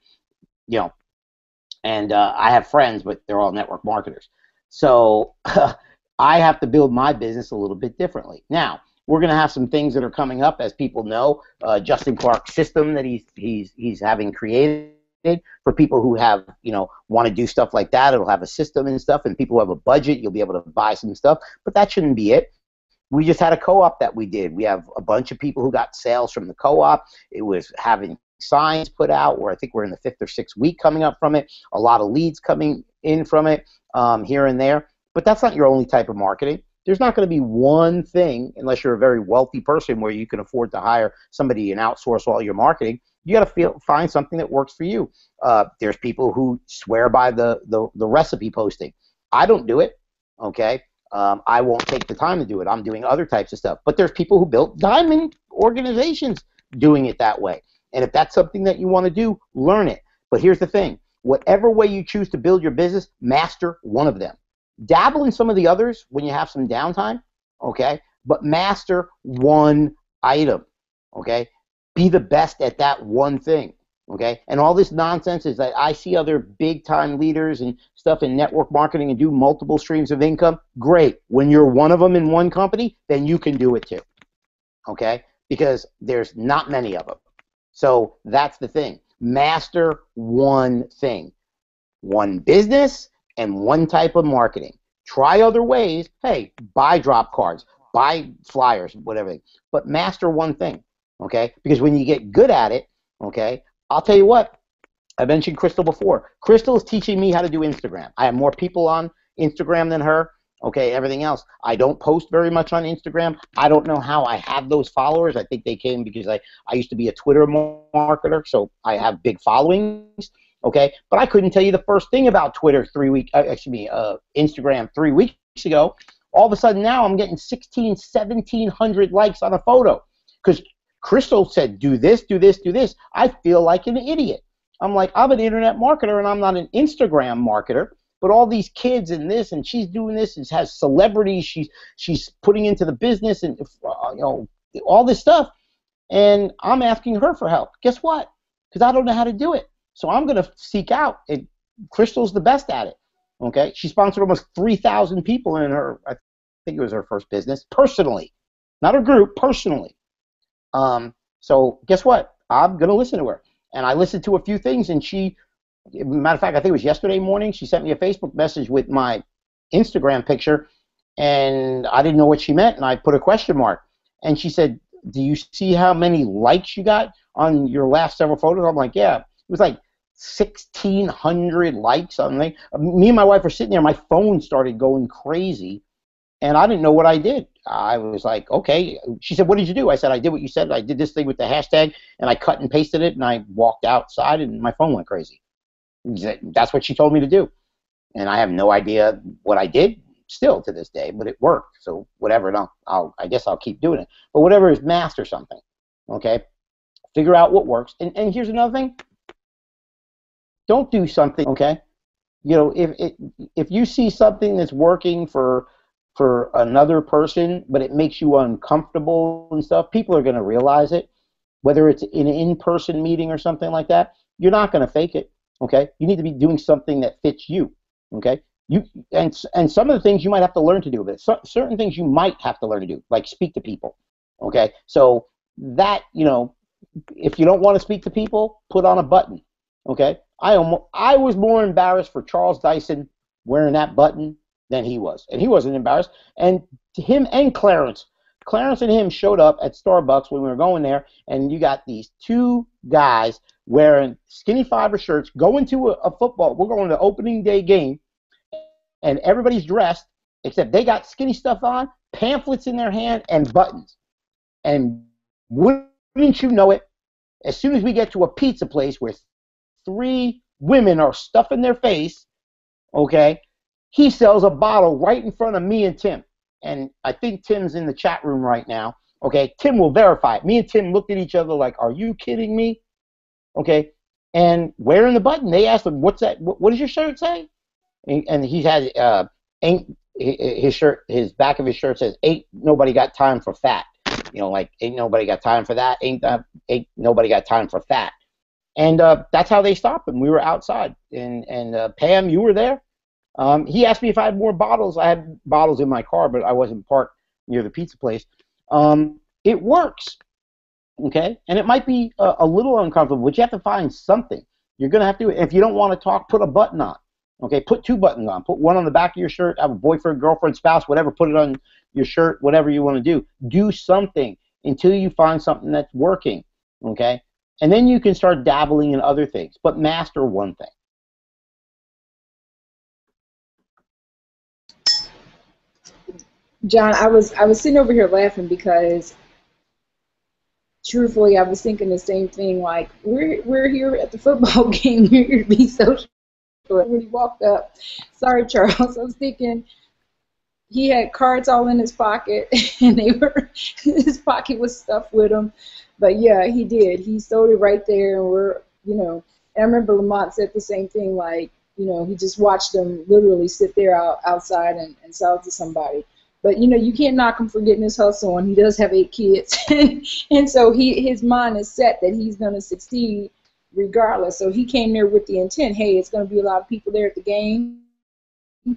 and I have friends, but they're all network marketers. So I have to build my business a little bit differently. Now, we're going to have some things that are coming up, as people know. Justin Clark's system that he's having created for people who have, want to do stuff like that. It'll have a system and stuff, and people who have a budget, you'll be able to buy some stuff. But that shouldn't be it. We just had a co-op that we did. We have a bunch of people who got sales from the co-op. It was having signs put out, where I think we're in the 5th or 6th week coming up from it. A lot of leads coming in from it here and there. But that's not your only type of marketing. There's not going to be one thing, unless you're a very wealthy person where you can afford to hire somebody and outsource all your marketing. You got to find something that works for you. There's people who swear by the recipe posting. I don't do it, okay? I won't take the time to do it. I'm doing other types of stuff. But there's people who built diamond organizations doing it that way. And if that's something that you want to do, learn it. But here's the thing. Whatever way you choose to build your business, master one of them. Dabble in some of the others when you have some downtime, okay? But master one item, okay? Be the best at that one thing, okay? And all this nonsense is that I see other big-time leaders and stuff in network marketing and do multiple streams of income. Great. When you're one of them in one company, then you can do it too, okay? Because there's not many of them. So that's the thing. Master one thing. One business and one type of marketing. Try other ways. Hey, buy drop cards, buy flyers, whatever. But master one thing, okay? Because when you get good at it, okay, I'll tell you what. I mentioned Crystal before. Crystal is teaching me how to do Instagram. I have more people on Instagram than her. Okay, everything else. I don't post very much on Instagram. I don't know how I have those followers. I think they came because I used to be a Twitter marketer, so I have big followings. Okay, but I couldn't tell you the first thing about Twitter Instagram 3 weeks ago. All of a sudden now I'm getting 1,700 likes on a photo because Crystal said, do this, do this, do this. I feel like an idiot. I'm like, I'm an internet marketer and I'm not an Instagram marketer. But all these kids and this, and she's doing this, and has celebrities she's putting into the business, and all this stuff. And I'm asking her for help. Guess what? Because I don't know how to do it. So I'm going to seek out. Crystal's the best at it. Okay, she sponsored almost 3,000 people in her. I think it was her first business personally, not her group, personally. So guess what? I'm going to listen to her. And I listened to a few things, and matter of fact, I think it was yesterday morning, she sent me a Facebook message with my Instagram picture, and I didn't know what she meant, and I put a question mark. And she said, do you see how many likes you got on your last several photos? I'm like, yeah. It was like 1,600 likes. Me and my wife were sitting there. My phone started going crazy, and I didn't know what I did. I was like, okay. She said, what did you do? I said, I did what you said. I did this thing with the hashtag, and I cut and pasted it, and I walked outside, and my phone went crazy. That's what she told me to do. And I have no idea what I did still to this day, but it worked. So whatever, and I guess I'll keep doing it. But whatever is master something, okay? Figure out what works. And here's another thing. Don't do something, okay? If you see something that's working for another person, but it makes you uncomfortable and stuff, people are going to realize it. Whether it's in an in-person meeting or something like that, you're not going to fake it, okay? You need to be doing something that fits you, okay? And some of the things you might have to learn to do, but certain things you might have to learn to do, like speak to people, okay? So that, if you don't want to speak to people, put on a button, okay? I was more embarrassed for Charles Dyson wearing that button than he was, and he wasn't embarrassed. And him and Clarence and him showed up at Starbucks when we were going there, and you got these two guys wearing skinny fiber shirts going to a football. We're going to opening day game, and everybody's dressed except they got skinny stuff on, pamphlets in their hand, and buttons. And wouldn't you know it, as soon as we get to a pizza place where 3 women are stuffing their face, okay, he sells a bottle right in front of me and Tim. And I think Tim's in the chat room right now. Okay, Tim will verify it. Me and Tim looked at each other like, are you kidding me? Okay, and wearing the button, they asked him, what's that? What does your shirt say? And he has his shirt, his back of his shirt says, ain't nobody got time for fat. Like, ain't nobody got time for that. Ain't nobody got time for fat. And that's how they stopped him. We were outside. And Pam, you were there. He asked me if I had more bottles. I had bottles in my car, but I wasn't parked near the pizza place. It works, okay? And it might be a little uncomfortable, but you have to find something. You're going to have to, if you don't want to talk, put a button on, okay? Put 2 buttons on. Put one on the back of your shirt, have a boyfriend, girlfriend, spouse, whatever, put it on your shirt, whatever you want to do. Do something until you find something that's working, okay? And then you can start dabbling in other things, but master one thing. John, I was sitting over here laughing because, truthfully, I was thinking the same thing. Like, we're here at the football game. We're here to be social. When he walked up, sorry, Charles, I was thinking he had cards all in his pocket, and his pocket was stuffed with them. But yeah, he did. He sold it right there, and and I remember Lamont said the same thing. Like, he just watched them literally sit there outside and sell it to somebody. But, you can't knock him for getting his hustle on. He does have 8 kids. And so his mind is set that he's going to succeed regardless. So he came there with the intent, hey, it's going to be a lot of people there at the game,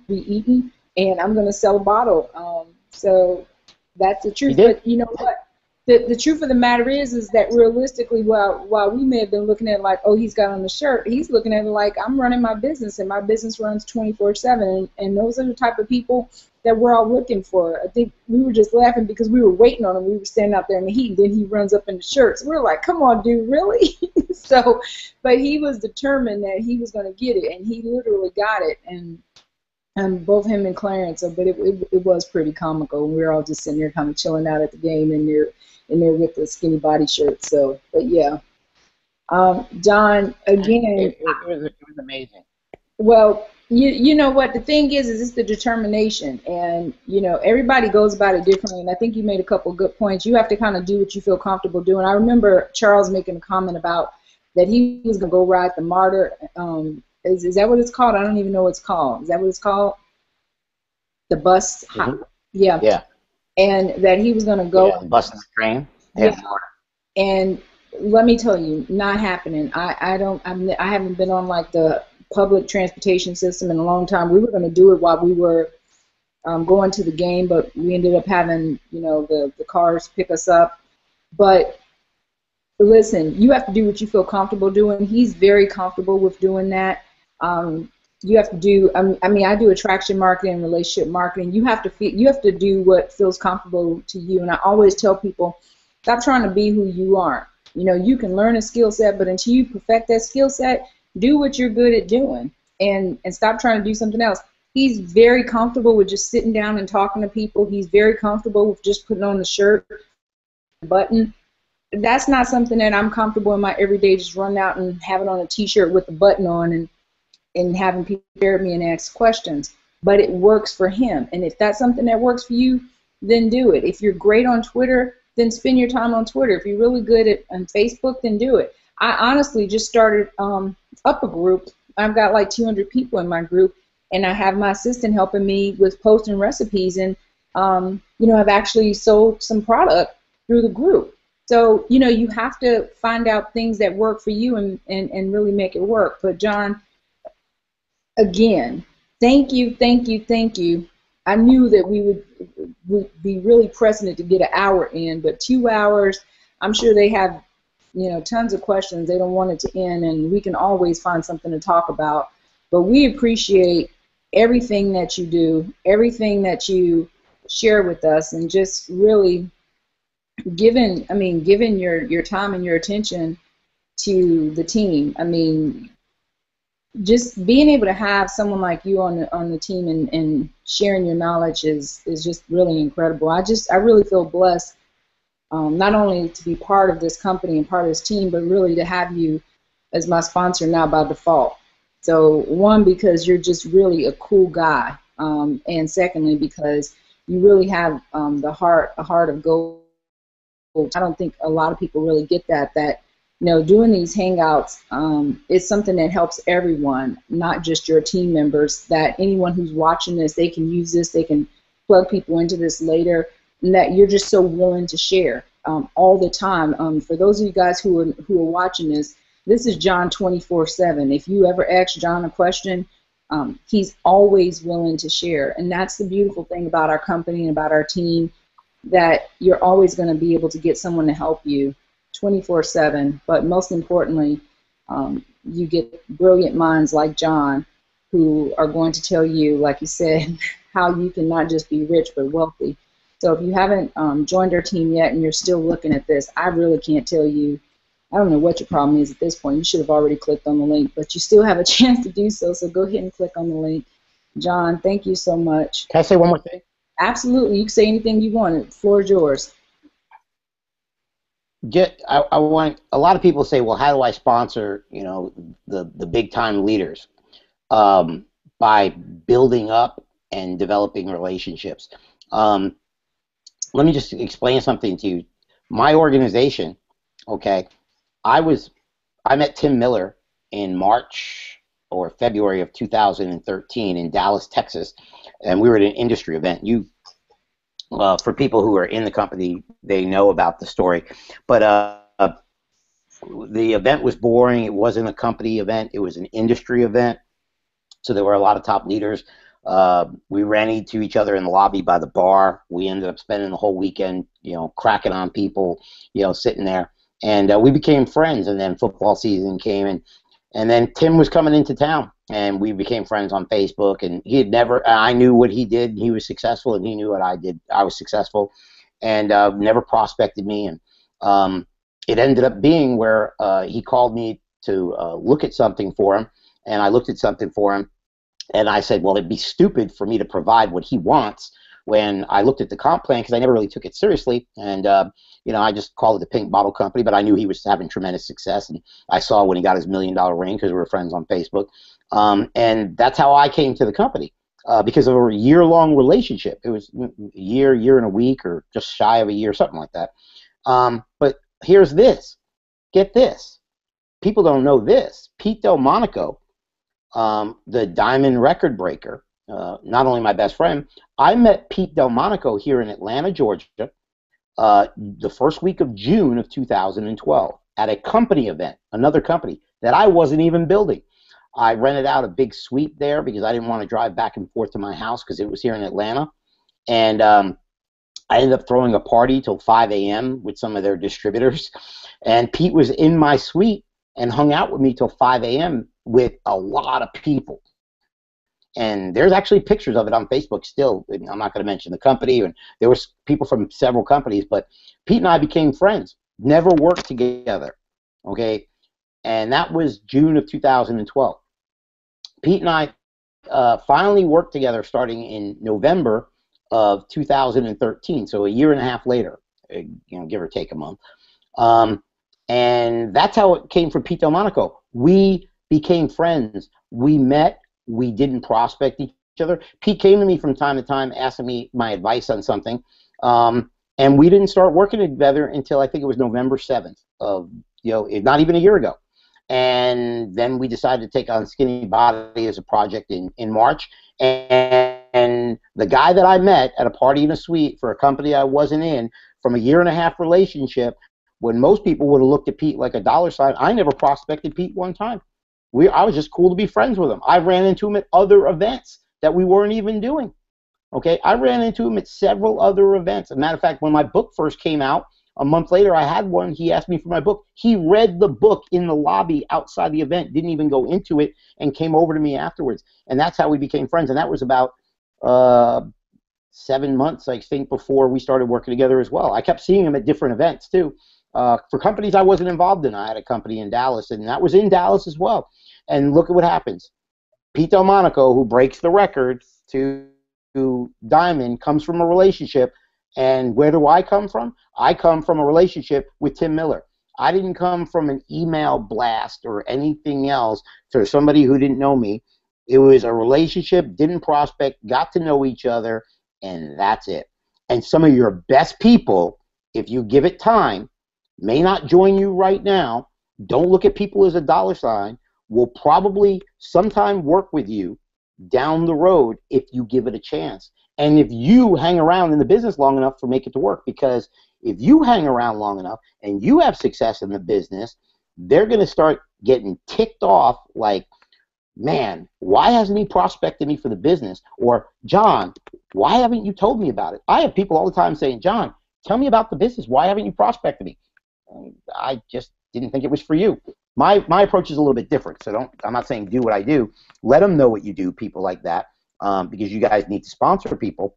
be eating, and I'm going to sell a bottle. So that's the truth. But you know what? The truth of the matter is that realistically, while we may have been looking at it like, oh, he's got on the shirt, he's looking at it like, I'm running my business, and my business runs 24/7. And those are the type of people that we're all looking for. I think we were just laughing because we were waiting on him. We were standing out there in the heat, and then he runs up in the shirts. We're like, come on, dude, really? So, but he was determined that he was going to get it, and he literally got it. And both him and Clarence, but it was pretty comical. We were all just sitting there kind of chilling out at the game, and they're in there with the skinny body shirt. So, but yeah. John, again. It was amazing. Well, you know what the thing is it's the determination, and everybody goes about it differently, and I think you made a couple good points. You have to kind of do what you feel comfortable doing. I remember Charles making a comment about that he was going to go ride the martyr. Is that what it's called? I don't even know what it's called. Is that what it's called? The bus? Hmm. Yeah. Yeah. And that he was going to go. Yeah. The bus and the train. Yeah. Yeah. And let me tell you, not happening. I haven't been on like the public transportation system in a long time. We were going to do it while we were going to the game, but we ended up having, the cars pick us up. But listen, you have to do what you feel comfortable doing. He's very comfortable with doing that. You have to do. I do attraction marketing and relationship marketing. You have to do what feels comfortable to you. And I always tell people, stop trying to be who you aren't. You can learn a skill set, but until you perfect that skill set, do what you're good at doing, and stop trying to do something else. He's very comfortable with just sitting down and talking to people. He's very comfortable with just putting on the shirt, button. That's not something that I'm comfortable in my everyday, just running out and having on a t-shirt with the button on and having people stare at me and ask questions. But it works for him. And if that's something that works for you, then do it. If you're great on Twitter, then spend your time on Twitter. If you're really good on Facebook, then do it. I honestly just started up a group. I've got like 200 people in my group, and I have my assistant helping me with posting recipes, and I've actually sold some product through the group. So, you have to find out things that work for you and really make it work. But John, again, thank you, thank you, thank you. I knew that we would be really pressing it to get an hour in, but 2 hours, I'm sure they have, tons of questions. They don't want it to end, and we can always find something to talk about. But we appreciate everything that you do, everything that you share with us, and just really giving your time and your attention to the team. Just being able to have someone like you on the team and sharing your knowledge is just really incredible. I really feel blessed, not only to be part of this company and part of this team, but really to have you as my sponsor now by default. So one, because you're just really a cool guy, and secondly, because you really have a heart of gold. I don't think a lot of people really get that doing these hangouts is something that helps everyone, not just your team members, that anyone who's watching this, they can use this, they can plug people into this later, and that you're just so willing to share all the time. For those of you guys who are watching this is John 24/7. If you ever ask John a question, he's always willing to share. And that's the beautiful thing about our company and about our team, that you're always going to be able to get someone to help you 24/7. But most importantly, you get brilliant minds like John who are going to tell you, like you said, how you can not just be rich but wealthy. So if you haven't joined our team yet and you're still looking at this, I really can't tell you. I don't know what your problem is at this point. You should have already clicked on the link, but you still have a chance to do so. So go ahead and click on the link. John, thank you so much. Can I say one more thing? Absolutely. You can say anything you want. The floor is yours. I want a lot of people say, well, how do I sponsor, the big time leaders? By building up and developing relationships. Let me just explain something to you. My organization, okay, I met Tim Miller in March or February of 2013 in Dallas, Texas, and we were at an industry event. For people who are in the company, they know about the story. But the event was boring. It wasn't a company event. It was an industry event. So there were a lot of top leaders. We ran into each other in the lobby by the bar. We ended up spending the whole weekend, cracking on people, sitting there. And we became friends. And then football season came, and then Tim was coming into town, and we became friends on Facebook. And I knew what he did. He was successful, and he knew what I did. I was successful, and never prospected me. And it ended up being where he called me to look at something for him, and I looked at something for him, and I said, well, it'd be stupid for me to provide what he wants when I looked at the comp plan, because I never really took it seriously. And, I just called it the Pink Bottle Company, but I knew he was having tremendous success. And I saw when he got his $1 million ring, because we were friends on Facebook. And that's how I came to the company, because of a year-long relationship. It was a year and a week, or just shy of a year, something like that. But here's this. Get this. people don't know this. Pete Delmonico, the diamond record breaker, not only my best friend, I met Pete Delmonico here in Atlanta, Georgia, the first week of June of 2012 at a company event, another company that I wasn't even building. I rented out a big suite there because I didn't want to drive back and forth to my house because it was here in Atlanta. And I ended up throwing a party till 5 a.m. with some of their distributors. And Pete was in my suite and hung out with me till 5 a.m. with a lot of people. And there's actually pictures of it on Facebook still. I'm not going to mention the company. And there was people from several companies, but Pete and I became friends. Never worked together, okay? And that was June of 2012. Pete and I finally worked together starting in November of 2013, so a year and a half later, give or take a month. And that's how it came from Pete Delmonico. We became friends. We met. We didn't prospect each other. Pete came to me from time to time asking me my advice on something, and we didn't start working together until I think it was November 7th of, not even a year ago. And then we decided to take on Skinny Body as a project in March. And the guy that I met at a party in a suite for a company I wasn't in, from a year and a half relationship, when most people would have looked at Pete like a dollar sign, I never prospected Pete one time. I was just cool to be friends with him. I ran into him at other events that we weren't even doing. Okay, I ran into him at several other events. As a matter of fact, when my book first came out, a month later, I had one. He asked me for my book. He read the book in the lobby outside the event, didn't even go into it, and came over to me afterwards. And that's how we became friends. And that was about 7 months, I think, before we started working together as well. I kept seeing him at different events, too. For companies I wasn't involved in. I had a company in Dallas, and that was in Dallas as well. And look at what happens. Pete Delmonico, who breaks the record to Diamond, comes from a relationship. And where do I come from? I come from a relationship with Tim Miller. I didn't come from an email blast or anything else to somebody who didn't know me. It was a relationship, didn't prospect, got to know each other, and that's it. And some of your best people, if you give it time, may not join you right now. Don't look at people as a dollar sign. Will probably sometime work with you down the road if you give it a chance. And if you hang around in the business long enough to make it to work, because if you hang around long enough and you have success in the business, they're going to start getting ticked off like, man, why hasn't he prospected me for the business? Or, John, why haven't you told me about it? I have people all the time saying, John, tell me about the business. Why haven't you prospected me? I just didn't think it was for you. My approach is a little bit different. So I'm not saying do what I do. Let them know what you do, people like that. Because you guys need to sponsor people.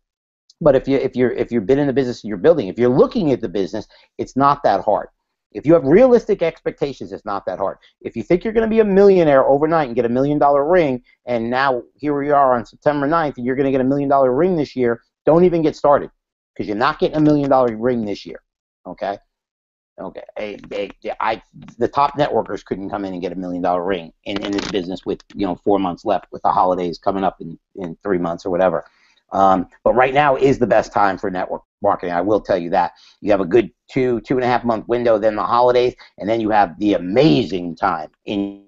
But if you're been in the business and you're building, if you're looking at the business, it's not that hard. If you have realistic expectations, it's not that hard. If you think you're going to be a millionaire overnight and get $1 million ring, and now here we are on September 9th, and you're going to get $1 million ring this year, don't even get started, because you're not getting $1 million ring this year. Okay. The top networkers couldn't come in and get $1 million ring in this business with 4 months left, with the holidays coming up in 3 months or whatever. But right now is the best time for network marketing. I will tell you that. You have a good 2.5 month window, then the holidays, and then you have the amazing time in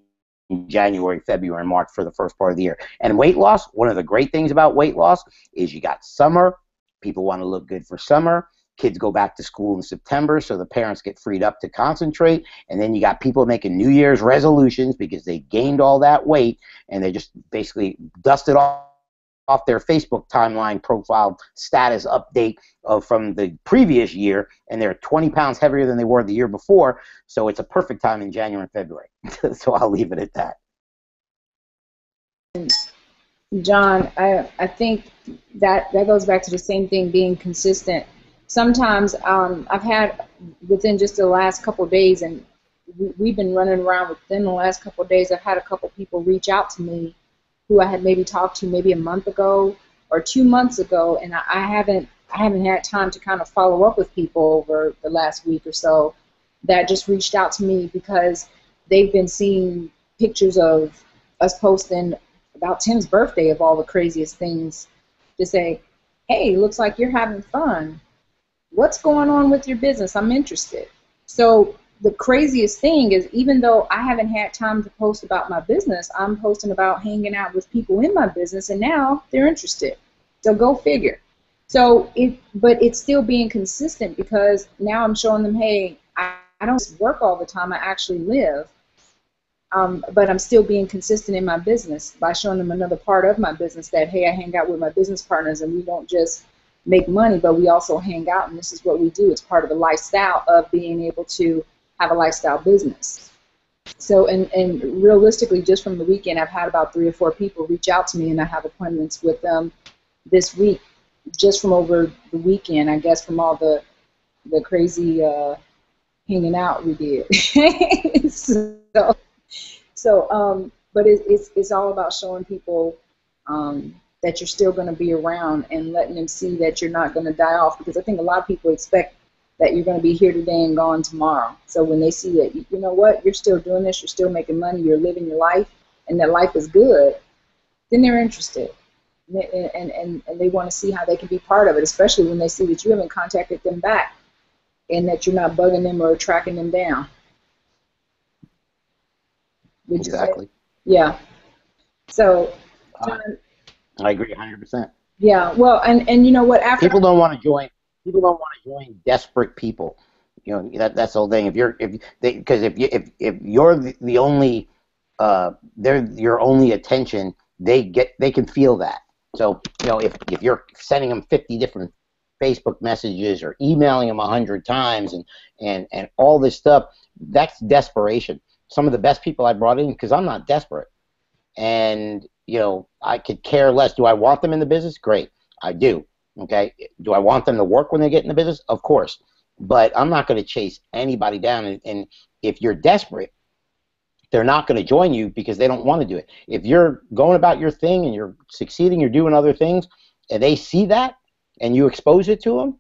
January, February, and March for the first part of the year. And weight loss, one of the great things about weight loss is you got summer. People want to look good for summer. Kids go back to school in September, so the parents get freed up to concentrate. And then you got people making New Year's resolutions because they gained all that weight, and they just basically dusted off their Facebook timeline profile status update from the previous year, and they're 20 pounds heavier than they were the year before. So it's a perfect time in January and February. So I'll leave it at that. John, I think that goes back to the same thing, being consistent. Sometimes I've had, within just the last couple of days, and we've been running around within the last couple of days, I've had a couple of people reach out to me who I had maybe talked to maybe a month ago or 2 months ago, and I haven't had time to kind of follow up with people over the last week or so, that just reached out to me because they've been seeing pictures of us posting about Tim's birthday, of all the craziest things, to say, hey, looks like you're having fun. What's going on with your business? I'm interested. So the craziest thing is, even though I haven't had time to post about my business, I'm posting about hanging out with people in my business, and now they're interested. So go figure. But it's still being consistent, because now I'm showing them, hey, I don't just work all the time. I actually live. But I'm still being consistent in my business by showing them another part of my business, that, hey, I hang out with my business partners, and we don't just make money, but we also hang out, and this is what we do. It's part of the lifestyle of being able to have a lifestyle business. So, and realistically, just from the weekend, I've had about 3 or 4 people reach out to me, and I have appointments with them this week, just from over the weekend, I guess, from all the crazy hanging out we did. But it's all about showing people that you're still going to be around, and letting them see that you're not going to die off, because I think a lot of people expect that you're going to be here today and gone tomorrow. So when they see that, you know what, you're still doing this, you're still making money, you're living your life, and that life is good, then they're interested. And they want to see how they can be part of it, especially when they see that you haven't contacted them back, and that you're not bugging them or tracking them down. Exactly. Yeah. So, John, I agree 100%. yeah. Well, and you know what? After People don't want to join. People don't want to join desperate people. You know, that's the whole thing. Because if you're the only they're your only attention, they can feel that. So, you know, if you're sending them 50 different Facebook messages, or emailing them 100 times, and all this stuff, that's desperation. Some of the best people I brought in, because I'm not desperate, and you know, I could care less. Do I want them in the business? Great, I do. Okay. Do I want them to work when they get in the business? Of course. But I'm not going to chase anybody down. And if you're desperate, they're not going to join you because they don't want to do it. If you're going about your thing and you're succeeding, you're doing other things, and they see that and you expose it to them,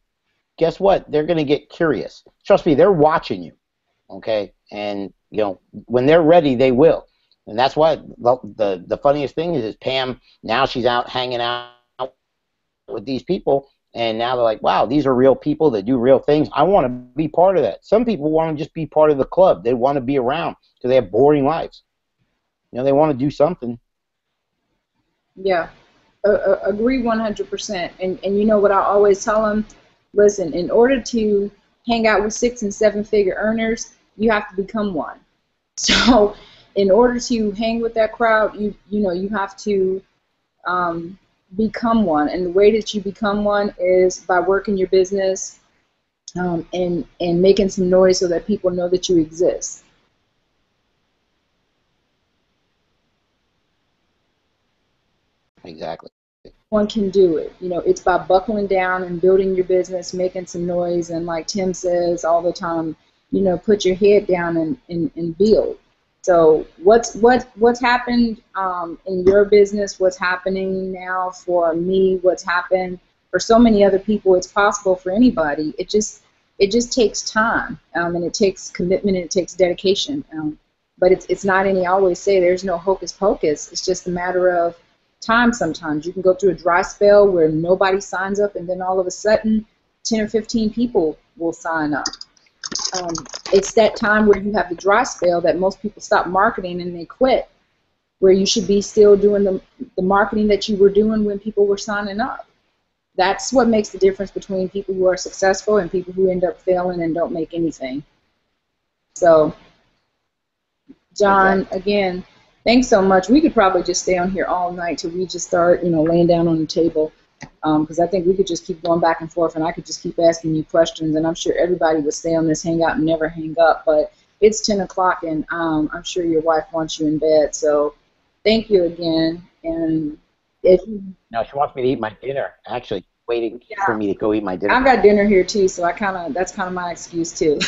guess what? They're going to get curious. Trust me, they're watching you. Okay. And, you know, when they're ready, they will. And that's why the funniest thing is Pam, now she's out hanging out with these people, and now they're like, wow, these are real people that do real things. I want to be part of that. Some people want to just be part of the club. They want to be around because they have boring lives. You know, they want to do something. Yeah, agree 100%. And you know what I always tell them? Listen, in order to hang out with 6 and 7 figure earners, you have to become one. So in order to hang with that crowd, you know, you have to become one. And the way that you become one is by working your business, and making some noise so that people know that you exist. Exactly. One can do it. You know, it's by buckling down and building your business, making some noise, and like Tim says all the time, you know, put your head down and build. So what's happened in your business, what's happening now for me, what's happened for so many other people, it's possible for anybody. It just takes time, and it takes commitment, and it takes dedication. But it's not any, I always say there's no hocus pocus. It's just a matter of time sometimes. You can go through a dry spell where nobody signs up, and then all of a sudden 10 or 15 people will sign up. It's that time where you have the dry spell that most people stop marketing and they quit, where you should be still doing the marketing that you were doing when people were signing up. That's what makes the difference between people who are successful and people who end up failing and don't make anything. So, John, Exactly. again, thanks so much. We could probably just stay on here all night till we just start, you know, laying down on the table, because I think we could just keep going back and forth, and I could just keep asking you questions, and I'm sure everybody would stay on this hangout and never hang up. But it's 10 o'clock, and I'm sure your wife wants you in bed. So thank you again. And if No, she wants me to eat my dinner. Actually, waiting for yeah, me to go eat my dinner. I've got dinner here too, so that's kind of my excuse too.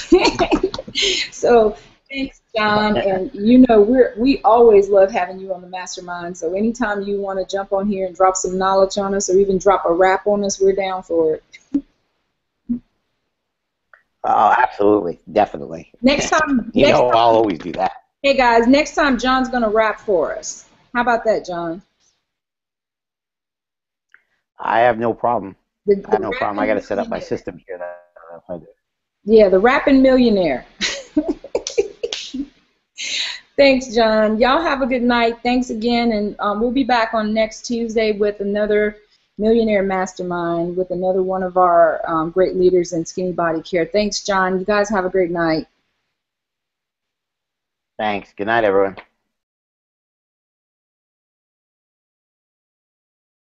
So thanks, John, and you know we always love having you on the Mastermind. So anytime you want to jump on here and drop some knowledge on us, or even drop a rap on us, we're down for it. Oh, absolutely, definitely. Next time, You know, I'll always do that. hey guys, next time John's gonna rap for us. How about that, John? I have no problem. I have The no problem. I rapping got to set up my millionaire. system here. That I do. Yeah, the rapping millionaire. Thanks, John. Y'all have a good night. Thanks again, and we'll be back on next Tuesday with another Millionaire Mastermind with another one of our great leaders in skinny body care. Thanks, John. You guys have a great night. Thanks. Good night, everyone.